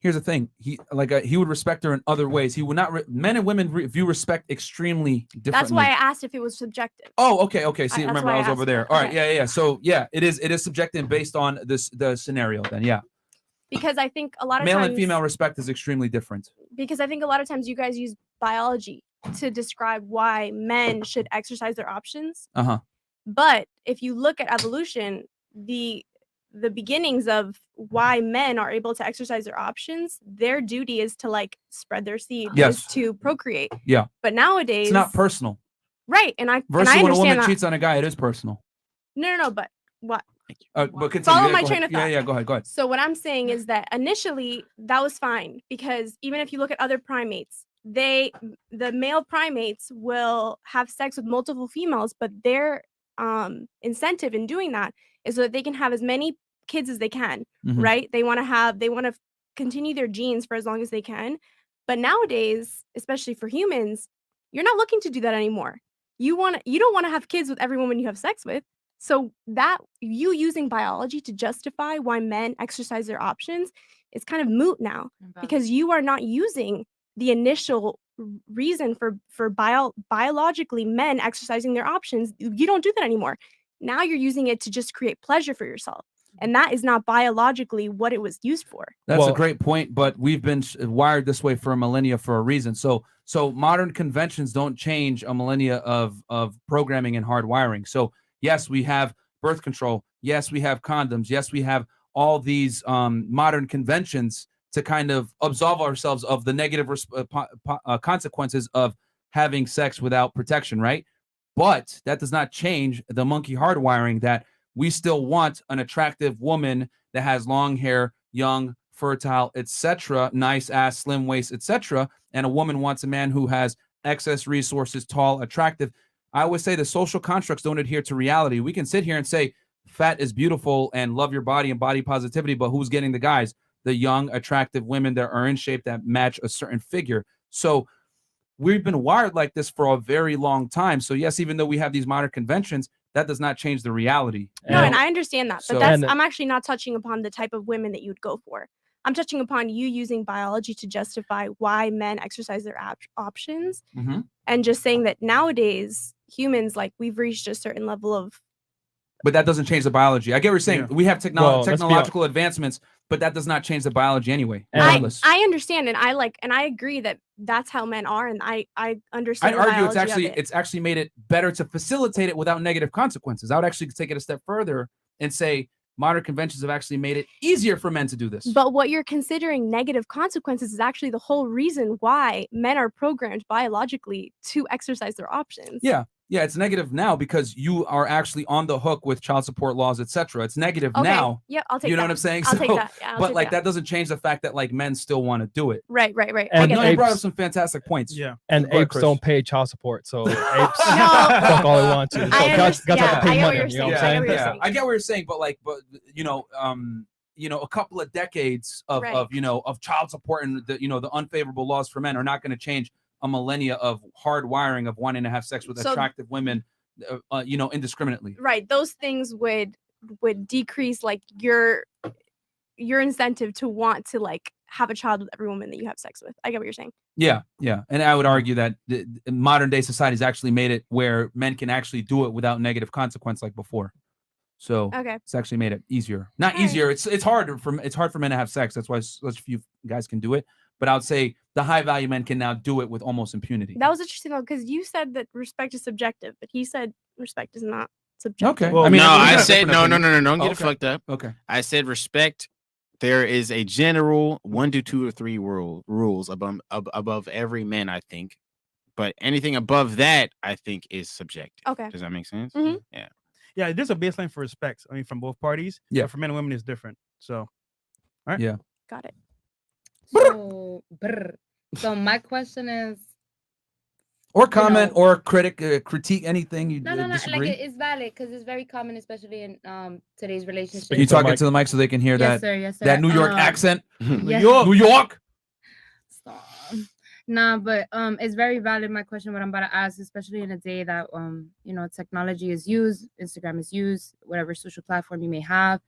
Here's the thing. He would respect her in other ways. He would not. Men and women view respect extremely differently. That's why I asked if it was subjective. Oh, okay. See, That's remember why I was I over asked there. that. All right, Okay. yeah. So yeah, it is subjective based on the scenario. Then yeah, Because I think a lot of male times and female respect is extremely different. because I think a lot of times you guys use biology to describe why men should exercise their options. But if you look at evolution, the beginnings of why men are able to exercise their options, their duty is to like spread their seed, Yes. is to procreate. Yeah, But nowadays it's not personal. right, and I Versus when a understand woman that. cheats on a guy, it is personal. No, but what? But continue. Follow Yeah, my go train ahead. of thought. Yeah, go ahead. So what I'm saying is that initially that was fine, because even if you look at other primates, the male primates will have sex with multiple females, but their incentive in doing that is so that they can have as many kids as they can, Mhm. right? They want to continue their genes for as long as they can. But nowadays, especially for humans, you're not looking to do that anymore. You don't want to have kids with every woman you have sex with. So that you using biology to justify why men exercise their options is kind of moot now, because you are not using the initial reason for biologically men exercising their options. You don't do that anymore. Now you're using it to just create pleasure for yourself. And that is not biologically what it was used for. That's a great point, but we've been wired this way for a millennia for a reason. So modern conventions don't change a millennia of programming and hardwiring. So yes, we have birth control. Yes, we have condoms. Yes, we have all these modern conventions to kind of absolve ourselves of the negative consequences of having sex without protection, right? But that does not change the monkey hardwiring that we still want an attractive woman that has long hair, young, fertile, etc., nice ass, slim waist, etc. And a woman wants a man who has excess resources, tall, attractive. I always say the social constructs don't adhere to reality. We can sit here and say fat is beautiful and love your body and body positivity, but who's getting the guys? The young, attractive women that are in shape that match a certain figure. So we've been wired like this for a very long time. So yes, even though we have these modern conventions, that does not change the reality. No, and I understand that, but So- I'm actually not touching upon the type of women that you'd go for. I'm touching upon you using biology to justify why men exercise their options, Mhm. and just saying that nowadays humans, like, we've reached a certain level of. But that doesn't change the biology. I get what you're saying. Yeah. We have Well, let's be technological advancements, but that does not change the biology anyway. I Regardless. understand, and I agree that that's how men are, and I understand. I'd the argue biology of it. it's actually made it better to facilitate it without negative consequences. I would actually take it a step further and say modern conventions have actually made it easier for men to do this. But what you're considering negative consequences is actually the whole reason why men are programmed biologically to exercise their options. Yeah, it's negative now because you are actually on the hook with child support laws, etc. It's negative Okay, now. yep, I'll take You know that. what I'm saying? I'll take that. Yeah, I'll but take like that. that doesn't change the fact that like men still want to do it. Right. I And get No, that. you brought up apes- some fantastic points. Yeah. And Go ahead, apes Chris. don't pay child support, so apes fuck all they want to. So guys have to pay money. You know what I'm saying? I get what you're saying, but a couple of decades of of child support and the unfavorable laws for men are not going to change a millennia of hard wiring of wanting to have sex with So- attractive women, indiscriminately. Right. Those things would decrease like your incentive to want to like have a child with every woman that you have sex with. I get what you're saying. Yeah, and I would argue that the modern day society's actually made it where men can actually do it without negative consequence like before. So Okay. it's actually made it easier. Not easier. It's hard for men to have sex. That's why such few guys can do it. But I would say the high value men can now do it with almost impunity. That was interesting though, because you said that respect is subjective, but he said respect is not subjective. Okay. I mean, no, we I got said different no. opinions. Don't get Oh, it fucked up. Okay. I said respect. There is a general 1 to 2 or 3 rules above every man, I think. But anything above that, I think, is subjective. Okay. Does that make sense? Mhm. Yeah. Yeah, there's a baseline for respect. I mean, from both parties. Yeah. But for men and women, it's different. So, all right. Yeah. Got it. So my question is, Or comment or critique anything you no, disagree. like it's valid because it's very common, especially in today's relationship. You talking to the mic so they can hear Yes, that sir, yes, sir. that New York accent. Yes. New York. Nah, but it's very valid. My question, what I'm about to ask, especially in a day that technology is used, Instagram is used, whatever social platform you may have.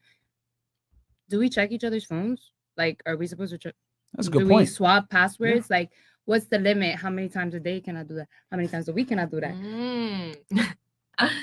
Do we check each other's phones? Like, are we supposed to check? That's a good do point. we swap passwords? Like, what's the limit? How many times a day can I do that? How many times a week can I do that?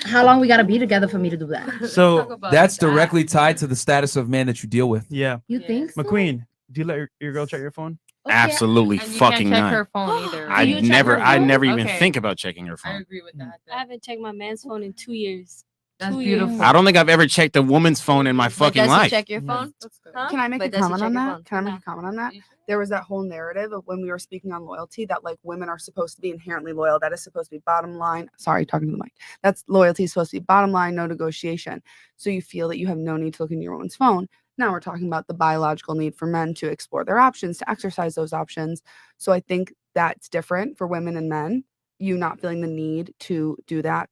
How long we gotta be together for me to do that? So That's directly tied to the status of man that you deal with. Yeah. You think so? McQueen, do you let your girl check your phone? Absolutely And you can't fucking check not. her phone either. I Do you check never her phone? even Okay. think about checking her phone. I agree with that. I haven't checked my man's phone in 2 years. That's 2 beautiful. years. I don't think I've ever checked a woman's phone in my fucking does he life. check your phone? Huh? Can I make But a does he comment check on your that? phone? Can I make a comment on that? There was that whole narrative of when we were speaking on loyalty that like women are supposed to be inherently loyal. That is supposed to be bottom line. Sorry, talking to the mic. That's loyalty is supposed to be bottom line, no negotiation. So you feel that you have no need to look in your woman's phone. Now we're talking about the biological need for men to explore their options, to exercise those options. So I think that's different for women and men. You not feeling the need to do that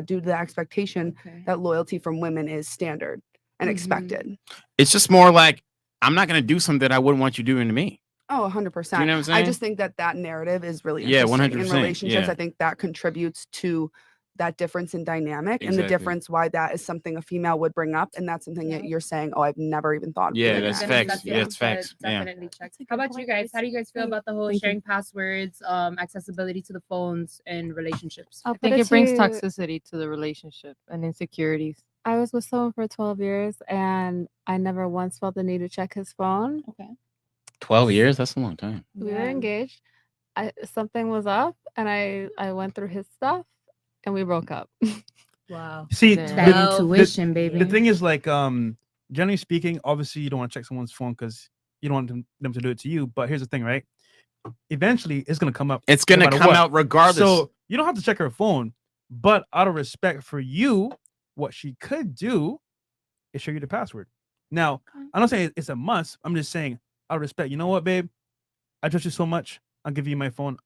due to the expectation that loyalty from women is standard and expected. It's just more like I'm not gonna do something that I wouldn't want you doing to me. Oh, 100%. Do you know what I'm I saying? just think that narrative is really Yeah, interesting 100%, in relationships. yeah. I think that contributes to that difference in dynamic and the Exactly. difference why that is something a female would bring up, and that's something that you're saying, oh, I've never even thought of Yeah, doing that's that. facts. Yeah, that's facts. Yeah. Definitely check. How about you guys? How do you guys feel about the whole Thank you. sharing passwords, accessibility to the phones and relationships? I'll I think put it brings to- toxicity to the relationship and insecurities. I was with someone for 12 years and I never once felt the need to check his phone. Okay. 12 years? That's a long time. We were engaged. Something was up and I went through his stuff and we broke up. Wow. See, That intuition, baby. The thing is, like, generally speaking, obviously you don't want to check someone's phone because you don't want them to do it to you. But here's the thing, right? Eventually, it's gonna come up. It's no gonna matter come what. out regardless. So you don't have to check her phone, but out of respect for you, what she could do is show you the password. Now, I'm not saying it's a must. I'm just saying out of respect. You know what, babe? I trust you so much. I'll give you my phone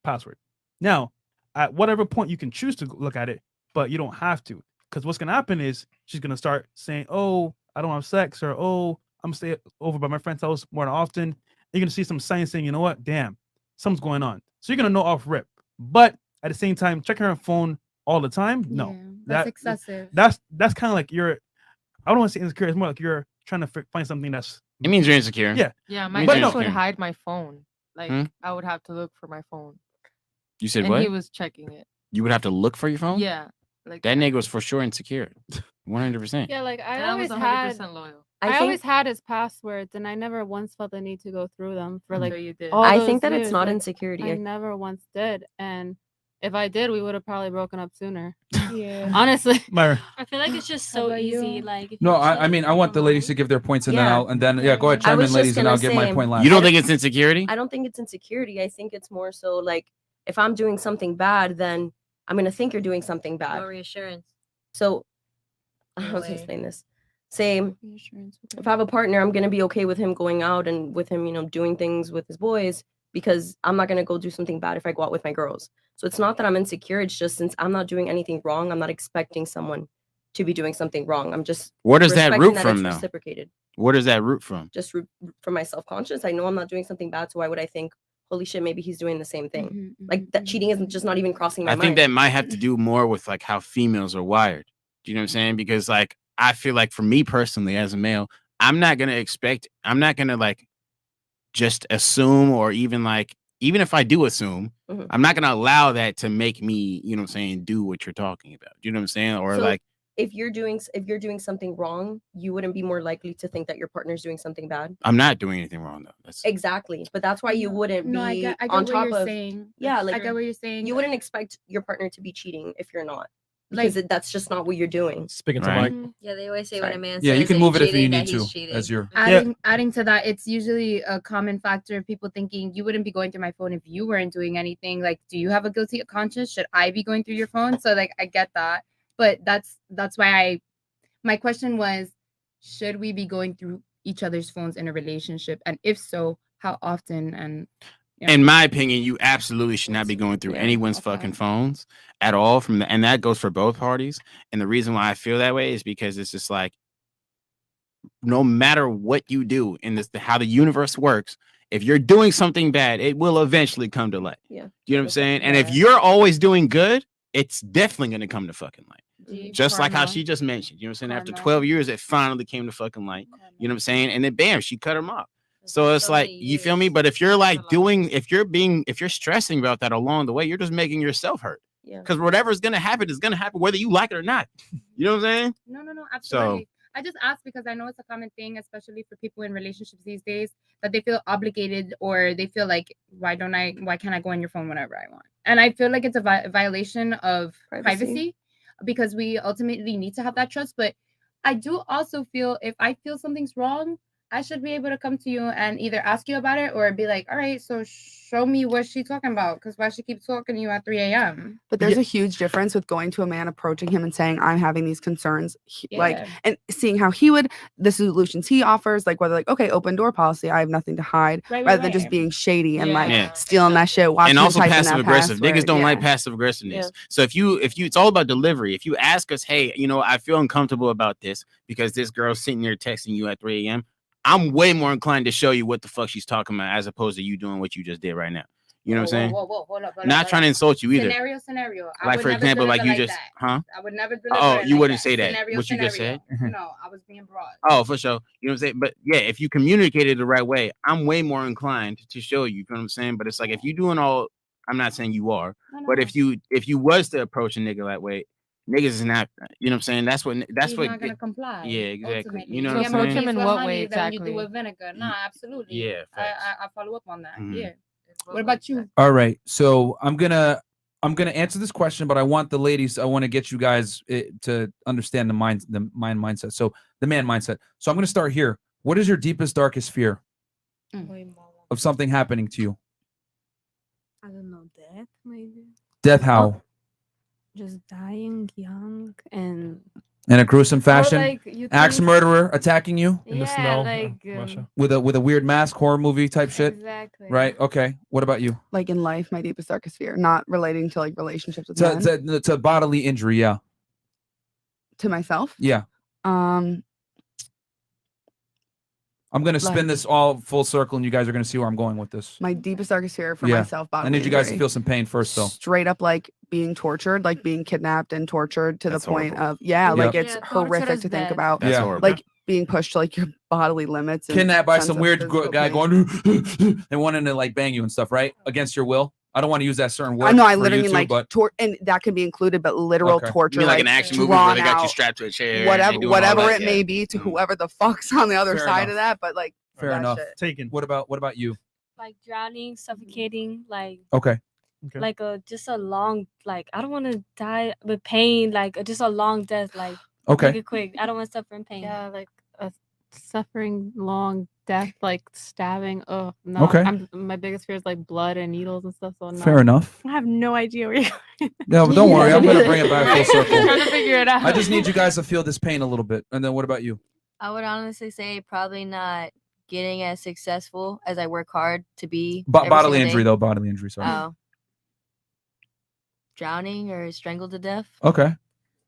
password. Now, at whatever point you can choose to look at it, but you don't have to. Because what's gonna happen is she's gonna start saying, "Oh, I don't have sex," or "Oh, I'm gonna stay over by my friend's house more often." You're gonna see some signs saying, "You know what? Damn, something's going on." So you're gonna know off rip. But at the same time, checking her phone all the time, no, Yeah, that's excessive. That's kind of like you're. I don't want to say insecure. It's more like you're trying to find something that's. It means you're insecure. Yeah. Yeah, my But ex no- would hide my phone. Like Hmm? I would have to look for my phone. You said and what? he was checking it. You would have to look for your phone? Yeah. Like That nigga was for sure insecure. 100%. Yeah, like I And I was always had 100% loyal. I always had his passwords, and I never once felt the need to go through them for like. So you did. all I those think that it's years, not like, insecurity. I never once did, and if I did, we would have probably broken up sooner. Yeah. Honestly. Myron. I feel like it's just How so about you? easy. Like if No, you I mean, I want the ladies to give their points, and Yeah. then go ahead, I chime was in, just ladies, and gonna I'll give my say, point last. You don't think it's insecurity? I don't think it's insecurity. I think it's more so like if I'm doing something bad, then I'm gonna think you're doing something bad. More reassurance. So how to explain this? Say if I have a partner, I'm gonna be okay with him going out and with him, doing things with his boys because I'm not gonna go do something bad if I go out with my girls. So it's not that I'm insecure. It's just since I'm not doing anything wrong, I'm not expecting someone to be doing something wrong. I'm just Where does that respecting root that from, it's though? reciprocated. Where does that root from? Just from my self-conscious. I know I'm not doing something bad, so why would I think, holy shit, maybe he's doing the same thing? Like that cheating isn't just not even crossing my I mind. think that might have to do more with like how females are wired. Do you know what I'm saying? Because like I feel like for me personally as a male, I'm not gonna like just assume or even if I do assume, Mhm. I'm not gonna allow that to make me, you know what I'm saying, do what you're talking about. Do you know what I'm saying? Or So like if you're doing something wrong, you wouldn't be more likely to think that your partner's doing something bad. I'm not doing anything wrong though. That's Exactly, but that's why you wouldn't No, I be get on what top you're of. saying. Yeah, I like get what you're saying. you wouldn't expect your partner to be cheating if you're not, because Like- that's just not what you're doing. Speaking to Right. Mike. Yeah, they always say Sorry. when a man Yeah, says you can that move he's it if you cheating, need that he's to, cheating. as your. Adding to that, it's usually a common factor of people thinking you wouldn't be going through my phone if you weren't doing anything. Like, do you have a guilty conscience? Should I be going through your phone? So like I get that. But that's why my question was, should we be going through each other's phones in a relationship? And if so, how often? And in my opinion, you absolutely should not be going through Yeah, anyone's fucking phones at all. And that goes for both parties. And the reason why I feel that way is because it's just like, no matter what you do in this, how the universe works, if you're doing something bad, it will eventually come to light. Yeah. You know what I'm saying? And if you're always doing good, it's definitely going to come to fucking light. Just like how Karma. she just mentioned, you know what I'm saying? After 12 years, it finally came to fucking light. You know what I'm saying? And then bam, she cut him off. So it's like, you feel me? But if you're like if you're stressing about that along the way, you're just making yourself hurt. Yeah. Because whatever's gonna happen is gonna happen, whether you like it or not. You know what I'm saying? No, absolutely. I just asked because I know it's a common thing, especially for people in relationships these days, that they feel obligated or they feel like, why can't I go on your phone whenever I want? And I feel like it's a violation of privacy because we ultimately need to have that trust. But I do also feel if I feel something's wrong, I should be able to come to you and either ask you about it or be like, all right, so show me what she's talking about, because why she keeps talking to you at 3 a.m. But there's a huge difference with going to a man, approaching him and saying, I'm having these concerns, Yeah. and seeing how the solutions he offers, like whether okay, open door policy, I have nothing to hide, rather than just being shady and stealing that shit, watching And also him type in passive that aggressive. Niggas password. don't like passive aggressiveness. So if you, it's all about delivery. If you ask us, hey, I feel uncomfortable about this because this girl's sitting there texting you at 3 a.m., I'm way more inclined to show you what the fuck she's talking about as opposed to you doing what you just did right now. You know what I'm saying? Whoa, hold up, Not trying to insult you either. Scenario. I Like would for never example, like deliver you just, that. I would never deliver Oh, it you like wouldn't that. say that. Scenario, What you just said? No, I was being broad. Oh, for sure. You know what I'm saying? But yeah, if you communicated the right way, I'm way more inclined to show you. You know what I'm saying? But it's like if you doing all, I'm not saying you are, but if you was to approach a nigga that way, niggas is not. You know what I'm saying? That's what. He's not gonna comply. Yeah, exactly. Ultimately. You know You what I'm approach saying? him in what way Than you exactly? do with vinegar. Nah, absolutely. Yeah, I follow up on that. Mhm. Yeah. What about you? All right, so I'm gonna answer this question, but I want the ladies. I want to get you guys to understand the mindset. So the man mindset. So I'm gonna start here. What is your deepest, darkest fear of something happening to you? I don't know, death maybe. Death? How? Just dying young and In a gruesome fashion, like, you axe think- murderer attacking you In the Yeah, snow, like, Russia. with a weird mask, horror movie type shit. Exactly. Right. Okay. What about you? Like in life, my deepest darkest fear, not relating to like relationships with men. To bodily injury. Yeah. To myself. Yeah. I'm gonna spin Like- this all full circle, and you guys are gonna see where I'm going with this. My deepest darkest fear for Yeah. myself. I Bodily need you guys to injury. feel some pain first, though. Straight up, like being tortured, like being kidnapped and tortured to That's the point horrible. of like Yep. it's Yeah, torture horrific is to think bad. about. That's horrible. Like being pushed to like your bodily limits. and Kidnapped by sense some of weird physical guy pain. going and wanting to like bang you and stuff, right? Against your will. I don't want to use that certain word. I know. I for literally you mean two, like but and that can be included, but literal Okay. torture, You mean like an action movie where drawn they got you out, strapped to a chair, and whatever, they doing all whatever that, it yeah. may be, to whoever the fuck's on the other Fair side enough. of that. But like, fair that enough. shit. Taken. What about you? Like drowning, suffocating, like Okay. like just a long, like I don't want to die with pain, like just a long death, like Okay. make it quick. I don't want to suffer in pain. Yeah, like a suffering long death, like stabbing. Oh no. Okay. My biggest fear is like blood and needles and stuff. So no. Fair enough. I have no idea where you're going. No, but don't worry. I'm gonna bring it back full circle. Trying to figure it out. I just need you guys to feel this pain a little bit. And then what about you? I would honestly say probably not getting as successful as I work hard to be. every Bodily single injury day. though. Bodily injury. Sorry. Oh. Drowning or strangled to death Okay.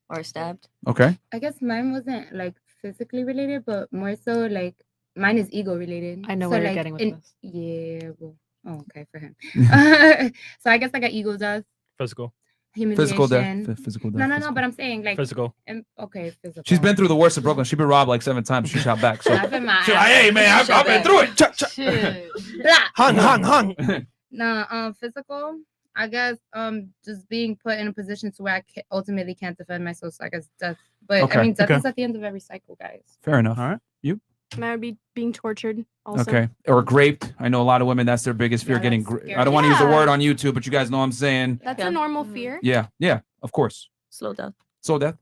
or stabbed. Okay. I guess mine wasn't like physically related, but more so like mine is ego related. I know So, where you're like, getting with in- this. Yeah. Well, oh, okay, for him. So I guess I got ego death, Physical. Physical death. humiliation. Physical death. No, no, no. physical. But I'm saying like Physical. Okay, physical. She's been through the worst of Brooklyn. She's been robbed like 7 times. She shot back. So Slap in my she's like, ass. hey man, I've Shut been up. through it. Shit. Hung. No, physical. I guess just being put in a position to where I ultimately can't defend myself. So I guess death. But Okay, I mean, death okay. is at the end of every cycle, guys. Fair enough. All right. You? Mine would be being tortured. Also. Okay. Or raped. I know a lot of women. That's their biggest fear. Yeah, Getting. that's I don't want to use the scary. word on YouTube, but you guys know what I'm saying. That's a normal fear. Yeah. Yeah. Of course. Slow death. So death.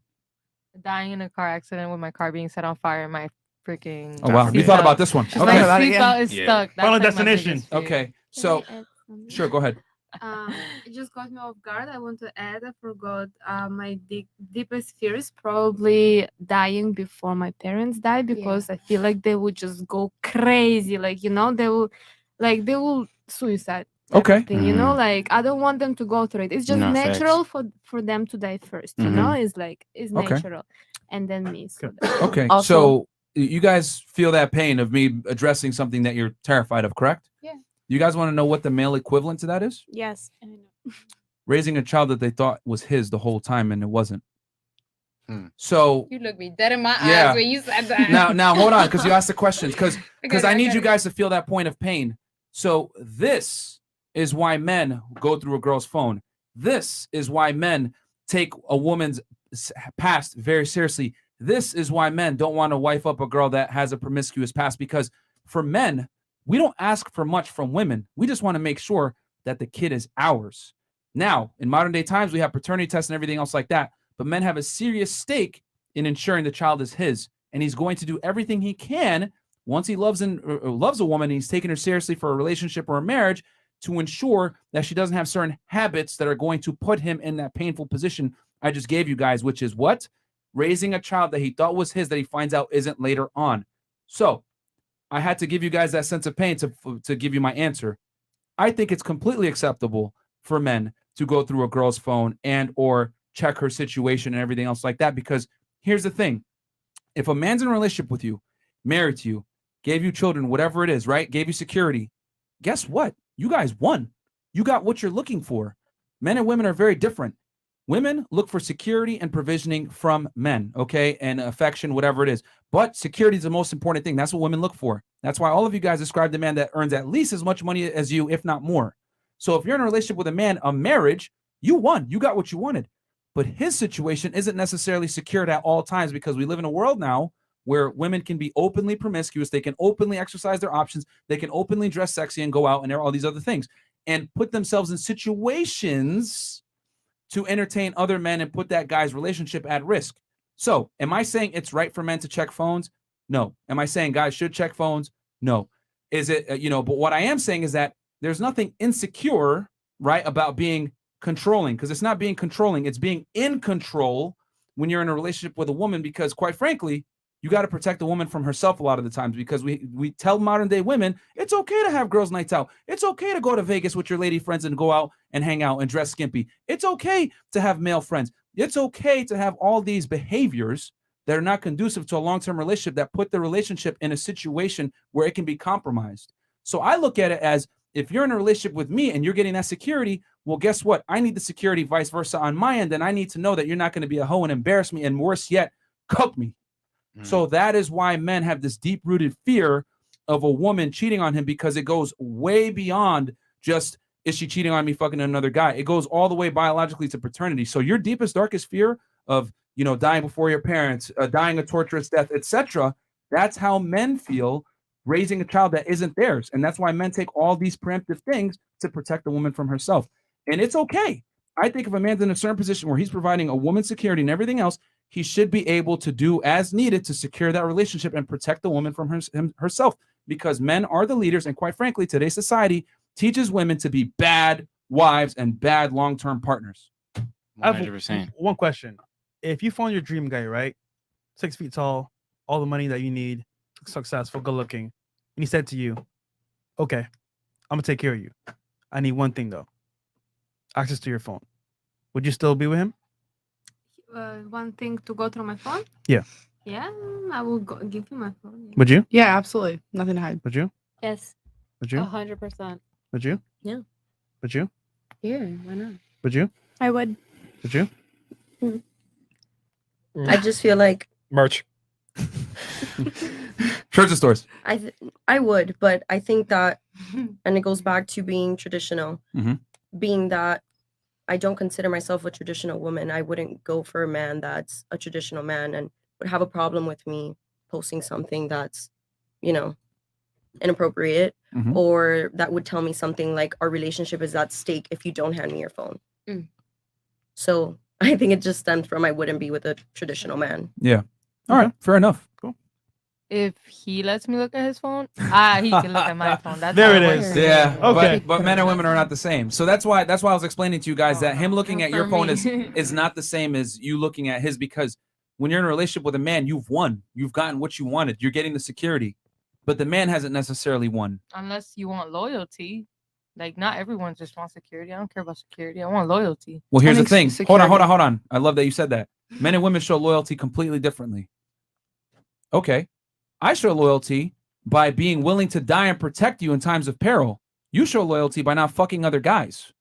Dying in a car accident with my car being set on fire. My freaking. Oh wow. You thought about this one. Just Okay. my seatbelt is stuck. That's Final like my destination. biggest fear. Okay. So sure. Go ahead. It just caught me off guard. I want to add, I forgot, my deepest fear is probably dying before my parents die, because I feel like they would just go crazy. Like, they will suicide. Okay. Everything, like I don't want them to go through it. It's just No, natural for them to die 1st. It's Okay. natural, and then me. So Okay. Also- So you guys feel that pain of me addressing something that you're terrified of, correct? Yeah. You guys want to know what the male equivalent to that is? Yes. Raising a child that they thought was his the whole time and it wasn't. So You looked me dead in my Yeah. eyes when you said that. now hold on, because you asked the questions, because Okay, I I need got you it. guys to feel that point of pain. So this is why men go through a girl's phone. This is why men take a woman's past very seriously. This is why men don't want to wife up a girl that has a promiscuous past, because for men, we don't ask for much from women. We just want to make sure that the kid is ours. Now, in modern day times, we have paternity tests and everything else like that, but men have a serious stake in ensuring the child is his, and he's going to do everything he can once he loves a woman and he's taking her seriously for a relationship or a marriage to ensure that she doesn't have certain habits that are going to put him in that painful position I just gave you guys, which is what? Raising a child that he thought was his that he finds out isn't later on. So I had to give you guys that sense of pain to give you my answer. I think it's completely acceptable for men to go through a girl's phone and or check her situation and everything else like that, because here's the thing. If a man's in a relationship with you, married to you, gave you children, whatever it is, right? Gave you security. Guess what? You guys won. You got what you're looking for. Men and women are very different. Women look for security and provisioning from men, okay? And affection, whatever it is. But security is the most important thing. That's what women look for. That's why all of you guys describe the man that earns at least as much money as you, if not more. So if you're in a relationship with a man, a marriage, you won. You got what you wanted. But his situation isn't necessarily secured at all times, because we live in a world now where women can be openly promiscuous. They can openly exercise their options. They can openly dress sexy and go out and all these other things and put themselves in situations to entertain other men and put that guy's relationship at risk. So am I saying it's right for men to check phones? No. Am I saying guys should check phones? No. Is it, but what I am saying is that there's nothing insecure, right, about being controlling, because it's not being controlling. It's being in control when you're in a relationship with a woman, because quite frankly, you got to protect the woman from herself a lot of the times, because we tell modern day women, it's okay to have girls' nights out. It's okay to go to Vegas with your lady friends and go out and hang out and dress skimpy. It's okay to have male friends. It's okay to have all these behaviors that are not conducive to a long-term relationship, that put the relationship in a situation where it can be compromised. So I look at it as, if you're in a relationship with me and you're getting that security, well, guess what? I need the security vice versa on my end. And I need to know that you're not going to be a hoe and embarrass me, and worse yet, cook me. So that is why men have this deep-rooted fear of a woman cheating on him, because it goes way beyond just, is she cheating on me fucking another guy? It goes all the way biologically to paternity. So your deepest, darkest fear of, dying before your parents, dying a torturous death, etc., that's how men feel raising a child that isn't theirs. And that's why men take all these preemptive things to protect the woman from herself. And it's okay. I think if a man's in a certain position where he's providing a woman's security and everything else, he should be able to do as needed to secure that relationship and protect the woman from herself, because men are the leaders. And quite frankly, today's society teaches women to be bad wives and bad long-term partners. 100%. One question. If you found your dream guy, right? 6 feet tall, all the money that you need, successful, good looking, and he said to you, okay, I'm gonna take care of you. I need one thing though. Access to your phone. Would you still be with him? One thing to go through my phone? Yeah. Yeah, I will give you my phone. Would you? Yeah, absolutely. Nothing to hide. Would you? Yes. Would you? 100%. Would you? Yeah. Would you? Yeah, why not? Would you? I would. Would you? I just feel like merch. Shirts and stores. I would, but I think that, and it goes back to being traditional, being that I don't consider myself a traditional woman. I wouldn't go for a man that's a traditional man and would have a problem with me posting something that's, inappropriate, or that would tell me something like our relationship is at stake if you don't hand me your phone. So I think it just stems from I wouldn't be with a traditional man. Yeah. All right. Fair enough. Cool. If he lets me look at his phone, he can look at my phone. That's There how it works. is. Yeah. Okay. But men and women are not the same. So that's why I was explaining to you guys that him looking at your for phone me. is not the same as you looking at his, because when you're in a relationship with a man, you've won. You've gotten what you wanted. You're getting the security. But the man hasn't necessarily won. Unless you want loyalty. Like, not everyone just wants security. I don't care about security. I want loyalty. Well, here's the thing. Hold on. I love that you said that. Men and women show loyalty completely differently. Okay. I show loyalty by being willing to die and protect you in times of peril. You show loyalty by not fucking other guys.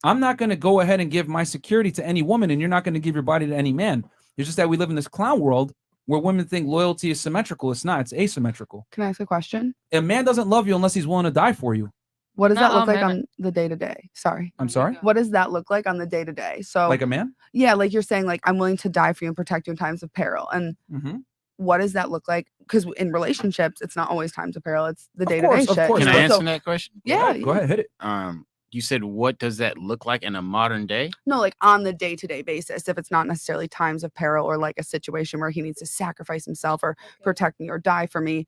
I'm not going to go ahead and give my security to any woman, and you're not going to give your body to any man. It's just that we live in this clown world where women think loyalty is symmetrical. It's not. It's asymmetrical. Can I ask a question? A man doesn't love you unless he's willing to die for you. What does Not that look all like men. on the day-to-day? Sorry. I'm sorry? What does that look like on the day-to-day? So Like a man? yeah, like you're saying, like, I'm willing to die for you and protect you in times of peril. And what does that look like? Because in relationships, it's not always times of peril. It's the day-to-day shit. Can I answer that question? Yeah. Go ahead, hit it. You said, what does that look like in a modern day? No, like on the day-to-day basis, if it's not necessarily times of peril or like a situation where he needs to sacrifice himself or protect me or die for me,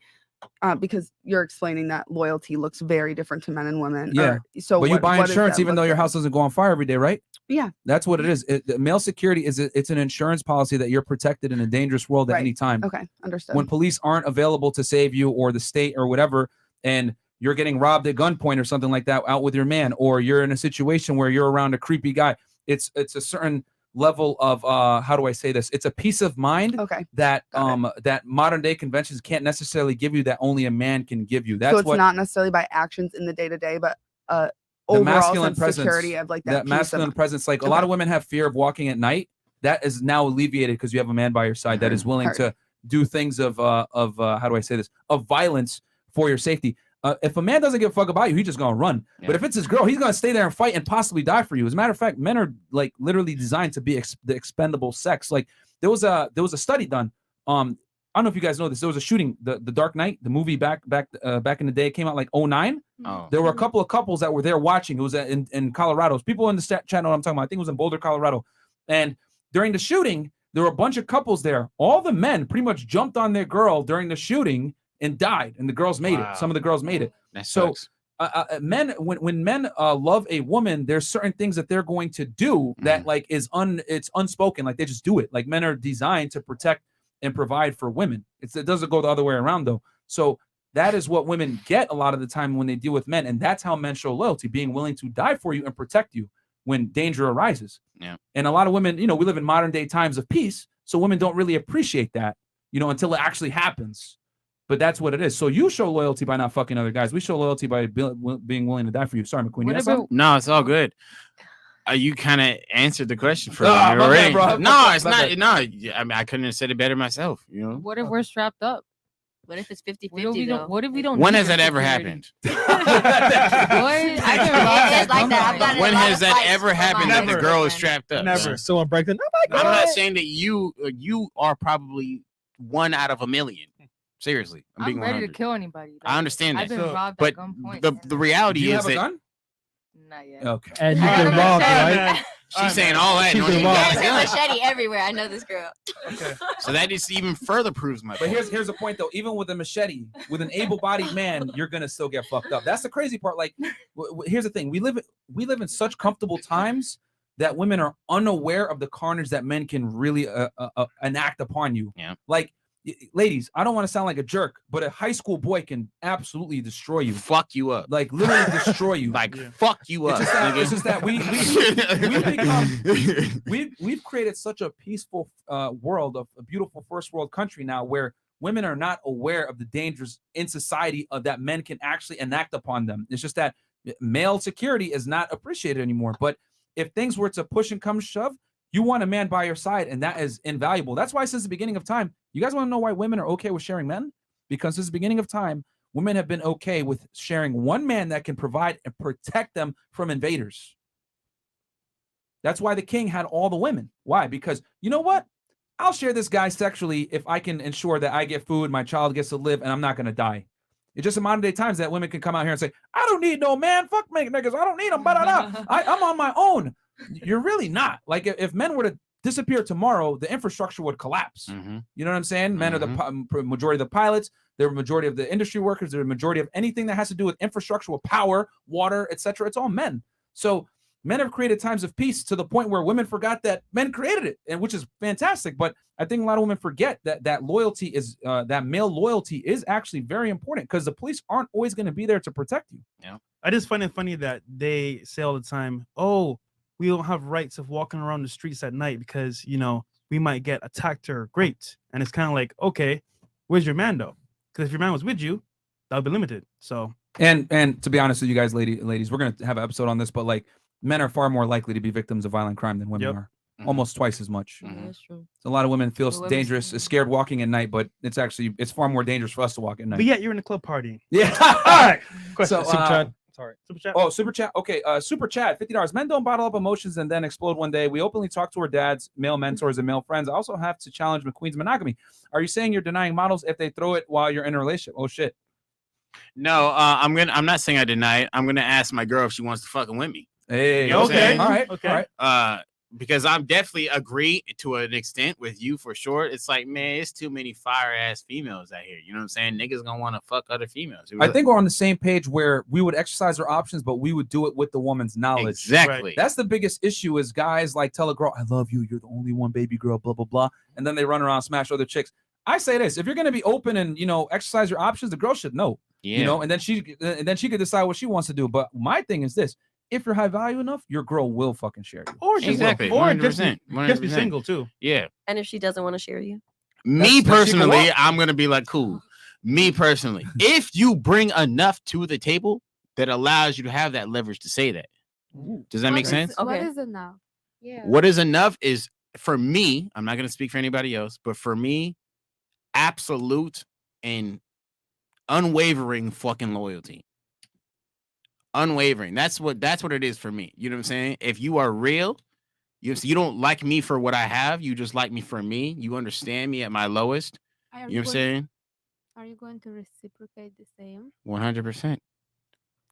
because you're explaining that loyalty looks very different to men and women. Yeah. So but you buy what does insurance that even though look your like? house doesn't go on fire every day, right? Yeah. That's what it is. The male security it's an insurance policy that you're protected in a dangerous world at Right. any time. Okay, understood. When police aren't available to save you, or the state or whatever, and you're getting robbed at gunpoint or something like that out with your man, or you're in a situation where you're around a creepy guy, it's a certain level of how do I say this? It's a peace of mind that that modern day conventions can't necessarily give you, that only a man can give you. That's so it's what not necessarily by actions in the day-to-day, but the overall masculine sense of presence, security of like that peace masculine of, presence. Like a lot of women have fear of walking at night. That is now alleviated because you have a man by your side that is willing to do things of how do I say this? Of violence for your safety. If a man doesn't give a fuck about you, he's just gonna run. Yeah. But if it's his girl, he's gonna stay there and fight and possibly die for you. As a matter of fact, men are like literally designed to be the expendable sex. Like there was a study done. I don't know if you guys know this. There was a shooting, the Dark Knight, the movie back in the day. It came out like 2009. There were a couple of couples that were there watching. It was in Colorado. People in the chat know what I'm talking about. I think it was in Boulder, Colorado. And during the shooting, there were a bunch of couples there. All the men pretty much jumped on their girl during the shooting and died, and the girls made it. Some of the girls made it. That so sucks. men, when men love a woman, there's certain things that they're going to do that like it's unspoken, like they just do it. Like men are designed to protect and provide for women. It doesn't go the other way around though. So that is what women get a lot of the time when they deal with men, and that's how men show loyalty, being willing to die for you and protect you when danger arises. Yeah. And a lot of women, we live in modern day times of peace, so women don't really appreciate that, until it actually happens. But that's what it is. So you show loyalty by not fucking other guys. We show loyalty by being willing to die for you. Sorry, McQueen. You got something? No, it's all good. You kind of answered the question for me my bad, already. bro. No, it's My not. bad. No, I mean, I couldn't have said it better myself. What if we're strapped up? What if it's 50-50 though? What if we don't? When need has your that ever security? happened? When has that ever happened that the Never. girl is strapped up? Never. Someone breaks in. Oh my I'm God. not saying that you are probably 1 out of a million. Seriously, I'm being I'm ready 100. to kill anybody. I understand that. I've been robbed but at gunpoint. the reality Do you is have a that gun? Not yet. Okay. And you've been robbed, right? she's saying all that. She's No, been you got a robbed. gun. Machete everywhere. I know this girl. So that just even further proves my But point. here's the point though. Even with a machete, with an able-bodied man, you're gonna still get fucked up. That's the crazy part. Like, here's the thing: we live in such comfortable times that women are unaware of the carnage that men can really enact upon you. Yeah. Like, ladies, I don't want to sound like a jerk, but a high school boy can absolutely destroy you. Fuck you up. Like literally destroy you. Like fuck you up. It's just that we've created such a peaceful world of a beautiful first world country now where women are not aware of the dangers in society that men can actually enact upon them. It's just that male security is not appreciated anymore. But if things were to push and come shove, you want a man by your side, and that is invaluable. That's why since the beginning of time, you guys want to know why women are okay with sharing men? Because since the beginning of time, women have been okay with sharing one man that can provide and protect them from invaders. That's why the king had all the women. Why? Because you know what? I'll share this guy sexually if I can ensure that I get food, my child gets to live, and I'm not going to die. It's just in modern day times that women can come out here and say, I don't need no man. Fuck me, niggas. I don't need them. I'm on my own. You're really not. Like if men were to disappear tomorrow, the infrastructure would collapse. You know what I'm saying? Men are the majority of the pilots. They're the majority of the industry workers. They're the majority of anything that has to do with infrastructure, with power, water, etc. It's all men. So men have created times of peace to the point where women forgot that men created it, and which is fantastic. But I think a lot of women forget that loyalty is that male loyalty is actually very important because the police aren't always going to be there to protect you. Yeah. I just find it funny that they say all the time, "Oh, we don't have rights of walking around the streets at night because we might get attacked or raped." And it's kind of like, okay, where's your man though? Because if your man was with you, that would be limited. So and to be honest with you guys, ladies, we're gonna have an episode on this, but like men are far more likely to be victims of violent crime than women are. Almost twice as much. That's true. So a lot of women feel The women- dangerous, scared walking at night, but it's far more dangerous for us to walk at night. but yet you're in a club party. Yeah. All right. So, Super chat. Sorry. Super chat. Oh, super chat. Okay. Super chat. $50. Men don't bottle up emotions and then explode one day. We openly talk to our dads, male mentors, and male friends. I also have to challenge McQueen's monogamy. Are you saying you're denying models if they throw it while you're in a relationship? Oh shit. No, I'm not saying I deny it. I'm gonna ask my girl if she wants to fucking with me. Hey, You know what I'm okay. saying? All right. Okay. All right. Because I'm definitely agree to an extent with you for sure. It's like, man, it's too many fire ass females out here. You know what I'm saying? Niggas gonna want to fuck other females. I think we're on the same page where we would exercise our options, but we would do it with the woman's knowledge. Exactly. Right. That's the biggest issue is guys like tell a girl, I love you. You're the only one, baby girl, blah, blah, blah. And then they run around, smash other chicks. I say this, if you're going to be open and, exercise your options, the girl should know, and then she could decide what she wants to do. But my thing is this. If you're high value enough, your girl will fucking share you. Or she Exactly. will. Or 100%, just be single too. Yeah. And if she doesn't want to share you? Me That's she personally, can walk. I'm gonna be like, cool. Me personally, if you bring enough to the table that allows you to have that leverage to say that, does that make sense? What is enough? Yeah. What is enough is for me. I'm not gonna speak for anybody else, but for me, absolute and unwavering fucking loyalty. Unwavering. That's what it is for me. You know what I'm saying? If you are real, you don't like me for what I have. You just like me for me. You understand me at my lowest. You know what I'm saying? Are you going to reciprocate the same? 100%.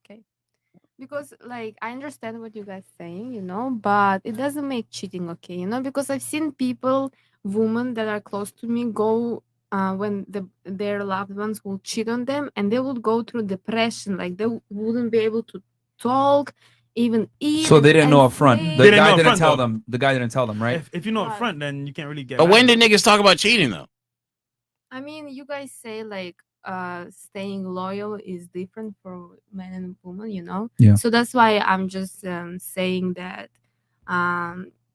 Okay. Because I understand what you guys saying, but it doesn't make cheating okay, because I've seen people, women that are close to me, go when their loved ones will cheat on them, and they would go through depression. Like they wouldn't be able to talk, even eat. So they didn't know up front. The guy know didn't upfront, tell though. them. The guy didn't tell them, right? If you know up front, then you can't really get. But mad when at did niggas talk about cheating though? I mean, you guys say like staying loyal is different for men and women, you know? Yeah. So that's why I'm just saying that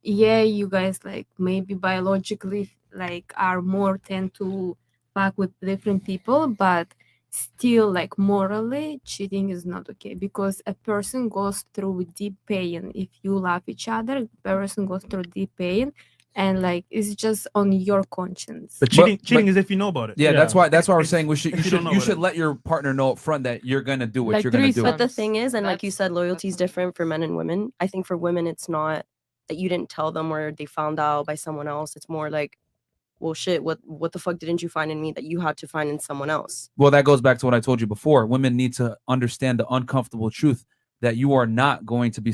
yeah, you guys like maybe biologically like are more tend to fuck with different people, but still like morally cheating is not okay, because a person goes through deep pain. If you love each other, a person goes through deep pain, and like it's just on your conscience. But cheating is if you know about it. Yeah, that's why we're saying we should if you don't know you about should it. let your partner know up front that you're gonna do what Like you're gonna do. But the thing is, and like you said, loyalty is different for men and women. I think for women, it's not that you didn't tell them or they found out by someone else. It's more like, well, shit, what the fuck didn't you find in me that you had to find in someone else? Well, that goes back to what I told you before. Women need to understand the uncomfortable truth that you are not going to be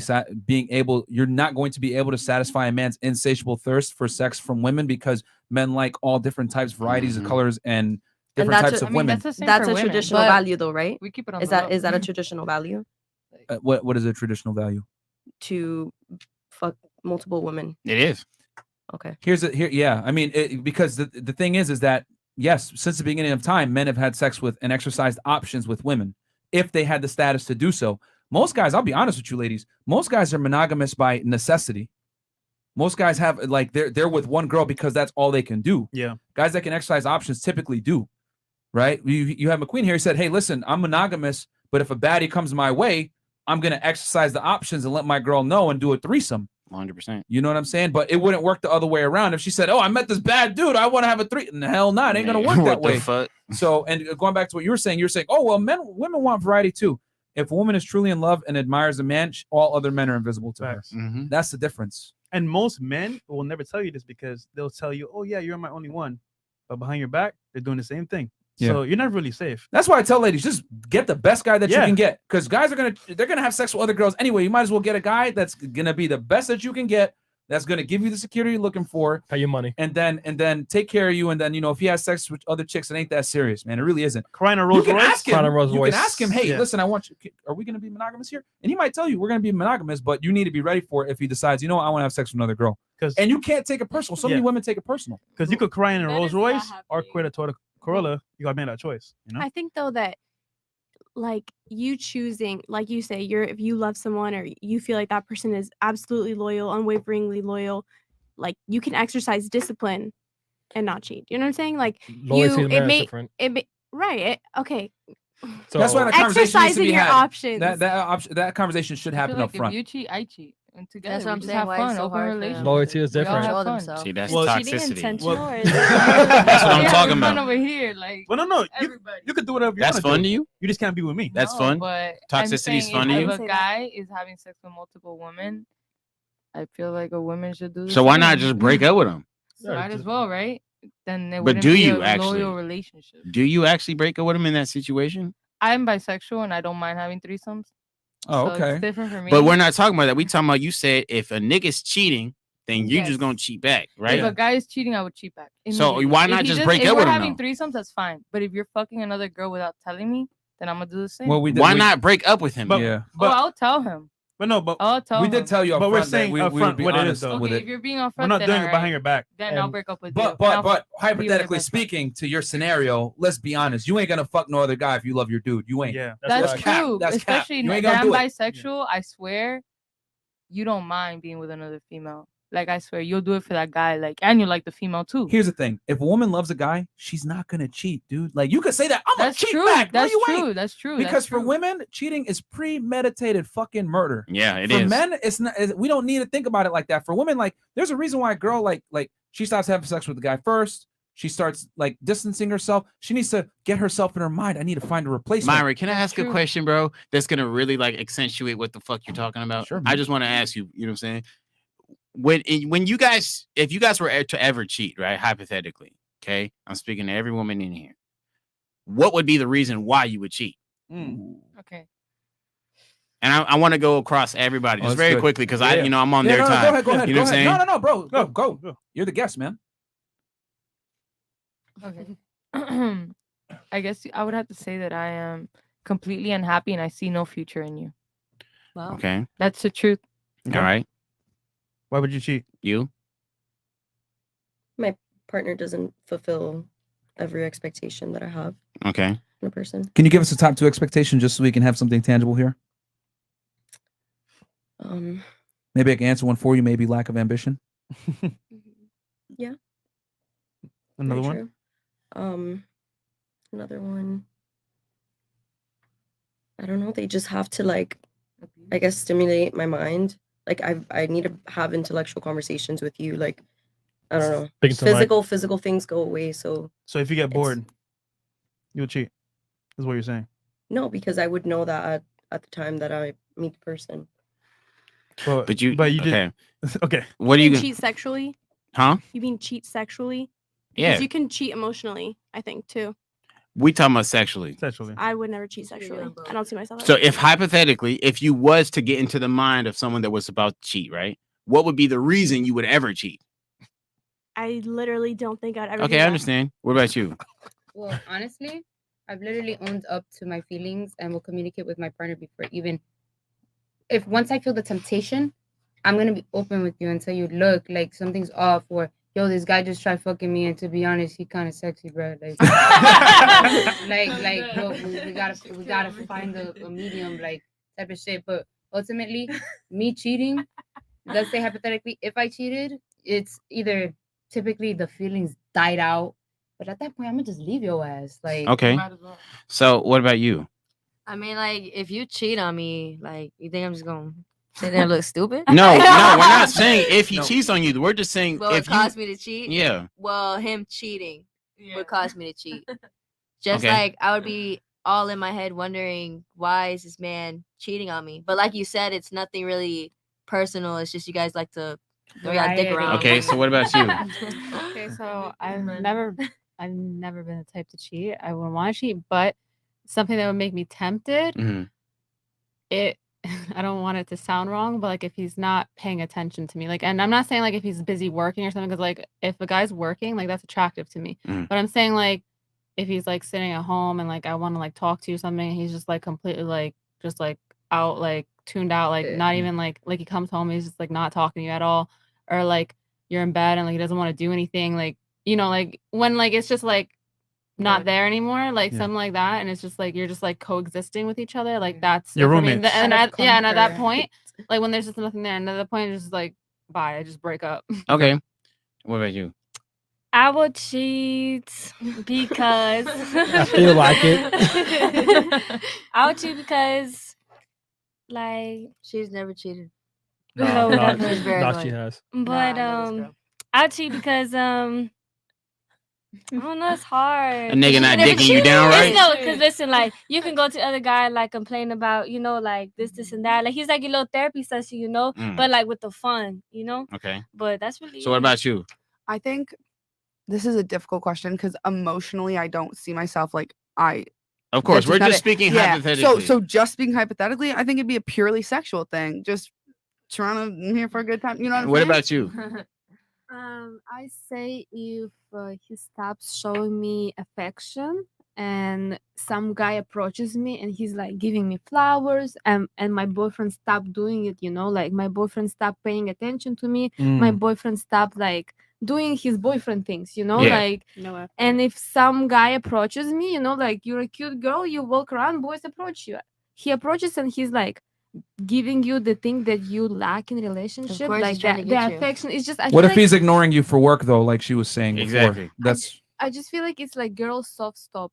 you're not going to be able to satisfy a man's insatiable thirst for sex from women, because men like all different types, varieties of colors, and different types of women. That's a traditional value, though, right? We keep it on is the that low. is that a traditional value What is a traditional value? to fuck multiple women? It is. Okay. Yeah. I mean, because the thing is that yes, since the beginning of time, men have had sex with and exercised options with women if they had the status to do so. Most guys, I'll be honest with you, ladies, most guys are monogamous by necessity. Most guys have like they're with one girl because that's all they can do. Yeah. Guys that can exercise options typically do, right? You have McQueen here. He said, "Hey, listen, I'm monogamous, but if a baddie comes my way, I'm gonna exercise the options and let my girl know and do a threesome." 100%. You know what I'm saying? But it wouldn't work the other way around. If she said, "Oh, I met this bad dude, I want to have a threesome," hell no, it ain't gonna work What that the way. fuck? So, and going back to what you're saying, "Oh, well, women want variety too." If a woman is truly in love and admires a man, all other men are invisible to her. That's the difference. And most men will never tell you this because they'll tell you, "Oh yeah, you're my only one," but behind your back, they're doing the same thing. Yeah. So you're not really safe. That's why I tell ladies, just get the best guy that you Yeah. can get, because guys they're gonna have sex with other girls anyway. You might as well get a guy that's gonna be the best that you can get, that's gonna give you the security you're looking for, pay your money, and then take care of you. And then if he has sex with other chicks, it ain't that serious, man. It really isn't. Crying a You Rolls can Royce. ask him. You can ask him, "Hey, Yeah. listen, I want you. Are we gonna be monogamous here?" And he might tell you, "We're gonna be monogamous, but you need to be ready for it if he decides, I want to have sex with another girl." And you can't take it personal. So many women take it personal. Because you could cry in a Rolls Royce or quit a Toyota Corolla. You got to make that choice. You know. I think though that like you choosing, like you say, if you love someone or you feel like that person is absolutely loyal, unwaveringly loyal, like you can exercise discipline and not cheat. You know what I'm saying? Like Loyalty to marriage is different. Right. Okay. So that's why the conversation needs to exercising be your had. options. That conversation should I feel happen like up front. If you cheat, I cheat. And together, That's what we I'm just saying, have why it's fun, so open hard for them. relationship. Loyalty is We all different. have Show fun. themselves. See, that's Well, toxicity. intentional or is That's what I'm Yeah, talking fun about. over here, like Well, no. You could do whatever you want. That's fun to you? You just can't be with me. That's no, fun. But I'm Toxicity is saying fun to if you. a guy is having sex with multiple women, I feel like a woman should do the So why not same. just break up with him? So might as well, right? Then it But wouldn't do be you a actually? loyal relationship. Do you actually break up with him in that situation? I'm bisexual and I don't mind having threesomes. Oh, so okay. It's different for me. But we're not talking about that. We talking about, you said if a nigga's cheating, then you're Yes. just gonna cheat back, right? If a guy is cheating, I would cheat back. So immediately. why If not he just does- break if up we're with him, having though? threesomes, that's fine. But if you're fucking another girl without telling me, then I'm gonna do the same. Well, Why not break up with him? But, Yeah. But I'll tell him. But no, but I'll tell We him. did tell you up But we're front that saying we up would front be what it is, honest though. with Okay, it. if you're being upfront, We're not then doing it alright. behind your back. Then I'll And- break up with you. But and I'll but be with your hypothetically best friend. speaking, to your scenario, let's be honest. You ain't gonna fuck no other guy if you love your dude. You ain't. Yeah, That's cap. true. That's cap. Especially You ain't that gonna I'm do it. bisexual. I swear, you don't mind being with another female. Like I swear, you'll do it for that guy. Like, and you like the female too. Here's the thing: if a woman loves a guy, she's not gonna cheat, dude. Like you could say that I'm That's gonna cheat true. back. No, That's you true. ain't. That's true. Because That's for true. women, cheating is premeditated fucking murder. Yeah, it for is. men, it's not. We don't need to think about it like that. For women, like there's a reason why a girl like she starts having sex with the guy first. She starts like distancing herself. She needs to get herself in her mind. I need to find a replacement. Myron, can I ask a question, bro? That's gonna really like accentuate what the fuck you're talking about. Sure, I man. just want to ask you. You know what I'm saying? When you guys, if you guys were to ever cheat, right? Hypothetically, okay, I'm speaking to every woman in here. What would be the reason why you would cheat? Okay. And I want to go across everybody just that's very good. quickly because Yeah, yeah. I'm on Yeah, their no, time. Go ahead. You know Go what I'm ahead. saying? No, bro. Go. You're the guest, man. Okay. I guess I would have to say that I am completely unhappy and I see no future in you. Wow. Okay. That's the truth. All right. Why would you cheat? You? My partner doesn't fulfill every expectation that I have Okay. in a person. Can you give us a top 2 expectation just so we can have something tangible here? Maybe I can answer one for you. Maybe lack of ambition. Yeah. Another very one? true. Another one. I don't know. They just have to like, I guess, stimulate my mind. Like I need to have intellectual conversations with you. Like, I don't know. Big Just intellect. physical things go away. So So if you get bored, you'll cheat. Is what you're saying. no, because I would know that at the time that I meet the person. Well, But you okay. Okay. What do you cheat sexually? Huh? You mean cheat sexually? Yeah. Because you can cheat emotionally, I think, too. We talking about sexually. Sexually. I would never cheat sexually. I don't see myself. So if hypothetically, if you was to get into the mind of someone that was about to cheat, right? What would be the reason you would ever cheat? I literally don't think I'd ever. do Okay, I that. understand. What about you? Well, honestly, I've literally owned up to my feelings and will communicate with my partner before even if once I feel the temptation, I'm gonna be open with you and tell you, look, like something's off, or yo, this guy just tried fucking me, and to be honest, he kind of sexy, bro. Like, bro, we gotta find a medium, like type of shit. But ultimately, me cheating, let's say hypothetically, if I cheated, it's either typically the feelings died out, but at that point, I'm gonna just leave your ass. Like, Okay. So what about you? I mean, like, if you cheat on me, like, you think I'm just gonna sit there and look stupid? No, we're not saying if he cheats on you. We're just saying Will if it cause me to cheat? Yeah. Well, him cheating would cause me to cheat. Just Okay. like I would be all in my head wondering, why is this man cheating on me? But like you said, it's nothing really personal. It's just you guys like to throw your dick around. Okay, so what about you? Okay, so I've never been the type to cheat. I wouldn't want to cheat, but something that would make me tempted. Mhm. I don't want it to sound wrong, but like if he's not paying attention to me, like, and I'm not saying like if he's busy working or something, because like if a guy's working, like that's attractive to me. Mhm. But I'm saying like if he's like sitting at home and like I want to like talk to you or something, and he's just like completely like just like out, like tuned out, like not even like he comes home, he's just like not talking to you at all, or like you're in bed and like he doesn't want to do anything, like like when like it's just like not there anymore, like something like that, and it's just like you're just like coexisting with each other, like that's Your it for me. roommates. And at that comfort. point, like when there's just nothing there, and at that point it's just like bye, I just break up. Okay. What about you? I would cheat because I feel like it. I would cheat because, like, she's never cheated. No, no, She's very no, annoying. she has. But I cheat because I don't know, it's hard. A nigga not Never dicking you cheated. down, right? No, because listen, like you can go to other guy like complain about, like this and that. Like he's like your little therapy session, Mm. but like with the fun, Okay. But that's really So what about you? I think this is a difficult question because emotionally, I don't see myself like Of course, that's we're not just it. speaking Yeah. hypothetically. So just speaking hypothetically, I think it'd be a purely sexual thing. Just trying to here for a good time. You know what I'm What saying? about you? I say if he stops showing me affection and some guy approaches me and he's like giving me flowers and my boyfriend stopped doing it, like my boyfriend stopped paying attention to me, my boyfriend stopped like doing his boyfriend things, Yeah. like No, and if some guy approaches me, like you're a cute girl, you walk around, boys approach you. He approaches and he's like giving you the thing that you lack in relationship, course like he's trying to the get you. affection. It's just I What feel if like, he's ignoring you for work though, like she was saying before? Exactly. That's I just feel like it's like girls soft spot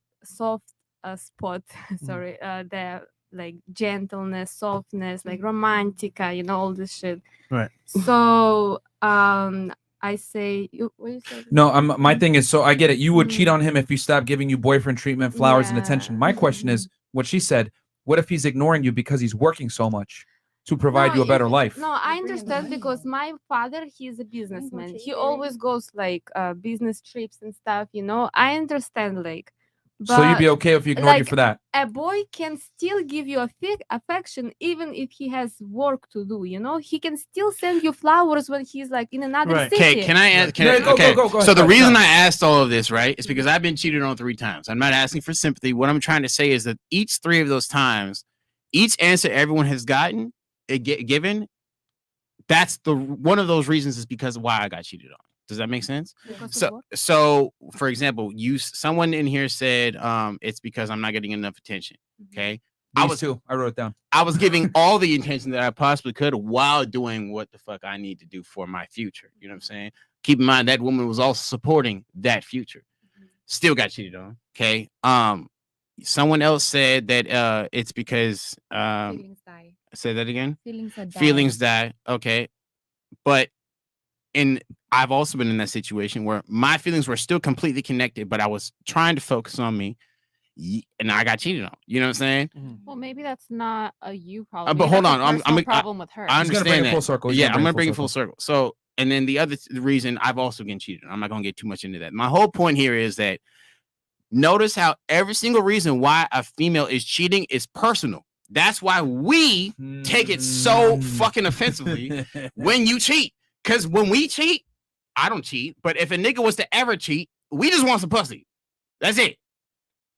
sorry, the like gentleness, softness, like romantica, all this shit. Right. So I say what you said? no. My thing is, so I get it. You would cheat on him if he stopped giving you boyfriend treatment, flowers, and attention. My question is, what she said. What if he's ignoring you because he's working so much to provide you a better life? No, I understand because my father, he's a businessman. He always goes like business trips and stuff, I understand like So you'd be But, okay if you ignored you like, for that? A boy can still give you affection even if he has work to do. You know, he can still send you flowers when he's like in another city. Okay, can I ask? Yeah, go So ahead, the go reason ahead. I asked all of this, right, is because I've been cheated on 3 times. I'm not asking for sympathy. What I'm trying to say is that each 3 of those times, each answer everyone has gotten, given, that's the one of those reasons is because of why I got cheated on. Does that make sense? So for example, someone in here said it's because I'm not getting enough attention. Okay. I wrote it down. I was giving all the attention that I possibly could while doing what the fuck I need to do for my future. You know what I'm saying? Keep in mind that woman was also supporting that future. Still got cheated on. Okay. Someone else said that it's because Feelings die. say that again. Feelings die. Okay. But I've also been in that situation where my feelings were still completely connected, but I was trying to focus on me, and I got cheated on. You know what I'm saying? Well, maybe that's not a you problem. But Maybe hold that's a on, personal problem with her. I He's gonna understand bring it that. full circle. He's Yeah, gonna I'm bring it gonna bring full it full circle. So, and then the other reason I've also been cheated on. I'm not gonna get too much into that. My whole point here is that notice how every single reason why a female is cheating is personal. That's why we take it so fucking offensively when you cheat. Because when we cheat, I don't cheat. But if a nigga was to ever cheat, we just want some pussy. That's it.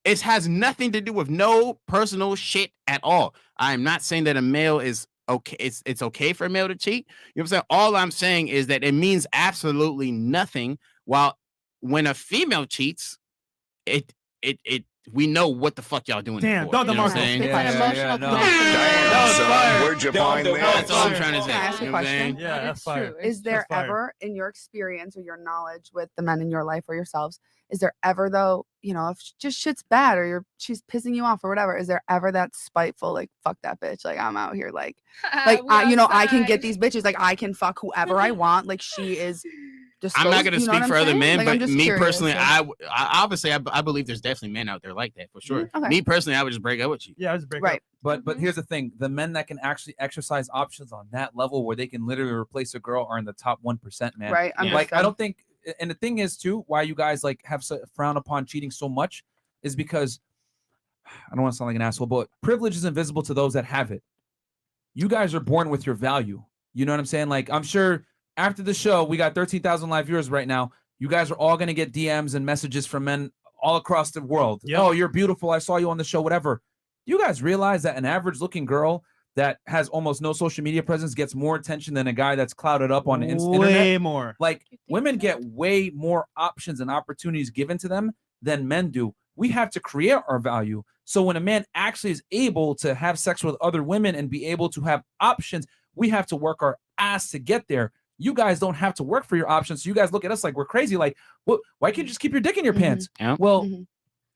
It has nothing to do with no personal shit at all. I'm not saying that a male is okay. It's okay for a male to cheat. You know what I'm saying? All I'm saying is that it means absolutely nothing. While when a female cheats, it we know what the fuck y'all doing. Damn, it for, don't you know what I'm Marcus. saying? It's an emotional connection. That was fire. Where'd you find this? That's all I'm trying to say. Can I ask You a know what I'm question? saying? Yeah, that's fire. Is there ever, in your experience or your knowledge with the men in your life or yourselves, is there ever though, you know, if just shit's bad or she's pissing you off or whatever, is there ever that spiteful, like, fuck that bitch, like I'm out here, like I can get these bitches, like I can fuck whoever I want, like she is I'm not gonna speak for other men, like, but me personally, I obviously I believe there's definitely men out there like that for sure. Okay. Me personally, I would just break up with you. Yeah, I just break Right. up. But here's the thing: the men that can actually exercise options on that level, where they can literally replace a girl, are in the top 1%, man. Right, Like I don't think, and the thing is too, why you guys like have frown upon cheating so much, is because I don't want to sound like an asshole, but privilege is invisible to those that have it. You guys are born with your value. You know what I'm saying? Like I'm sure after the show, we got 13,000 live viewers right now. You guys are all gonna get DMs and messages from men all across the world. Yep. Oh, you're beautiful. I saw you on the show. Whatever. You guys realize that an average-looking girl that has almost no social media presence gets more attention than a guy that's clouded up on the internet? Way more. Like women get way more options and opportunities given to them than men do. We have to create our value. So when a man actually is able to have sex with other women and be able to have options, we have to work our ass to get there. You guys don't have to work for your options. So you guys look at us like we're crazy. Like, well, why can't you just keep your dick in your pants? Yeah. Well,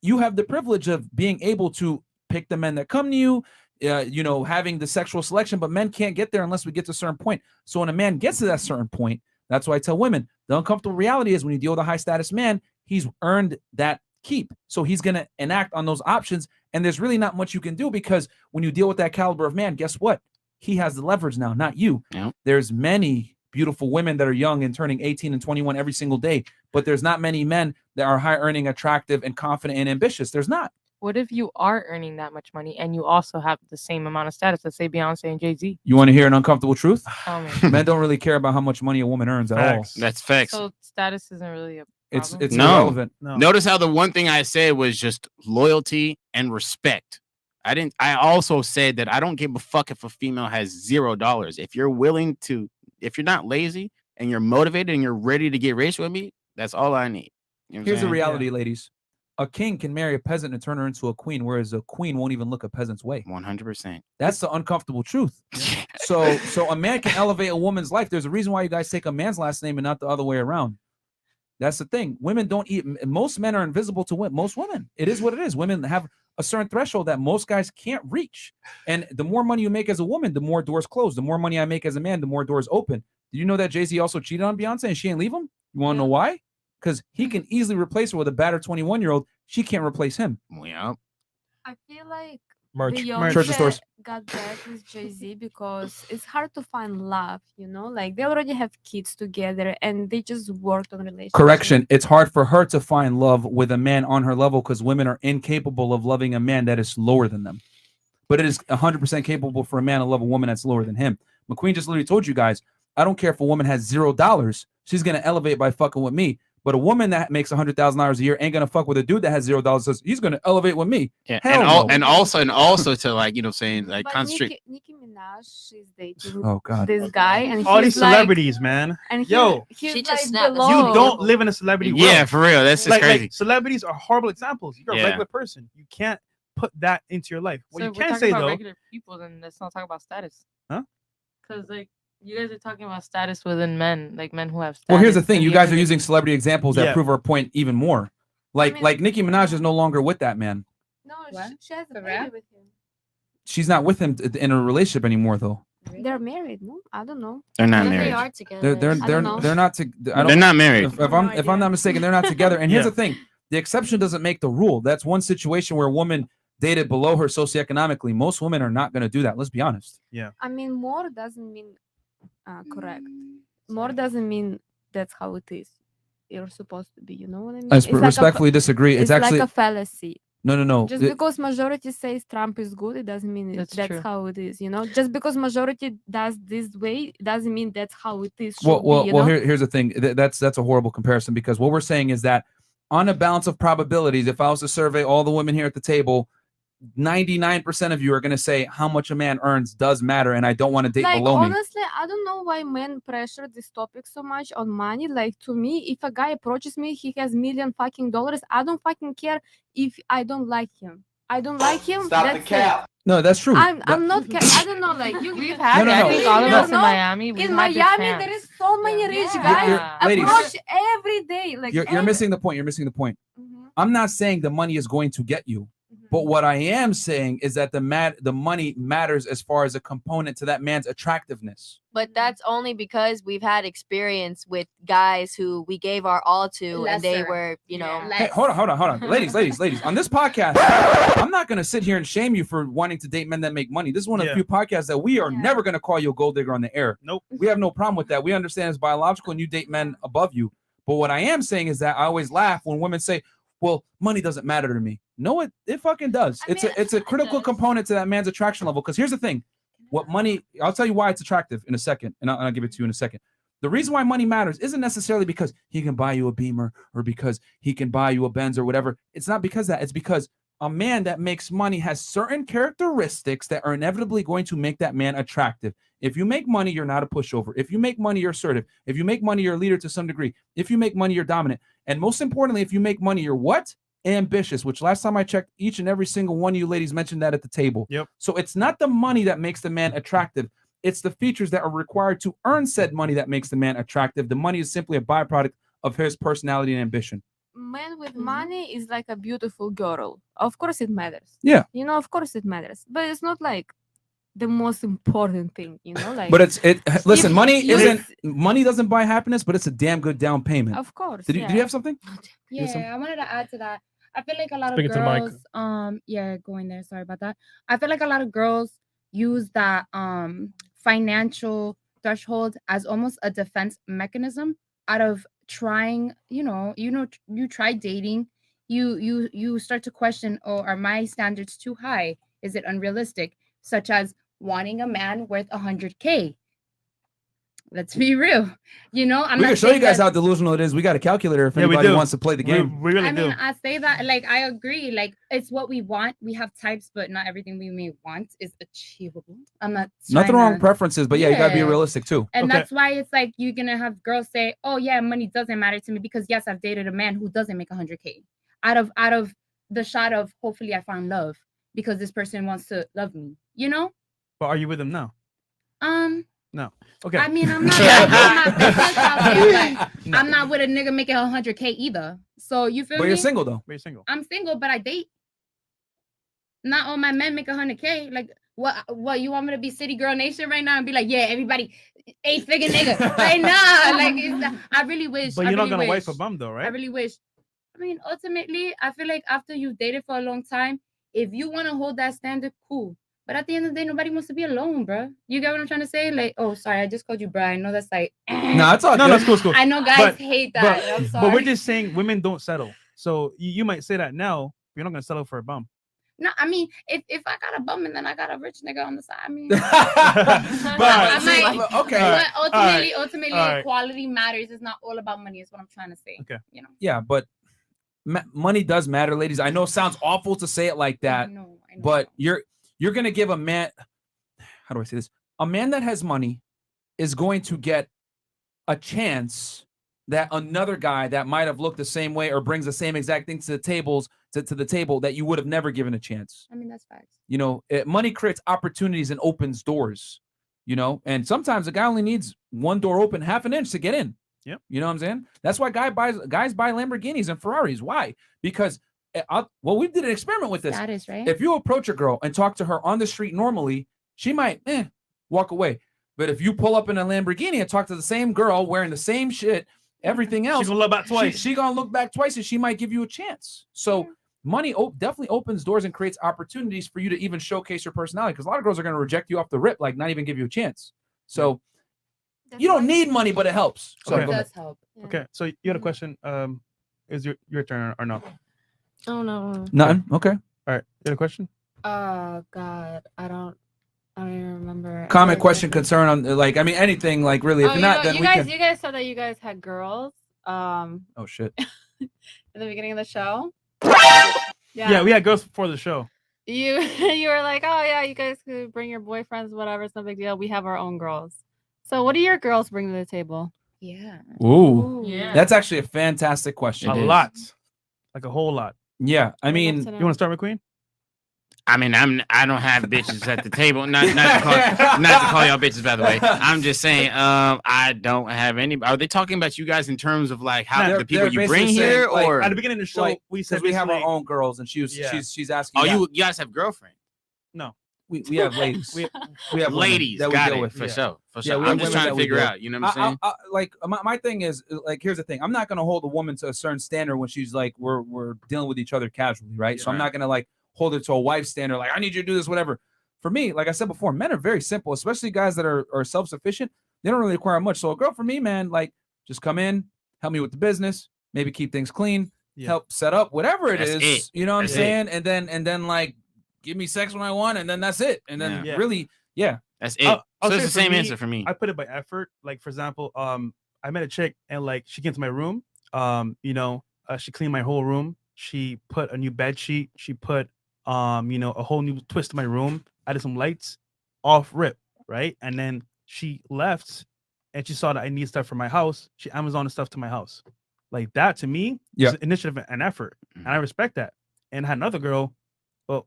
you have the privilege of being able to pick the men that come to you, you know, having the sexual selection, but men can't get there unless we get to a certain point. So when a man gets to that certain point, that's why I tell women, the uncomfortable reality is when you deal with a high status man, he's earned that keep. So he's going to enact on those options. And there's really not much you can do, because when you deal with that caliber of man, guess what? He has the leverage now, not you. Yeah. There's many beautiful women that are young and turning 18 and 21 every single day, but there's not many men that are high earning, attractive, and confident and ambitious. There's not. What if you are earning that much money and you also have the same amount of status? Let's say Beyonce and Jay-Z. You want to hear an uncomfortable truth? Tell me. Men don't really care about how much money a woman earns at all. That's facts. So status isn't really a problem. It's irrelevant. No. Notice how the one thing I said was just loyalty and respect. I also said that I don't give a fuck if a female has $0. If you're willing to, if you're not lazy and you're motivated and you're ready to get rich with me, that's all I need. You know what I'm Here's the saying? reality, ladies. A king can marry a peasant and turn her into a queen, whereas a queen won't even look a peasant's way. 100%. That's the uncomfortable truth. So a man can elevate a woman's life. There's a reason why you guys take a man's last name and not the other way around. That's the thing. Women don't eat. Most men are invisible to most women. It is what it is. Women have a certain threshold that most guys can't reach. And the more money you make as a woman, the more doors close. The more money I make as a man, the more doors open. Did you know that Jay-Z also cheated on Beyonce and she didn't leave him? You want to know why? Because he can easily replace her with a battered 21-year-old. She can't replace him. Yeah. I feel like church and stores. Got back with Jay-Z because it's hard to find love, like they already have kids together and they just worked on relationship. Correction. It's hard for her to find love with a man on her level because women are incapable of loving a man that is lower than them. But it is 100% capable for a man to love a woman that's lower than him. McQueen just literally told you guys, I don't care if a woman has $0. She's going to elevate by fucking with me. But a woman that makes $100,000 a year ain't gonna fuck with a dude that has $0. Says he's gonna elevate with me. Yeah, Hell and no. also to like saying like But concentrate. Nicki Minaj, she's dating Oh, God. this guy, and all he's these celebrities, man. And Yo, he's She like just snapped. below. you don't live in a celebrity world. Yeah, for real. That's just crazy. Like, celebrities are horrible examples. You're a Yeah. regular person. You can't put that into your life. What So you if we're can talking say about though, regular people, then let's not talk about status. Huh? Because like you guys are talking about status within men, like men who have status. Well, here's the thing. and You the guys other are using celebrity examples that Yeah. prove our point even more. Like Nicki Minaj is no longer with that man. No, she has a baby with him. She's not with him in a relationship anymore, though. They're married, no? I don't know. They're not Maybe married. They are together. They're I don't know. they're not. They're not married. If I'm not mistaken, they're not together. And here's Yeah. the thing: the exception doesn't make the rule. That's one situation where a woman dated below her socioeconomically. Most women are not going to do that. Let's be honest. Yeah. I mean, more doesn't mean correct. More doesn't mean that's how it is. You're supposed to be. You know what I mean? I It's like a respectfully disagree. It's actually like a fallacy. no. Just because majority says Trump is good, it doesn't mean that's true. how it is. Just because majority does this way, doesn't mean that's how it is. Well, should be, here's the thing. That's a horrible comparison because what we're saying is that on a balance of probabilities, if I was to survey all the women here at the table, 99% of you are going to say how much a man earns does matter, and I don't want to date like below me. honestly, I don't know why men pressure this topic so much on money. Like to me, if a guy approaches me, he has $1,000,000 fucking dollars. I don't fucking care if I don't like him. I don't like him. That's it. No, that's true. I'm not. I don't know. Like We've had No, it. no, I think no. all of No. us in Miami. We've In had this Miami, chance. there is so many rich guys ladies. approach every day. Like You're missing the point. You're missing the point. I'm not saying the money is going to get you, but what I am saying is that the money matters as far as a component to that man's attractiveness. But that's only because we've had experience with guys who we gave our all to, and they Lesser. were, Hey, hold on. Ladies. On this podcast, I'm not going to sit here and shame you for wanting to date men that make money. This is one of the few podcasts that we are never going to call you a gold digger on the air. Nope. We have no problem with that. We understand it's biological and you date men above you. But what I am saying is that I always laugh when women say, well, money doesn't matter to me. No, it fucking does. It's a critical component to that man's attraction level. Because here's the thing. What money, I'll tell you why it's attractive in a second, and I'll give it to you in a second. The reason why money matters isn't necessarily because he can buy you a Beamer or because he can buy you a Benz or whatever. It's not because of that. It's because a man that makes money has certain characteristics that are inevitably going to make that man attractive. If you make money, you're not a pushover. If you make money, you're assertive. If you make money, you're a leader to some degree. If you make money, you're dominant. And most importantly, if you make money, you're what? Ambitious, which last time I checked, each and every single one of you ladies mentioned that at the table. Yep. So it's not the money that makes the man attractive. It's the features that are required to earn said money that makes the man attractive. The money is simply a byproduct of his personality and ambition. man with money is like a beautiful girl. Of course it matters. Yeah. Of course it matters. But it's not like the most important thing, like But listen, if money doesn't buy happiness, but it's a damn good down payment. Of course. Did you have something? Yeah, I wanted to add to that. I feel like a lot Speaking of to the mic. girls, going there. Sorry about that. I feel like a lot of girls use that financial threshold as almost a defense mechanism out of trying, you try dating, you start to question, are my standards too high? Is it unrealistic? Such as wanting a man worth 100K. Let's be real. We can show you guys how delusional it is. We got a calculator if anybody wants to play the game. We really do. I say that, I agree. It's what we want. We have types, but not everything we may want is achievable. I'm not Nothing wrong with preferences, but you got to be Yeah. realistic too. And that's why it's like you're gonna have girls say, "Oh yeah, money doesn't matter to me," because yes, I've dated a man who doesn't make 100K. Out of the shot of hopefully I found love because this person wants to love me. But are you with him now? No. Okay. I mean, I'm not. I'm not with a nigga making 100K either. So you feel But me? you're single though. But you're single. I'm single, but I date. Not all my men make 100K. Like, what? You want me to be City Girl Nation right now and be like, yeah, everybody 8-figure nigga? Like, nah. Like, I really wish. But you're not gonna wife a bum though, right? I really wish. I mean, ultimately, I feel like after you've dated for a long time, If you want to hold that standard, cool. But at the end of the day, nobody wants to be alone, bro. You get what I'm trying to say? Like, oh, sorry, I just called you bro. I know that's like, No, it's all No, good. that's cool. It's cool. I know guys hate that. I'm sorry. But we're just saying women don't settle. So you might say that now. You're not gonna settle for a bum. No, I mean, if I got a bum and then I got a rich nigga on the side, I mean, But But ultimately, All right. equality matters. It's not all about money. Is what I'm trying to say. Okay. You know. Yeah, but money does matter, ladies. I know it sounds awful to say it like that, I know. but you're gonna give a man. How do I say this? A man that has money is going to get a chance that another guy that might have looked the same way or brings the same exact thing to the table that you would have never given a chance. I mean, that's facts. You know, money creates opportunities and opens doors. You know, and sometimes a guy only needs one door open half an inch to get in. Yep. You know what I'm saying? That's why guys buy Lamborghinis and Ferraris. Why? Because we did an experiment with this. Status, right? If you approach a girl and talk to her on the street normally, she might walk away. But if you pull up in a Lamborghini and talk to the same girl wearing the same shit, everything else, She's gonna look back twice. She gonna look back twice, and she might give you a chance. So money definitely opens doors and creates opportunities for you to even showcase your personality. Because a lot of girls are gonna reject you off the rip, like not even give you a chance. So you don't need money, but it helps. So Okay. go ahead. help. Okay. So you had a question. Is your turn or no? Oh no. Nothing. Okay. All right. You had a question? Oh God, I don't even remember. Comment, question, concern on anything, like really. If Oh, you're not, then you we guys, can. you guys said that you guys had girls. Oh shit. In the beginning of the show. Yeah, we had girls before the show. You were like, oh yeah, you guys could bring your boyfriends, whatever. It's no big deal. We have our own girls. So what do your girls bring to the table? Yeah. Ooh. Yeah. That's actually a fantastic question. A lot, like a whole lot. Yeah, I mean, You want to start, McQueen? I mean, I don't have bitches at the table. Not to call y'all bitches, by the way. I'm just saying, I don't have any. Are they talking about you guys in terms of like how the people you bring here, or at the beginning of the show we said we have our basically- own girls, and she's asking. Oh, that. you guys have girlfriends? No, we have ladies. we have women ladies. that we Got deal it, with for Yeah. sure. For Yeah, sure. we I'm have just women trying that to we figure deal out. You know what I'm saying? like my thing is, like, here's the thing. I'm not gonna hold a woman to a certain standard when she's like we're dealing with each other casually, right? So I'm not gonna like hold her to a wife standard, like I need you to do this, whatever. For me, like I said before, men are very simple, especially guys that are self-sufficient. They don't really require much. So a girl for me, man, like just come in, help me with the business, maybe keep things clean, help set up whatever it That's is. it. You know what That's I'm saying? And then like give me sex when I want, and then that's it. And then Yeah. really, yeah. That's it. I'll So say it's the for same answer for me. I put it by effort. Like for example, I met a chick and like she came to my room. She cleaned my whole room. She put a new bed sheet. She put a whole new twist to my room. Added some lights, off rip, right? And then she left, and she saw that I need stuff for my house. She Amazoned stuff to my house. Like that to me is initiative and effort, and I respect that. And I had another girl. Well,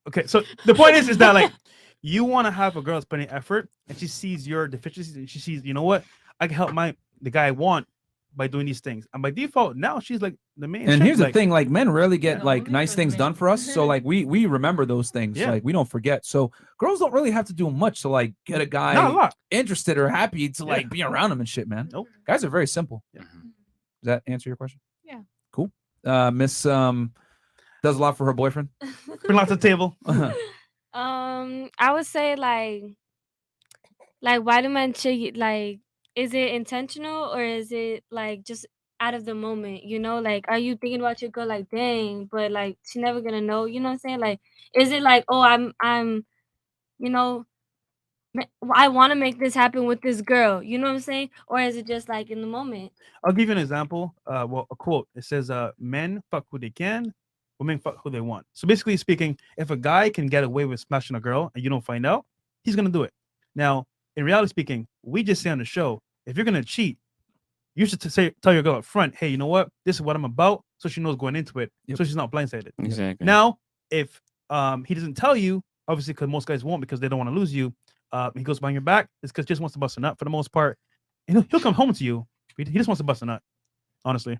okay. So the point is that like you want to have a girl that's putting effort, and she sees your deficiencies, and she sees, you know what, I can help the guy I want by doing these things, and by default now she's like the main. And chick, here's the like- thing, like men rarely get like nice things done for us. So like we remember those things. Yeah. Like we don't forget. So girls don't really have to do much to like get a guy Not a lot. interested or happy to Yeah. like be around him and shit, man. Nope. Guys are very simple. Yeah. Does that answer your question? Yeah. Cool. Miss does a lot for her boyfriend. Bring lots to the table. I would say like why do men cheat? Like, is it intentional or is it like just out of the moment? You know, like, are you thinking about your girl like, dang, but like she never gonna know? You know what I'm saying? Like, is it like, oh, I'm, you know, I want to make this happen with this girl. You know what I'm saying? Or is it just like in the moment? I'll give you an example. Well, a quote. It says, "Men fuck who they can, women fuck who they want." So basically speaking, if a guy can get away with smashing a girl and you don't find out, he's gonna do it. Now, in reality speaking, we just say on the show, if you're gonna cheat, you should tell your girl up front, hey, you know what? This is what I'm about, so she knows going into it, so she's not blindsided. Exactly. Now, if he doesn't tell you, obviously, because most guys won't because they don't want to lose you, he goes behind your back. It's because he just wants to bust a nut for the most part. And he'll come home to you. He just wants to bust a nut, honestly.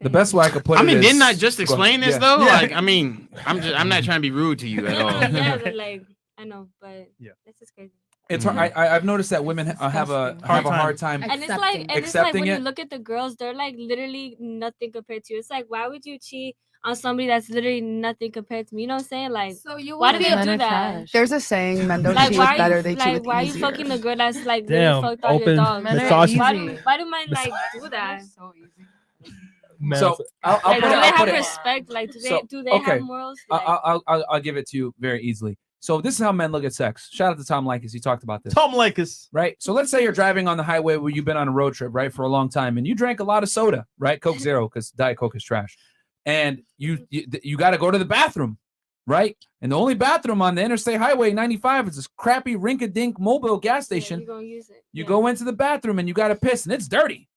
The best way I could put I it mean, is- didn't I just Go explain ahead. this Yeah. though? Yeah. Like, I mean, I'm not trying to be rude to you at all. Yeah, but like I know, but Yeah. this is crazy. It's hard. I've noticed that women have a hard time And it's like, accepting when it. you look at the girls, they're like literally nothing compared to you. It's like, why would you cheat on somebody that's literally nothing compared to me? You know what I'm saying? Like, So you why do wanna they be do a that? There's a saying, men don't Like, cheat why with are you better, they cheat like, with why are you easier. fucking the girl that's like Damn, literally fucked all your open dogs? misogyny. Why do men like do that? So I'll Like, put do it. they I'll have put it. respect? Like, So, do they okay. have morals? Like, I'll give it to you very easily. So this is how men look at sex. Shout out to Tom Likas. He talked about this. Tom Likas. Right. So let's say you're driving on the highway where you've been on a road trip, right, for a long time, and you drank a lot of soda, right? Coke Zero, because Diet Coke is trash. And you got to go to the bathroom, right? And the only bathroom on the Interstate Highway 95 is this crappy rink-a-dink mobile gas station. you're gonna use it. You go into the bathroom and you got to piss, and it's dirty.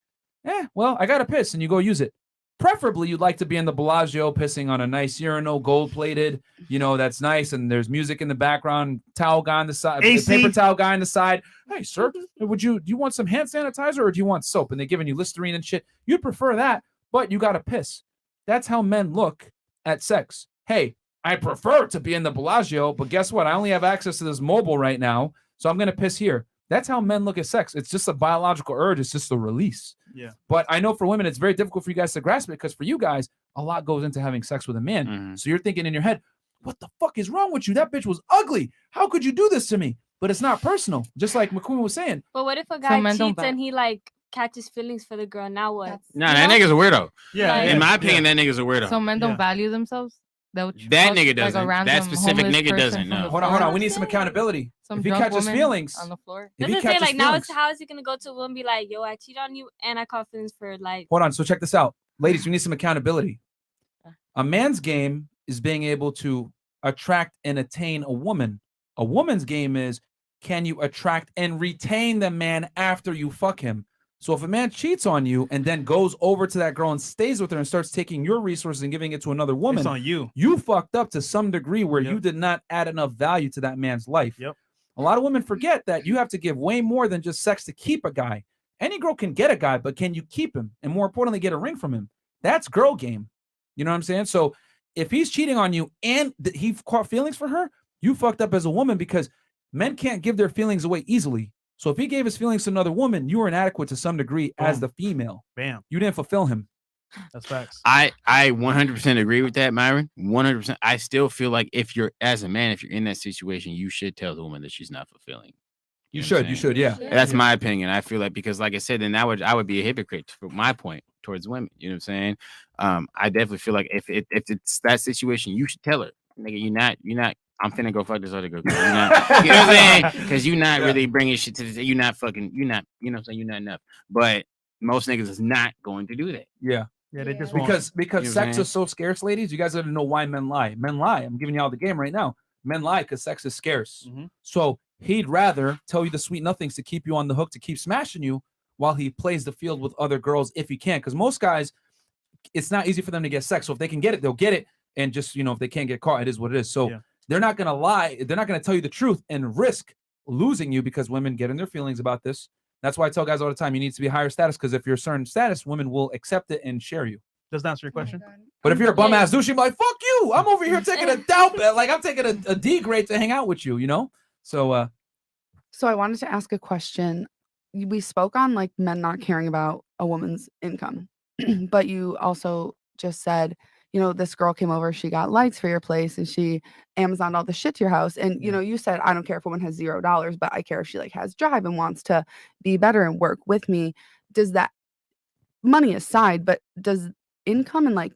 Well, I got to piss, and you go use it. Preferably, you'd like to be in the Bellagio pissing on a nice urinal, gold-plated, that's nice, and there's music in the background, towel guy on the side, AC. paper towel guy on the side. Hey, sir, do you want some hand sanitizer or do you want soap? And they're giving you Listerine and shit. You'd prefer that, but you got to piss. That's how men look at sex. Hey, I prefer to be in the Bellagio, but guess what? I only have access to this mobile right now, so I'm going to piss here. That's how men look at sex. It's just a biological urge. It's just a release. Yeah. But I know for women, it's very difficult for you guys to grasp it because for you guys, a lot goes into having sex with a man. So you're thinking in your head, what the fuck is wrong with you? That bitch was ugly. How could you do this to me? But it's not personal. Just like McQueen was saying. But what if a guy men don't cheats and he like catches feelings for the girl? Now what? Nah, that nigga's a weirdo. Yeah, In my opinion, that nigga's a weirdo. So men don't value themselves. That nigga doesn't. That specific nigga doesn't. No. Hold on. We need some accountability. If he catches feelings on the floor. If he Doesn't say catches like now feelings- it's how is he gonna go to a woman and be like, yo, I cheat on you and I caught feelings for like. Hold on. So check this out. Ladies, we need some accountability. A man's game is being able to attract and attain a woman. A woman's game is, can you attract and retain the man after you fuck him? So if a man cheats on you and then goes over to that girl and stays with her and starts taking your resources and giving it to another woman, It's on you. You fucked up to some degree where you did not add enough value to that man's life. Yep. A lot of women forget that you have to give way more than just sex to keep a guy. Any girl can get a guy, but can you keep him? And more importantly, get a ring from him. That's girl game. You know what I'm saying? So if he's cheating on you and he caught feelings for her, you fucked up as a woman because men can't give their feelings away easily. So if he gave his feelings to another woman, you were inadequate to some degree as the female. Bam. You didn't fulfill him. That's facts. I 100% agree with that, Myron. 100%. I still feel like if you're as a man, if you're in that situation, you should tell the woman that she's not fulfilling. You know what I'm should, saying? yeah. That's my opinion. I feel like because, like I said, then I would be a hypocrite for my point towards women. You know what I'm saying? I definitely feel like if it's that situation, you should tell her, nigga, you're not. I'm finna go fuck this other girl. You're not, you know what I'm saying? Because you're not really bringing shit to the. You're not fucking. You're not. You know what I'm saying? You're not enough. But most niggas is not going to do that. Yeah. Yeah, they just because You know what I'm sex saying? is so scarce, ladies. You guys gotta know why men lie. Men lie. I'm giving you all the game right now. Men lie because sex is scarce. So he'd rather tell you the sweet nothings to keep you on the hook to keep smashing you while he plays the field with other girls if he can. Because most guys, it's not easy for them to get sex. So if they can get it, they'll get it. And just if they can't get caught, it is what it is. So they're not gonna lie. They're not gonna tell you the truth and risk losing you because women get in their feelings about this. That's why I tell guys all the time, you need to be higher status because if you're a certain status, women will accept it and share you. Does that answer your question? But if you're a bum ass douche, you're like, fuck you. I'm over here taking a doubt, like I'm taking a D grade to hang out with you, So So I wanted to ask a question. We spoke on like men not caring about a woman's income, but you also just said, this girl came over, she got lights for your place and she Amazoned all the shit to your house. And, you said, I don't care if a woman has $0, but I care if she like has drive and wants to be better and work with me. Does that, money aside, but does income and like,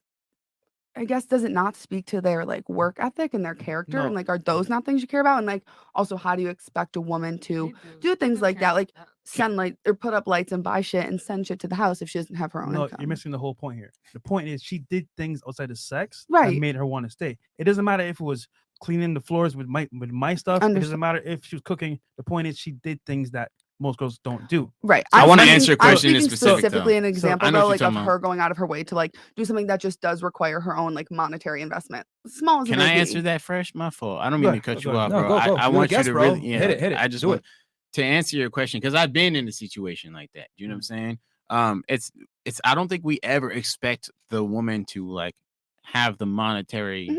I guess, does it not speak to their like work ethic and their character? No. And like, are those not things you care about? And like, also, how do you expect a woman to do things like that? Like send light or put up lights and buy shit and send shit to the house if she doesn't have her own No, income. you're missing the whole point here. The point is she did things outside of sex Right. that made her want to stay. It doesn't matter if it was cleaning the floors with my stuff. It doesn't matter if she was cooking. The point is she did things that most girls don't do. Right. I want to speaking- answer a I'm question in speaking specific. specifically though. an example I know though, what like you're of talking her about. going out of her way to like do something that just does require her own like monetary investment. Small as it Can may I be. answer that fresh? My fault. I don't Go mean to ahead, cut go you ahead. off, No, bro. go. I You're the want guest, you to bro. really Hit it. I just Do want it. to answer your question because I've been in a situation like that. You know what I'm saying? It's I don't think we ever expect the woman to like have the monetary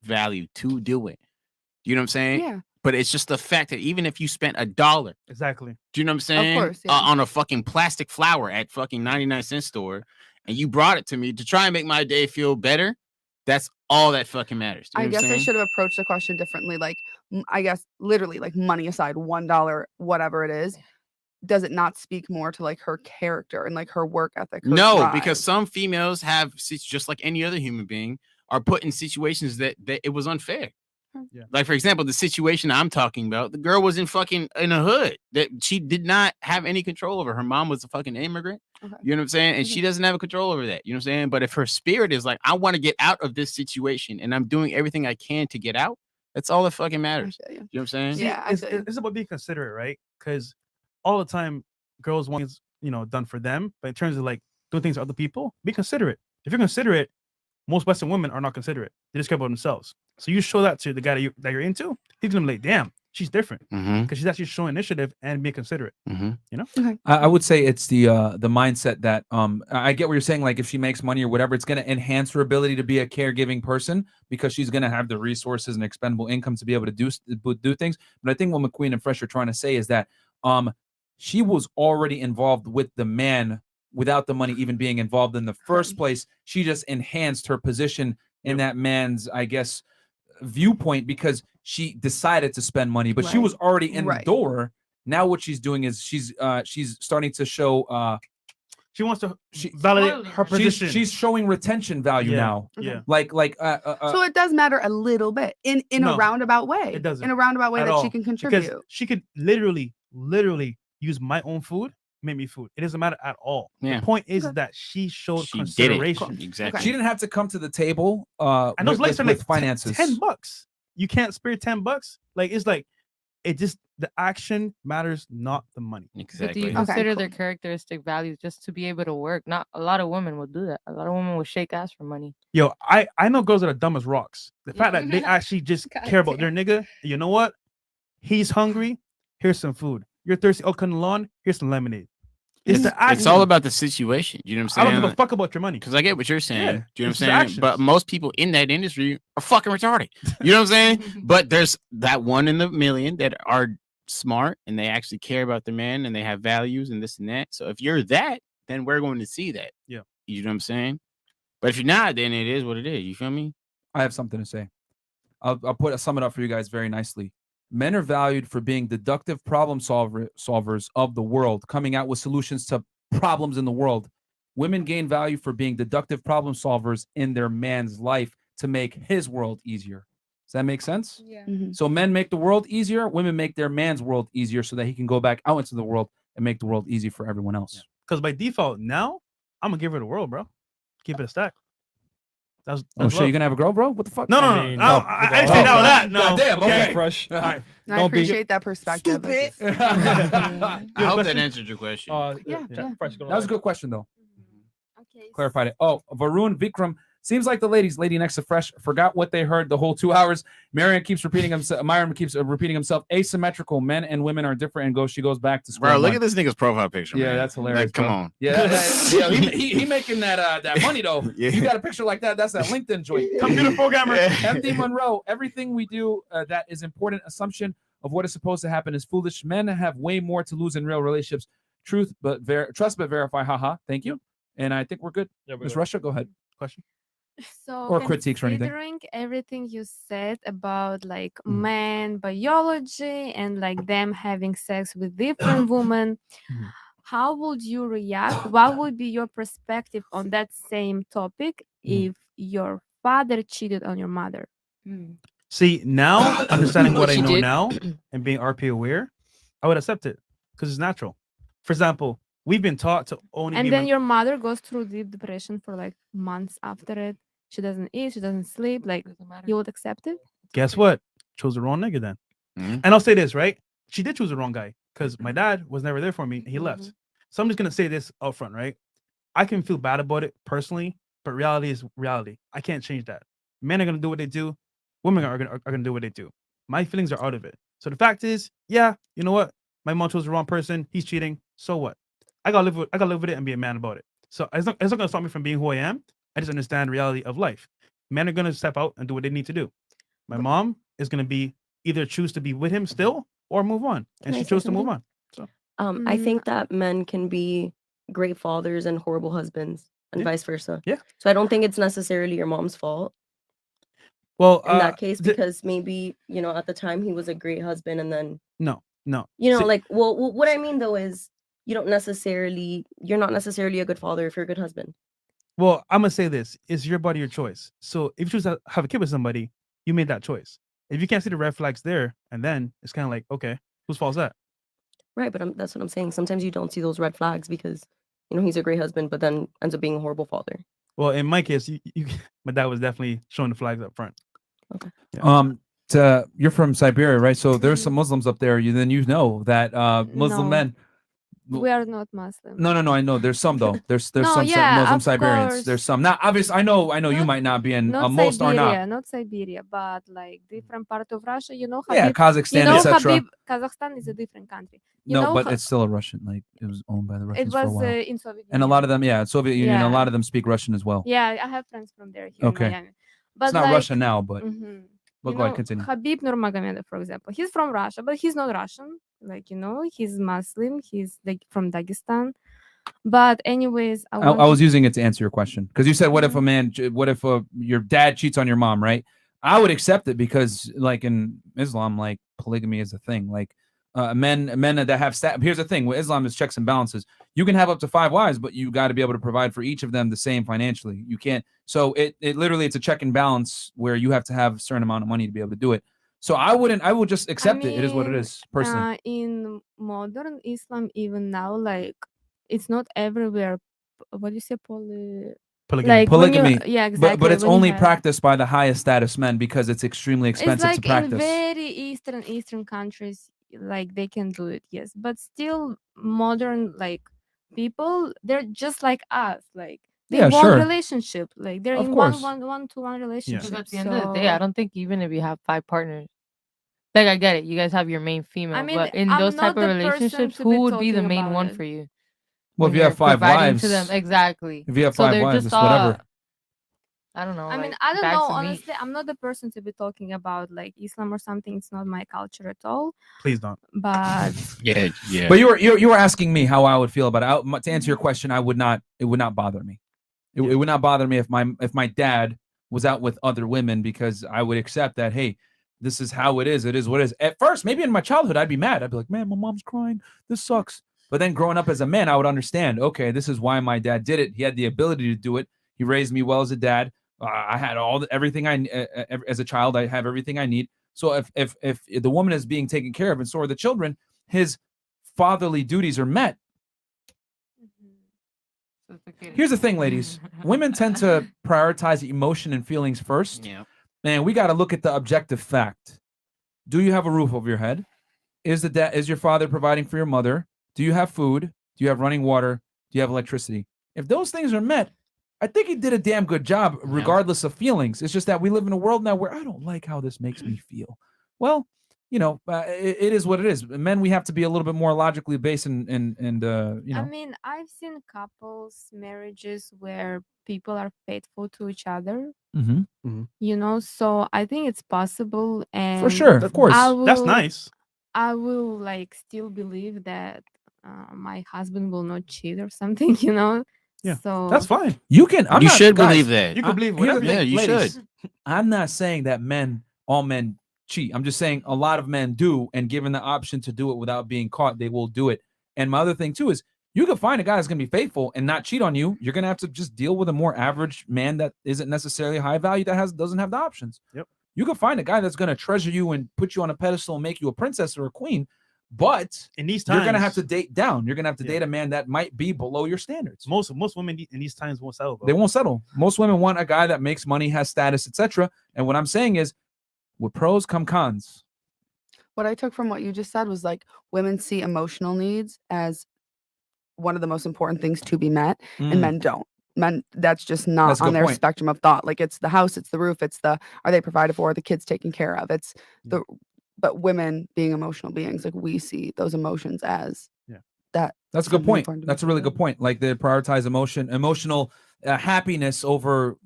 value to do it. You know what I'm saying? Yeah. but it's just the fact that even if you spent $1, Exactly. do you know what I'm saying? course, yeah. On a fucking plastic flower at fucking 99-cent store, and you brought it to me to try and make my day feel better, that's all that fucking matters. Do you I know what I'm guess I saying? should have approached the question differently. Like, I guess literally, like money aside, $1, whatever it is, does it not speak more to like her character and like her work ethic? Her No, drive? because some females have, just like any other human being, are put in situations that it was unfair. Yeah. Like, for example, the situation I'm talking about, the girl was in a hood that she did not have any control over. Her mom was a fucking immigrant. Okay. You know what I'm saying? And she doesn't have a control over that. You know what I'm saying? But if her spirit is like, I want to get out of this situation and I'm doing everything I can to get out, that's all that fucking matters. feel you. You know what I'm saying? See, Yeah, it's about being considerate, right? Because all the time, girls want things, done for them. But in terms of like doing things for other people, be considerate. If you're considerate, most Western women are not considerate. They just care about themselves. So you show that to the guy that you're into, he's gonna be like, damn, she's different because she's actually showing initiative and being considerate. You know? Okay. I would say it's the mindset that I get what you're saying. Like if she makes money or whatever, it's going to enhance her ability to be a caregiving person because she's going to have the resources and expendable income to be able to do things. But I think what McQueen and Fresh are trying to say is that she was already involved with the man without the money even being involved in the first place. She just enhanced her position in that man's, I guess, viewpoint because she decided to spend money, but she was already in the door. Now what she's doing is she's starting to show she wants to validate her position. She's showing retention value now. Yeah. So it does matter a little bit in No, a roundabout way. It doesn't. In a roundabout way at that all. she can contribute. Because she could literally use my own food, make me food. It doesn't matter at all. Yeah. The point is that she showed She did it. consideration. Exactly. She didn't have to come to the table And those lights are like finances. $10. You can't spare $10. Like it's like it just the action matters, not the money. But do you consider their characteristic values just to be able to work? Not a lot of women will do that. A lot of women will shake ass for money. Yo, I know girls that are dumb as rocks. The fact that they actually just care about their nigga. You know what? He's hungry. Here's some food. You're thirsty. Oh, cutting the lawn. Here's some lemonade. It's the action. It's all about the situation. You know what I'm I saying? don't give a fuck about your money. Because I get what you're saying. Yeah, Do you know it's what the I'm saying? actions. But most people in that industry are fucking retarded. You know what I'm saying? But there's that 1 in a million that are smart and they actually care about the man and they have values and this and that. So if you're that, then we're going to see that. Yeah. You know what I'm saying? But if you're not, then it is what it is. You feel me? I have something to say. I'll sum it up for you guys very nicely. Men are valued for being deductive problem solvers of the world, coming out with solutions to problems in the world. Women gain value for being deductive problem solvers in their man's life to make his world easier. Does that make sense? Yeah. So men make the world easier. Women make their man's world easier so that he can go back out into the world and make the world easy for everyone else. Because by default, now I'm gonna give her the world, bro. Keep it a stack. That's Oh shit, you gonna have a girl, bro? What the fuck? No, I didn't say that. No, Goddamn, okay. Fresh. All right. I appreciate that perspective. I hope that answered your question. Fresh, That was a good question, though. Clarified it. Oh, Varun Vikram. Seems like the lady next to Fresh forgot what they heard the whole 2 hours. Myron keeps repeating himself. Myron keeps repeating himself. Asymmetrical. Men and women are different. And she goes back to square Bro, look one. at this nigga's profile picture. Yeah, man. that's hilarious. Like, come bro. on. Yeah, he making that money though. Yeah. You got a picture like that? That's that LinkedIn joint. Computer programmer. MD Monroe. Everything we do that is important. Assumption of what is supposed to happen is foolish. Men have way more to lose in real relationships. Trust but verify. Haha. Thank you. And I think we're good. Yeah, we're Miss good. Russia, go ahead. Question. So Or critiques or anything. considering everything you said about like man biology and like them having sex with different women, how would you react? What would be your perspective on that same topic if your father cheated on your mother? See, now understanding what I She know did. now and being RP aware, I would accept it because it's natural. For example, we've been taught to only And be then your mother goes through deep depression for like months after it. She doesn't eat, she doesn't sleep. Like, you would accept it? Guess what? Chose the wrong nigga then. And I'll say this, right? She did choose the wrong guy because my dad was never there for me. He left. So I'm just gonna say this up front, right? I can feel bad about it personally, but reality is reality. I can't change that. Men are gonna do what they do. Women are gonna do what they do. My feelings are out of it. So the fact is, yeah, you know what? My mom chose the wrong person. He's cheating. So what? I gotta live with it and be a man about it. So it's not gonna stop me from being who I am. I just understand reality of life. Men are gonna step out and do what they need to do. My mom is gonna be either choose to be with him still or move on, and Can I she say chose to move something? on. So I think that men can be great fathers and horrible husbands, and vice versa. Yeah. So I don't think it's necessarily your mom's fault. Well, in that case, because maybe at the time he was a great husband, and then no. like, well, what I mean though is you're not necessarily a good father if you're a good husband. Well, I'm gonna say this: it's your body, your choice. So if you choose to have a kid with somebody, you made that choice. If you can't see the red flags there, and then it's kind of like, okay, whose fault is that? Right, but that's what I'm saying. Sometimes you don't see those red flags because he's a great husband, but then ends up being a horrible father. Well, in my case, my dad was definitely showing the flags up front. Okay. You're from Siberia, right? So there's some Muslims up there. Then that Muslim No. men. We are not Muslim. No, I know. There's some though. There's No, some yeah, Muslim of Siberians. course. There's some. Now, obviously, I know you might not be, and Not most are Siberia, not. not Siberia, but like different part of Russia. Habib, Yeah, Kazakhstan, etc. Kazakhstan is a different country. No, but it's still a Russian. Like it was owned by the Russians for a was while. in Soviet Union. And a lot of them, Soviet Union. A Yeah. lot of them speak Russian as well. Yeah, I have friends from there here Okay. in Miami. But It's not like, Russia now, but you go ahead, know, continue. Habib Nurmagomedov, for example, he's from Russia, but he's not Russian. Like he's Muslim. He's like from Dagestan. But anyways, I want was to- using it to answer your question because you said, "What if a man? What if your dad cheats on your mom?" Right? I would accept it because, like in Islam, like polygamy is a thing. Like men that have here's the thing with Islam is checks and balances. You can have up to 5 wives, but you got to be able to provide for each of them the same financially. You can't. So it literally it's a check and balance where you have to have a certain amount of money to be able to do it. So I would just accept it. It is what it is, personally. In modern Islam, even now, like it's not everywhere. What do you say, polygamy? Like when you- Polygamy. yeah, exactly. But it's when you only have- practiced by the highest status men because it's extremely It's expensive like to practice. in very eastern countries, like they can do it, yes. But still, modern like people, they're just like us. Like they Yeah, want sure. relationship. Like they're Of in course. one-to-one relationship. Because at the end of the day, I So- don't think even if you have 5 partners, like I get it, you guys have your main female, mean, but in I'm those not type of the person relationships, to who be would be the talking main about one it. for you? Well, when if you have you're 5 providing to wives, them, exactly. If you have So 5 they're wives, just it's whatever. I don't know. I mean, like, I don't bags know. of meat. Honestly, I'm not the person to be talking about like Islam or something. It's not my culture at all. Please don't. But Yeah. But you were asking me how I would feel about it. To answer your question, I would not. It would not bother me. It would not bother me if my dad was out with other women because I would accept that. Hey, this is how it is. It is what it is. At first, maybe in my childhood, I'd be mad. I'd be like, man, my mom's crying. This sucks. But then growing up as a man, I would understand. Okay, this is why my dad did it. He had the ability to do it. He raised me well as a dad. I had everything as a child. I have everything I need. So if the woman is being taken care of and so are the children, his fatherly duties are met. Here's the thing, ladies. Women tend to prioritize emotion and feelings first. Yeah. And we got to look at the objective fact. Do you have a roof over your head? Is your father providing for your mother? Do you have food? Do you have running water? Do you have electricity? If those things are met, I think he did a damn good job, regardless of feelings. It's just that we live in a world now where I don't like how this makes me feel. Well, it is what it is. Men, we have to be a little bit more logically based and I mean, I've seen couples marriages where people are faithful to each other. So I think it's possible, and For sure, of course. That's nice. I will like still believe that my husband will not cheat or something. Yeah, So that's fine. You can. You should believe that. You can believe Here's the whatever. thing, Yeah, you ladies, should. I'm not saying that all men cheat. I'm just saying a lot of men do, and given the option to do it without being caught, they will do it. And my other thing too is you can find a guy that's going to be faithful and not cheat on you. You're going to have to just deal with a more average man that isn't necessarily high value, that doesn't have the options. Yep. You can find a guy that's going to treasure you and put you on a pedestal and make you a princess or a queen. But in these you're going to times- have to date down. You're going to have to date a man that might be below your standards. Most women in these times won't settle. Though. They won't settle. Most women want a guy that makes money, has status, etc. And what I'm saying is, with pros come cons. What I took from what you just said was like women see emotional needs as one of the most important things to be met, Mm. and men don't. Men, that's just not That's a on good their point. spectrum of thought. Like it's the house, it's the roof, it's the are they provided for, are the kids taken care of. It's the but women being emotional beings, like we see those emotions as that. That's a good something point. important to be That's a really good point. Like they prioritize emotional happiness over,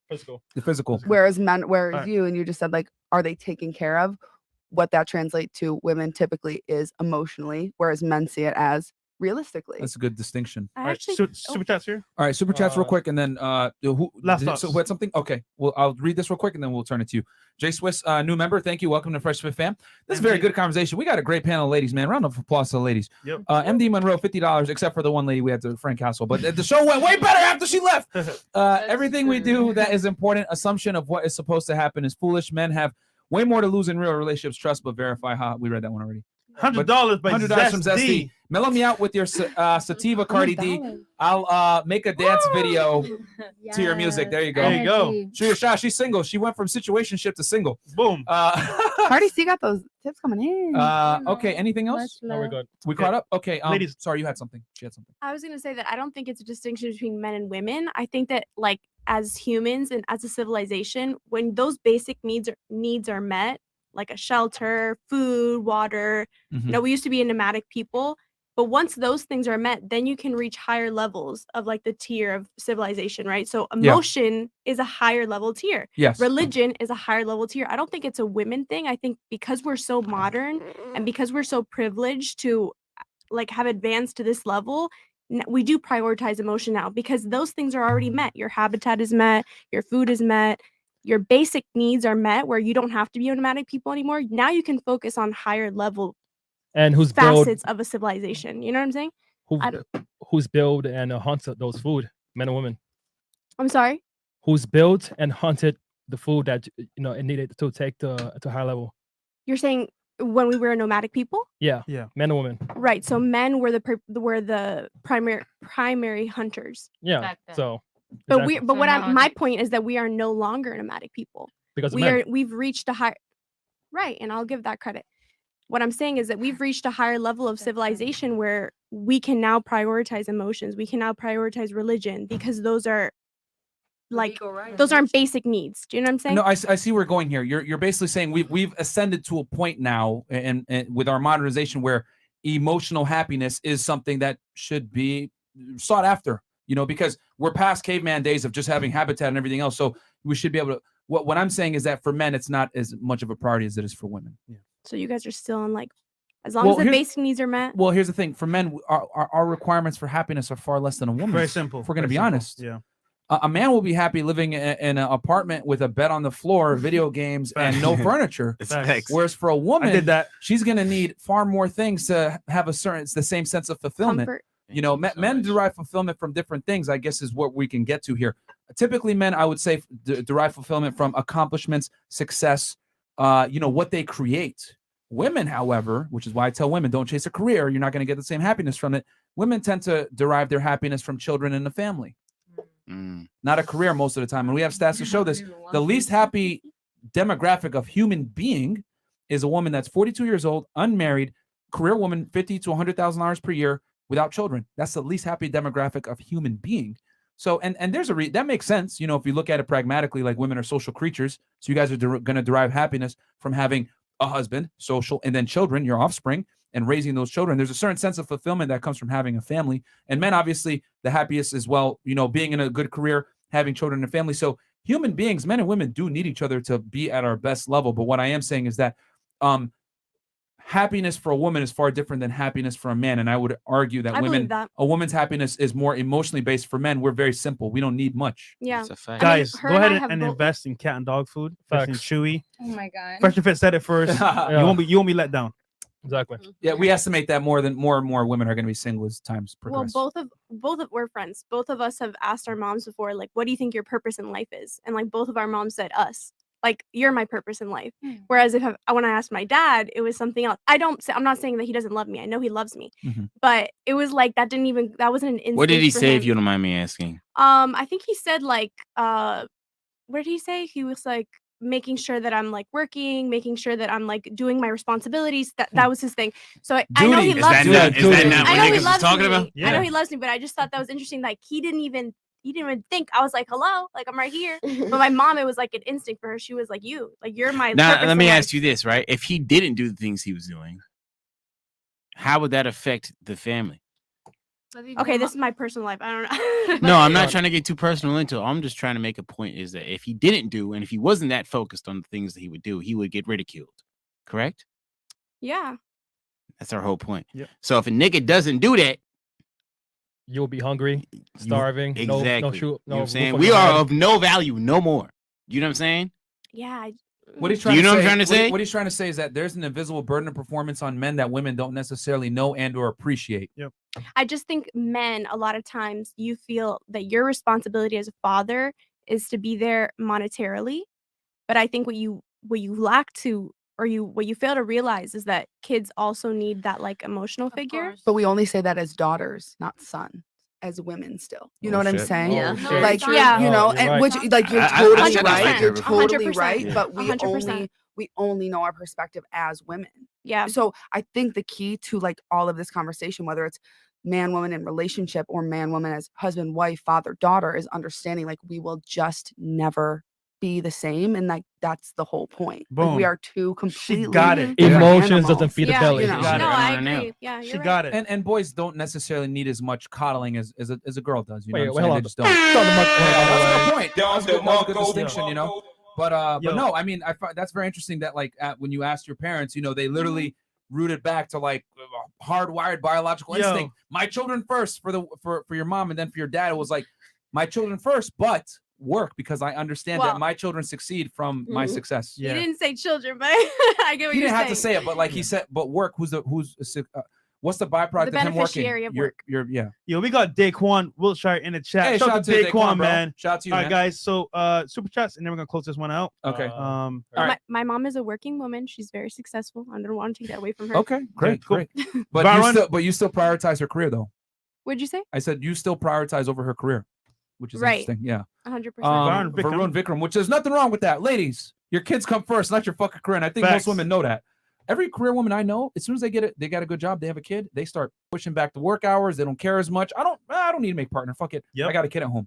Physical. the physical. Whereas men, Alright. you and you just said like, are they taken care of? what that translates to women typically is emotionally, whereas men see it as realistically. That's a good distinction. All right, super chats here. All right, super chats real quick, and then Last who had something? Okay, well, I'll read this real quick, and then we'll turn it to you. Jay Swiss, new member, thank you. Welcome to Fresh Fit Fam. This is a very good conversation. We got a great panel of ladies, man. Round of applause to the ladies. Yep. MD Monroe, $50, except for the one lady we had to Frank Castle, but the show went way better after she left. Everything we do that is important. Assumption of what is supposed to happen is foolish. Men have way more to lose in real relationships. Trust but verify. We read that one already. $100 by $100 from Zesty. Zesty. Mellow me out with your sativa, Cardi D. I'll make a dance video to your music. There you go. There you go. Shoot your shot. She's single. She went from situationship to single. Boom. Cardi C got those tips coming in. Okay. Anything else? No, we're good. We caught up. Okay. Ladies. Sorry, you had something. She had something. I was gonna say that I don't think it's a distinction between men and women. I think that like as humans and as a civilization, when those basic needs are met, like a shelter, food, water, you know, we used to be a nomadic people. But once those things are met, then you can reach higher levels of like the tier of civilization, right? So emotion is a higher level tier. Yes. Religion is a higher level tier. I don't think it's a women thing. I think because we're so modern and because we're so privileged to like have advanced to this level, we do prioritize emotion now because those things are already met. Your habitat is met, your food is met, your basic needs are met where you don't have to be a nomadic people anymore. Now you can focus on higher level And who's facets of a civilization. You know what I'm saying? who's built and hunted those food, men and women? I'm sorry? Who's built and hunted the food that it needed to take to a higher level? You're saying when we were nomadic people? Yeah, men and women. Right. So men were the primary hunters. Yeah. So. But exactly. My point is that we are no longer nomadic people. Because of men. We've reached a high, right? And I'll give that credit. What I'm saying is that we've reached a higher level of civilization where we can now prioritize emotions. We can now prioritize religion because those are like those aren't basic needs. Do you know what I'm saying? No, I see where we're going here. You're basically saying we've ascended to a point now, and with our modernization, where emotional happiness is something that should be sought after. You know, because we're past caveman days of just having habitat and everything else. So we should be able to. What I'm saying is that for men, it's not as much of a priority as it is for women. Yeah. So you guys are still in like, as long as the basic needs are met. Well, here's the thing: for men, our requirements for happiness are far less than a woman. Very simple. If we're going to be simple. honest. Yeah. A man will be happy living in an apartment with a bed on the floor, video games, and no furniture. Whereas for a woman, she's going to need far more things to have the same sense of fulfillment. Comfort. You know, men derive fulfillment from different things, I guess, is what we can get to here. Typically, men, I would say, derive fulfillment from accomplishments, success, what they create. Women, however, which is why I tell women, don't chase a career. You're not going to get the same happiness from it. Women tend to derive their happiness from children and the family, not a career most of the time. And we have stats to show this. The least happy demographic of human being is a woman that's 42 years old, unmarried, career woman, $50,000 to $100,000 per year, without children. That's the least happy demographic of human being. So, and there's that makes sense. You know, if you look at it pragmatically, like women are social creatures. So you guys are going to derive happiness from having a husband, social, and then children, your offspring, and raising those children. There's a certain sense of fulfillment that comes from having a family. And men, obviously, the happiest as well, being in a good career, having children and family. So human beings, men and women, do need each other to be at our best level. But what I am saying is that happiness for a woman is far different than happiness for a man. And I would argue that a woman's happiness is more emotionally based. For men, we're very simple. We don't need much. Yeah. Guys, go ahead and invest in cat and dog food. Invest in Chewy. Oh my God. Fresh and Fit said it first. You won't be let down. Exactly. Yeah, we estimate that more and more women are going to be single as times progress. Well, both of we're friends. Both of us have asked our moms before, like, what do you think your purpose in life is? And like both of our moms said us. Like, you're my purpose in life. Whereas when I asked my dad, it was something else. I'm not saying that he doesn't love me. I know he loves me. But it was like that wasn't an instinct. What did he for say, him. if you don't mind me asking? I think he said like what did he say? He was like making sure that I'm like working, making sure that I'm like doing my responsibilities. That was his thing. So I know he loves me. I know he loves me. I know he loves me, but I just thought that was interesting. Like he didn't even think. I was like, hello, like I'm right here. But my mom, it was like an instinct for her. She was like, you're my Now, purpose let me in ask life. you this, right? If he didn't do the things he was doing, how would that affect the family? Okay, this is my personal life. I don't know. No, I'm not trying to get too personal into it. I'm just trying to make a point is that if he didn't do, and if he wasn't that focused on the things that he would do, he would get ridiculed. Correct? Yeah. That's our whole point. Yep. So if a nigga doesn't do that, You'll be hungry, starving. exactly. No you know shoe. what No I'm saying? roof over We your are head. of no value no more. You know what I'm saying? Yeah. What he's Do trying you to know say, what I'm trying to say? What he's trying to say is that there's an invisible burden of performance on men that women don't necessarily know and or appreciate. Yep. I just think men, a lot of times, you feel that your responsibility as a father is to be there monetarily, but I think what you lack to, or what you fail to realize, is that kids also need that like emotional figure. But we only say that as daughters, not sons, as women still. You know Oh, what I'm shit. saying? Yeah. Oh, shit. Like, Yeah. you know, you're and right. which like you're I totally said that right. like You're that totally 100%. right. But we 100%. only know our perspective as women. Yeah. So I think the key to like all of this conversation, whether it's man, woman in relationship or man, woman as husband, wife, father, daughter, is understanding like we will just never be the same. And like that's the whole point. Like we Boom. are two completely got it. different Emotions doesn't animals. feed the Yeah. belly. She got No, it. I Right now. agree. Yeah, She you're right. got it. And boys don't necessarily need as much coddling as a girl does. You know Wait, what I'm hold saying? on. They just don't. Throw the mic- That's a away. good point. That's a good distinction, you know. But Yo. no, I mean, I find that's very interesting that like when you asked your parents, you know, they literally rooted back to like hardwired biological Yo. instinct. My children first for your mom, and then for your dad, it was like my children first, but work because I understand that Well- my children succeed from my success. Yeah. He didn't say children, but I get what He you're didn't have saying. to say it, but like he said, but work. What's the byproduct The of him working? beneficiary of work. Yeah. Yo, we got Daquan Wilshire in the chat. Hey, shout shout out to to Daquan, Daquan, bro. man. Shout out to you, All right, man. guys. So super chats, and then we're gonna close this one out. Okay. All right. My mom is a working woman. She's very successful. I don't want to take that away from her. Okay, great, cool. great. But Byron? you still prioritize her career though. What'd you say? I said you still prioritize over her career, which is Right. interesting. Yeah. 100%. Varun Vikram, which there's nothing wrong with that. Ladies, your kids come first, not your fucking career. And I think Facts. most women know that. Every career woman I know, as soon as they get it, they got a good job, they have a kid, they start pushing back the work hours. They don't care as much. I don't need to make partner. Fuck it. Yep. I got a kid at home.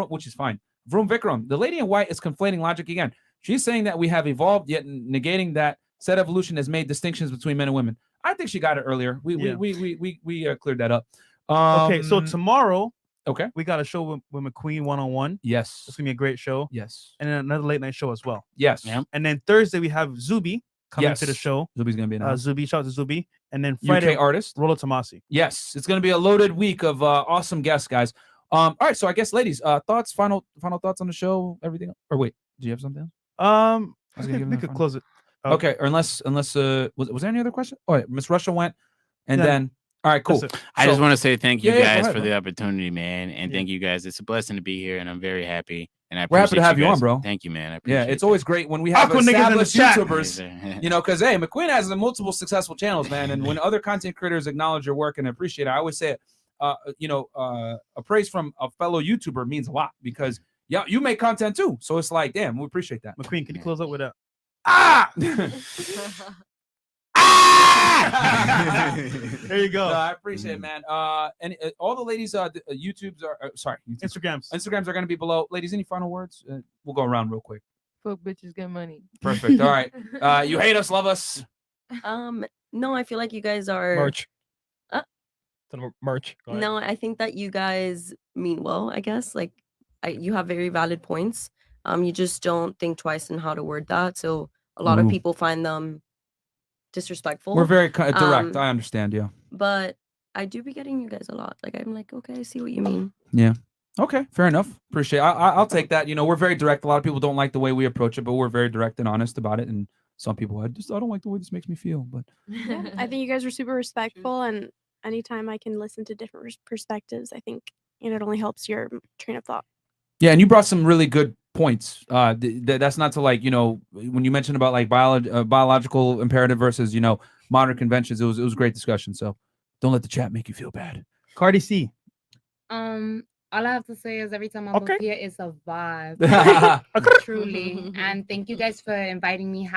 Which is fine. Vroom Vikram, the lady in white is conflating logic again. She's saying that we have evolved, yet negating that said evolution has made distinctions between men and women. I think she got it earlier. We cleared that up. Okay, so tomorrow, okay, we got a show with McQueen one-on-one. Yes, it's gonna be a great show. Yes, and then another late night show as well. Yes, and then Thursday we have Zuby coming to the Yes. show. Zuby's gonna be in the house. Zuby, shout out to Zuby, and then Friday UK artist Rolo Tomasi. Yes, it's going to be a loaded week of awesome guests, guys. All right, so I guess, ladies, thoughts, final thoughts on the show, everything. Or wait, do you have something else? I was gonna give we them a could final- close it. Okay, or unless was there any other question? Oh, wait, Miss Russia went, and Yeah. then all right, cool. I just want to say thank you Yeah, yeah, go guys ahead, for bro. the opportunity, man, and thank you guys. It's a blessing to be here, and I'm very happy. And I We're happy to appreciate have you on, guys. bro. Thank you, man. I Yeah, appreciate it's always great when we have Aqua niggas in the established chat. YouTubers, you know, because hey, McQueen has multiple successful channels, man, and when other content creators acknowledge your work and appreciate it, I always say it. A praise from a fellow YouTuber means a lot because yeah, you make content too, so it's like, damn, we appreciate that. McQueen, can you close up with that? Ah! There you go. No, I appreciate it, man. And all the ladies, YouTubes are Instagrams are going to be below. Ladies, any final words? We'll go around real quick. Fuck bitches, get money. Perfect. All right. You hate us, love us. No, I feel like you guys are Merch. Uh, Merch. Go ahead. No, I think that you guys mean well, I guess. Like you have very valid points. You just don't think twice in how to word that. So a lot of Ooh. people find them disrespectful. We're very direct. I understand. Yeah. But I do be getting you guys a lot. Like I'm like, okay, I see what you mean. Yeah. Okay. Fair enough. Appreciate it. I'll take that. You know, we're very direct. A lot of people don't like the way we approach it, but we're very direct and honest about it. And some people, I don't like the way this makes me feel. But Yeah, I think you guys were super respectful, and anytime I can listen to different perspectives, I think it only helps your train of thought. yeah, and you brought some really good points. That's not to like, you know, when you mentioned about like biological imperative versus, you know, modern conventions, it was a great discussion. So don't let the chat make you feel bad. Cardi C. All I have to say is every time I'm Okay. up here, it's a vibe. Truly. And thank you guys for inviting me,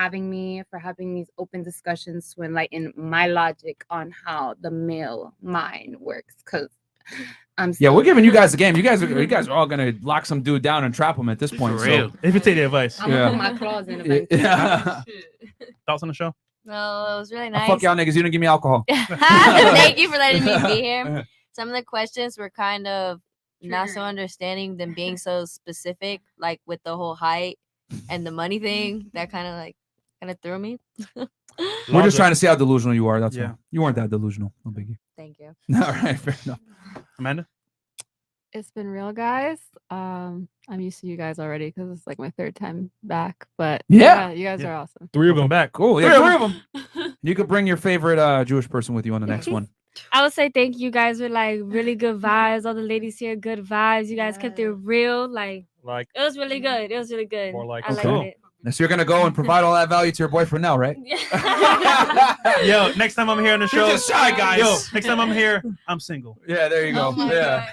for having these open discussions to enlighten my logic on how the male mind works. Because Yeah, we're giving you guys the game. You guys are all gonna lock some dude down and trap him at this point. For real. So If you take the advice. I'm gonna put my claws in eventually. Yeah. Thoughts on the show? No, it was really nice. Fuck y'all niggas. You didn't give me alcohol. Thank you for letting me be here. Some of the questions were kind of not so understanding than being so specific, like with the whole height and the money thing. That kind of gonna throw me. We're just trying to see how delusional you are. That's Yeah. all. You weren't that delusional. No biggie. Thank you. All right, fair enough. Amanda? It's been real, guys. I'm used to you guys already because it's like my third time back. But Yeah. you guys are awesome. 3 of them back. Cool. Yeah, three of them. You could bring your favorite Jewish person with you on the next one. I would say thank you guys with like really good vibes. All the ladies here, good vibes. You guys kept it real. Like it was really good. It was really good. More like I liked Okay. it. So you're gonna go and provide all that value to your boyfriend now, right? Yo, next time I'm here on the show. just shy, guys. Yo, next time I'm here, I'm single. Yeah, there you go. Yeah.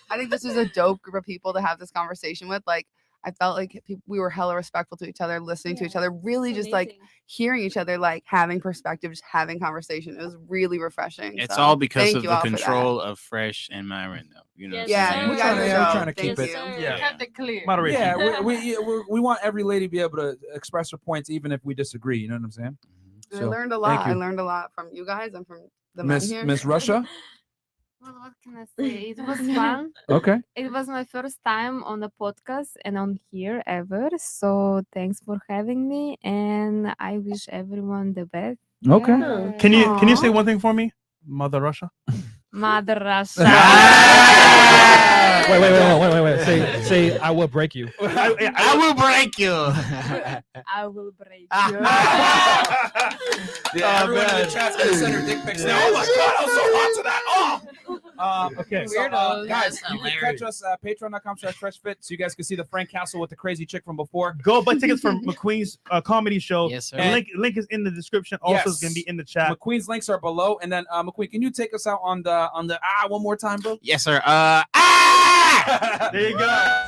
I think this was a dope group of people to have this conversation with. Like, I felt like we were hella respectful to each other, listening to each other, really just like hearing each other, like having perspective, just having conversation. It was really refreshing. It's So, all because thank of you the all for that. control of Fresh and Myron, though. You know. Yeah, you guys are we're dope. trying to Thank keep it. you. Yeah. Kept it clear. Moderation. Yeah, we want every lady to be able to express her points, even if we disagree. You know what I'm saying? I So, learned a thank lot. I you. learned a lot from you guys and from the men Miss here. Miss Russia. Well, what can I say? It was fun. Okay. It was my first time on the podcast and on here ever. So thanks for having me, and I wish everyone the best. Okay. Yeah. Can you say one thing for me, Mother Russia? Mother Russia. Wait. Say I will break you. I will break you. I will break you. Yeah, everyone in the chat's gonna send her dick pics now. Oh my god, I'm so hot to that. Oh. Okay. So, Weirdos. guys, That's you can catch us at patreon.com/freshfit so you guys can see the Frank Castle with the crazy chick from before. Go buy tickets for McQueen's comedy show. Yes, sir. And link is in the description. Also, it's gonna be in the chat. McQueen's links are below. And then McQueen, can you take us out on the one more time, bro? Yes, sir. There you go.